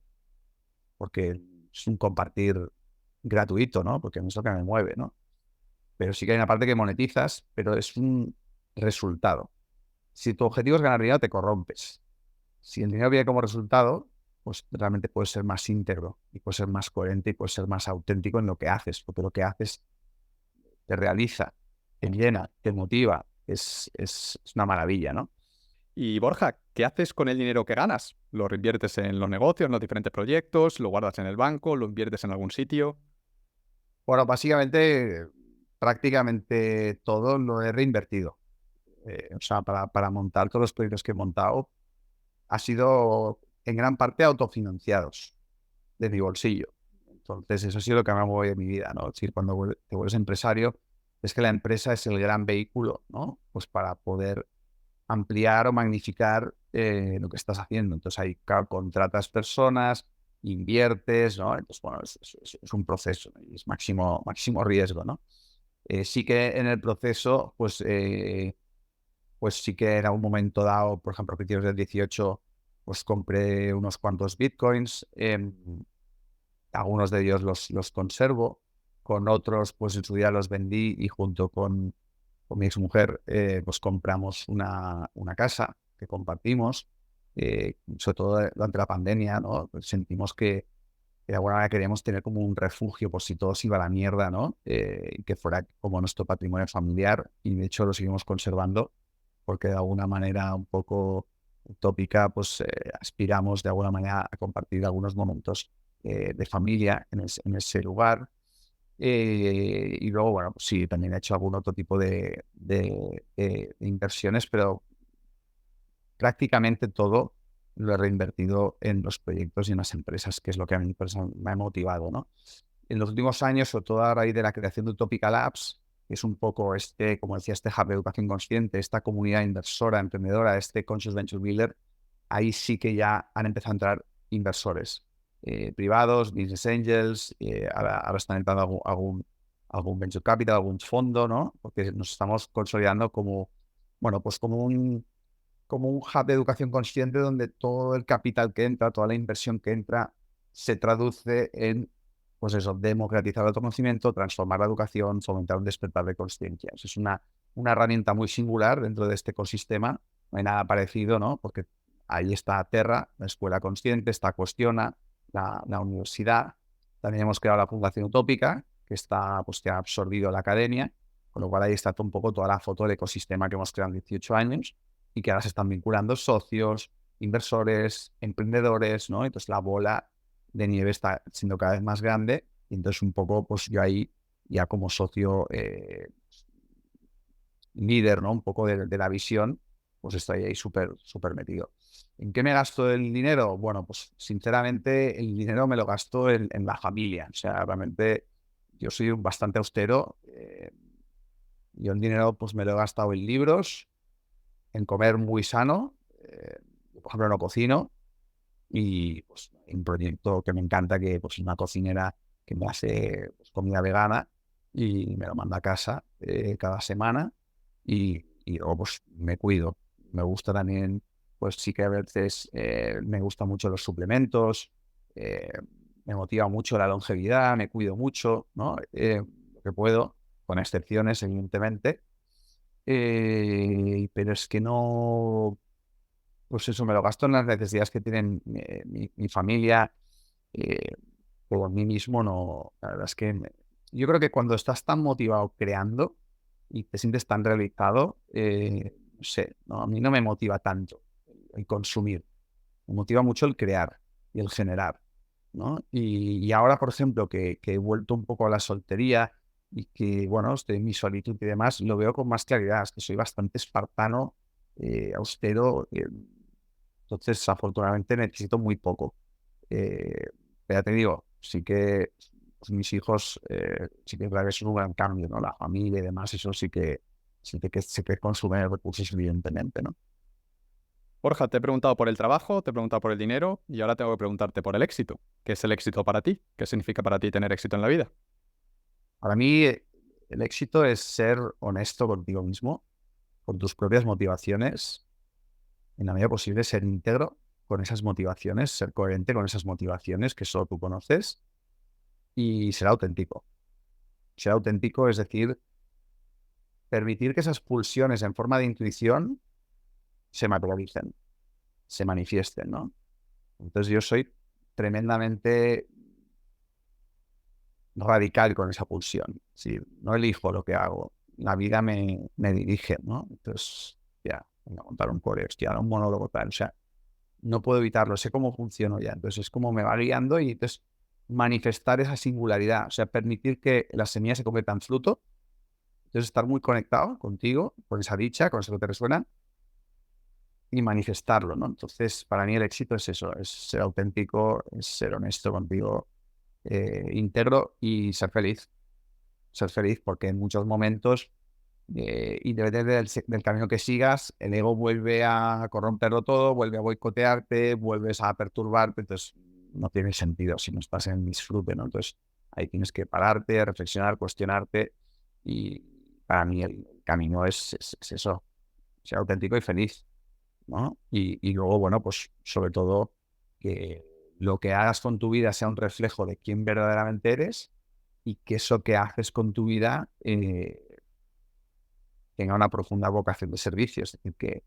porque es un compartir gratuito, ¿no? Porque no es lo que me mueve, ¿no? Pero sí que hay una parte que monetizas, pero es un resultado. Si tu objetivo es ganar dinero, te corrompes. Si el dinero viene como resultado, pues realmente puedes ser más íntegro y puedes ser más coherente y puedes ser más auténtico en lo que haces, porque lo que haces te realiza, te llena, te motiva, es una maravilla, ¿no? Y Borja, ¿qué haces con el dinero que ganas? ¿Lo reinviertes en los negocios, en los diferentes proyectos? ¿Lo guardas en el banco? ¿Lo inviertes en algún sitio? Bueno, básicamente, prácticamente todo lo he reinvertido. O sea, para montar todos los proyectos que he montado, ha sido en gran parte autofinanciados de mi bolsillo. Entonces, eso ha sido lo que me ha movido en mi vida, ¿no? Es decir, cuando te vuelves empresario, es que la empresa es el gran vehículo, ¿no? Pues para poder ampliar o magnificar lo que estás haciendo. Entonces, ahí claro, contratas personas, inviertes, ¿no? Entonces, bueno, es un proceso, ¿no? Y es máximo riesgo, ¿no? Sí que en el proceso, pues sí que en algún momento dado, por ejemplo, a principios del 18, pues compré unos cuantos bitcoins, algunos de ellos los conservo, con otros pues en su día los vendí y junto con mi exmujer pues compramos una casa que compartimos, sobre todo durante la pandemia, ¿no? Pues sentimos que de alguna manera queríamos tener como un refugio por si todo se iba a la mierda, ¿no? Y que fuera como nuestro patrimonio familiar y de hecho lo seguimos conservando porque de alguna manera un poco utópica, pues aspiramos de alguna manera a compartir algunos momentos de familia en ese lugar. Y luego, bueno, pues sí, también he hecho algún otro tipo de inversiones, pero prácticamente todo lo he reinvertido en los proyectos y en las empresas, que es lo que a mí me ha motivado, ¿no? En los últimos años, sobre todo a raíz de la creación de Utopica Labs, que es un poco como decía, este hub de educación consciente, esta comunidad inversora, emprendedora, este Conscious Venture Builder, ahí sí que ya han empezado a entrar inversores privados, business angels, ahora están entrando algún venture capital, algún fondo, ¿no? Porque nos estamos consolidando como, bueno, pues como un hub de educación consciente donde todo el capital que entra, toda la inversión que entra, se traduce en, pues eso, democratizar el autoconocimiento, transformar la educación, fomentar un despertar de conciencia. Es una herramienta muy singular dentro de este ecosistema. No hay nada parecido, ¿no? Porque ahí está Terra, la escuela consciente, está Cuestiona, la universidad. También hemos creado la Fundación Utópica, que está, pues, que ha absorbido la academia, con lo cual ahí está un poco toda la foto del ecosistema que hemos creado en 18 años y que ahora se están vinculando socios, inversores, emprendedores, ¿no? Entonces la bola de nieve está siendo cada vez más grande y entonces un poco, pues yo ahí ya como socio líder, ¿no? Un poco de la visión, pues estoy ahí súper metido. ¿En qué me gasto el dinero? Bueno, pues sinceramente el dinero me lo gasto en la familia. O sea, realmente yo soy bastante austero. Yo el dinero pues me lo he gastado en libros, en comer muy sano. Por ejemplo, no cocino y pues un proyecto que me encanta, que pues una cocinera que me hace pues, comida vegana y me lo manda a casa cada semana y luego pues me cuido. Me gusta también, pues sí que a veces me gustan mucho los suplementos, eh, me motiva mucho la longevidad, me cuido mucho, ¿no? Lo que puedo, con excepciones, evidentemente. Pero es que no, pues eso, me lo gasto en las necesidades que tienen mi familia. eh, por mí mismo no, la verdad es que yo creo que cuando estás tan motivado creando y te sientes tan realizado, no sé, no, a mí no me motiva tanto el consumir, me motiva mucho el crear y el generar, ¿no? Y ahora, por ejemplo, que he vuelto un poco a la soltería y que, bueno, estoy en mi solitud y demás, lo veo con más claridad, es que soy bastante espartano, austero, entonces afortunadamente necesito muy poco. Eh, pero ya te digo, sí que pues, mis hijos, sí que es verdad que es un gran cambio, ¿no? La familia y demás, eso sí que consume recursos, evidentemente, ¿no? Borja, te he preguntado por el trabajo, te he preguntado por el dinero y ahora tengo que preguntarte por el éxito. ¿Qué es el éxito para ti? ¿Qué significa para ti tener éxito en la vida? Para mí, el éxito es ser honesto contigo mismo, con tus propias motivaciones, en la medida posible ser íntegro con esas motivaciones, ser coherente con esas motivaciones que solo tú conoces y ser auténtico. Ser auténtico es decir, permitir que esas pulsiones en forma de intuición se materialicen, se manifiesten, ¿no? Entonces yo soy tremendamente radical con esa pulsión. Sí, no elijo lo que hago, la vida me dirige, ¿no? Entonces, ya, voy a montar un core, hostia, un monólogo tal, o sea, no puedo evitarlo, sé cómo funciono ya, entonces es como me va guiando y entonces manifestar esa singularidad, o sea, permitir que la semilla se convierta en fruto, entonces estar muy conectado contigo, con esa dicha, con eso que te resuena, y manifestarlo, ¿no? Entonces, para mí el éxito es eso, es ser auténtico, es ser honesto contigo, íntegro y ser feliz. Ser feliz porque en muchos momentos, independientemente del camino que sigas, el ego vuelve a corromperlo todo, vuelve a boicotearte, vuelves a perturbarte, entonces no tiene sentido si no estás en disfrute, ¿no? Entonces ahí tienes que pararte, reflexionar, cuestionarte y para mí el camino es eso, ser auténtico y feliz, ¿no? Y luego, bueno, pues sobre todo que lo que hagas con tu vida sea un reflejo de quién verdaderamente eres y que eso que haces con tu vida tenga una profunda vocación de servicio, es decir, que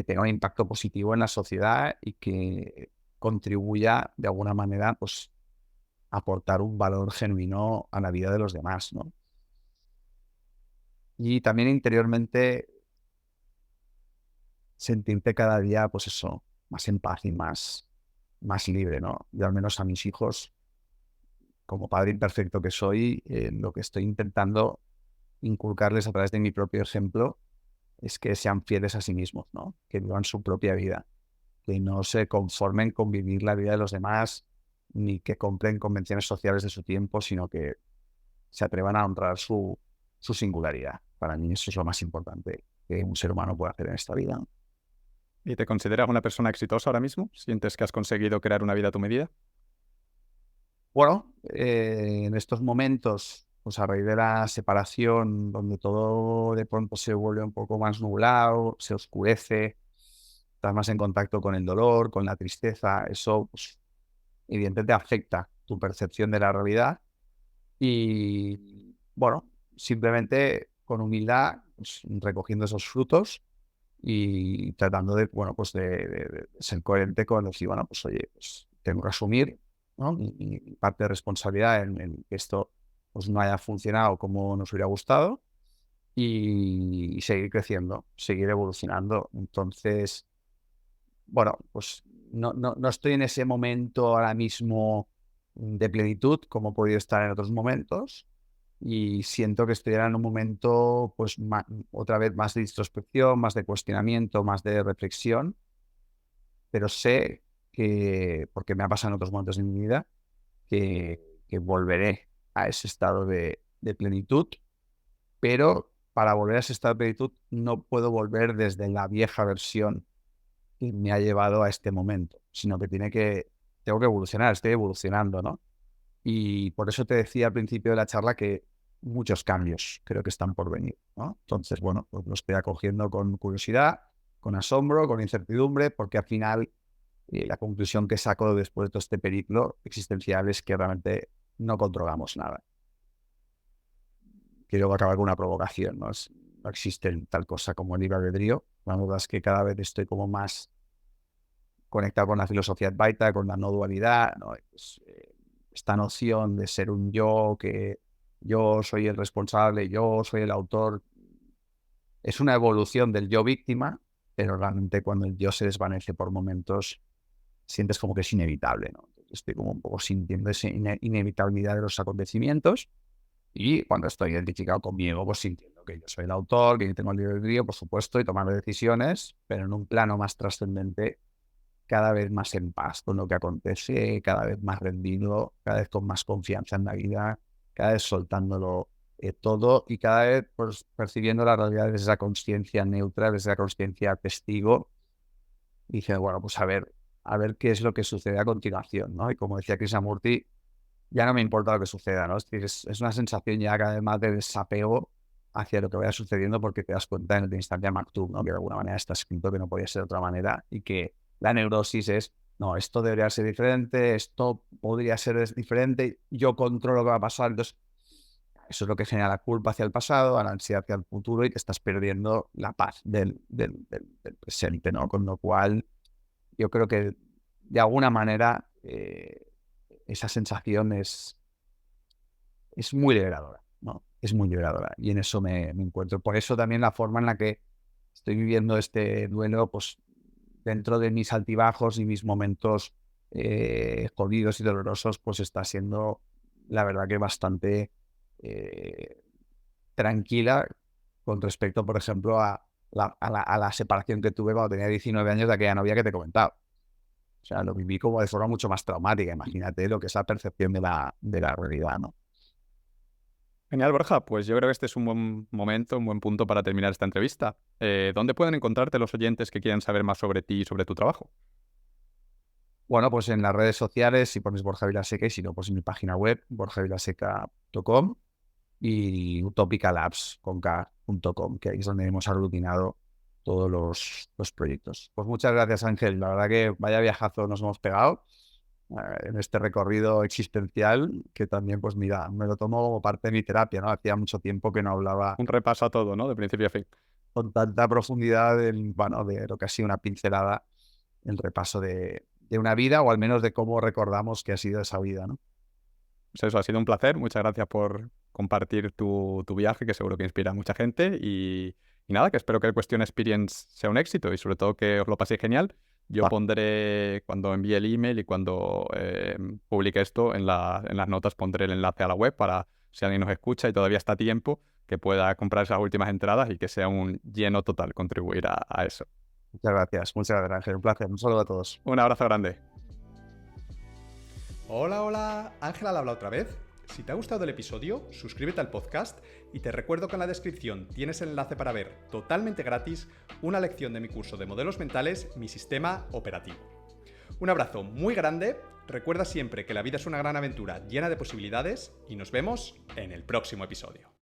tenga un impacto positivo en la sociedad y que contribuya de alguna manera, pues, a aportar un valor genuino a la vida de los demás, ¿no? Y también interiormente sentirte cada día, pues eso, más en paz y más libre, ¿no? Yo al menos a mis hijos, como padre imperfecto que soy, lo que estoy intentando inculcarles a través de mi propio ejemplo es que sean fieles a sí mismos, ¿no? Que vivan su propia vida, que no se conformen con vivir la vida de los demás, ni que compren convenciones sociales de su tiempo, sino que se atrevan a honrar su singularidad. Para mí eso es lo más importante que un ser humano puede hacer en esta vida. ¿Y te consideras una persona exitosa ahora mismo? ¿Sientes que has conseguido crear una vida a tu medida? Bueno, en estos momentos, pues a raíz de la separación, donde todo de pronto se vuelve un poco más nublado, se oscurece, estás más en contacto con el dolor, con la tristeza, eso pues, evidentemente afecta tu percepción de la realidad y, bueno, simplemente con humildad, pues, recogiendo esos frutos y tratando de, bueno, pues de ser coherente con decir, bueno, pues oye, pues tengo que asumir, ¿no? Mi parte de responsabilidad en que esto pues no haya funcionado como nos hubiera gustado y seguir creciendo, seguir evolucionando. Entonces, bueno, pues no estoy en ese momento ahora mismo de plenitud como he podido estar en otros momentos y siento que estoy en un momento, pues otra vez más de introspección, más de cuestionamiento, más de reflexión, pero sé que, porque me ha pasado en otros momentos de mi vida, que volveré a ese estado de plenitud, pero para volver a ese estado de plenitud no puedo volver desde la vieja versión que me ha llevado a este momento, sino que tengo que evolucionar, estoy evolucionando, ¿no? Y por eso te decía al principio de la charla que muchos cambios creo que están por venir, ¿no? Entonces, bueno, pues lo estoy acogiendo con curiosidad, con asombro, con incertidumbre, porque al final la conclusión que saco después de todo este periplo existencial es que realmente no controlamos nada. Quiero acabar con una provocación, ¿no? No existe tal cosa como el libre albedrío. La verdad es que cada vez estoy como más conectado con la filosofía Advaita, con la no dualidad, ¿no? Pues, esta noción de ser un yo, que yo soy el responsable, yo soy el autor, es una evolución del yo víctima, pero realmente cuando el yo se desvanece por momentos, sientes como que es inevitable, ¿no? Estoy como un poco sintiendo esa inevitabilidad de los acontecimientos, y cuando estoy identificado conmigo, pues sintiendo que yo soy el autor, que yo tengo el libre albedrío, por supuesto, y tomar decisiones, pero en un plano más trascendente, cada vez más en paz con lo que acontece, cada vez más rendido, cada vez con más confianza en la vida, cada vez soltándolo todo, y cada vez pues, percibiendo la realidad desde esa conciencia neutra, desde esa conciencia testigo, y dice, bueno, pues a ver qué es lo que sucede a continuación, ¿no? Y como decía Krishnamurti, ya no me importa lo que suceda, ¿no? Es decir, es una sensación ya cada vez más de desapego hacia lo que vaya sucediendo, porque te das cuenta en el instante Maktub, ¿no? Que de alguna manera está escrito, que no podía ser de otra manera, y que la neurosis es, no, esto debería ser diferente, esto podría ser diferente, yo controlo lo que va a pasar. Entonces, eso es lo que genera la culpa hacia el pasado, la ansiedad hacia el futuro, y te estás perdiendo la paz del presente, ¿no? Con lo cual, yo creo que de alguna manera esa sensación es muy liberadora, ¿no? Es muy liberadora, y en eso me encuentro. Por eso también la forma en la que estoy viviendo este duelo, pues dentro de mis altibajos y mis momentos jodidos y dolorosos, pues está siendo, la verdad, que bastante tranquila con respecto, por ejemplo, a la separación que tuve cuando tenía 19 años de aquella novia que te he comentado. O sea, lo viví como de forma mucho más traumática. Imagínate lo que es la percepción de la realidad, ¿no? Genial, Borja. Pues yo creo que este es un buen momento, un buen punto para terminar esta entrevista. ¿Dónde pueden encontrarte los oyentes que quieran saber más sobre ti y sobre tu trabajo? Bueno, pues en las redes sociales, si pones Borja Vilaseca, y si no, pues en mi página web, borjavilaseca.com, y utopicalabs.com, que ahí es donde hemos aglutinado todos los proyectos. Pues muchas gracias, Ángel. La verdad que vaya viajazo nos hemos pegado en este recorrido existencial, que también, pues mira, me lo tomo como parte de mi terapia, ¿no? Hacía mucho tiempo que no hablaba Un repaso a todo, ¿no? De principio a fin. con tanta profundidad bueno, de lo que ha sido una pincelada, el repaso de una vida, o al menos de cómo recordamos que ha sido esa vida, ¿no? Pues eso, ha sido un placer. Muchas gracias por compartir tu viaje, que seguro que inspira a mucha gente. Y nada, que espero que el Question Experience sea un éxito y sobre todo que os lo paséis genial. Yo Va. pondré, cuando envíe el email y cuando publique esto, en las notas pondré el enlace a la web para, si alguien nos escucha y todavía está a tiempo, que pueda comprar esas últimas entradas y que sea un lleno total contribuir a eso. Muchas gracias, Ángel. Un placer. Un saludo a todos. Un abrazo grande. Hola, hola, Ángela al habla otra vez. Si te ha gustado el episodio, suscríbete al podcast, y te recuerdo que en la descripción tienes el enlace para ver totalmente gratis una lección de mi curso de modelos mentales, Mi Sistema Operativo. Un abrazo muy grande, recuerda siempre que la vida es una gran aventura llena de posibilidades, y nos vemos en el próximo episodio.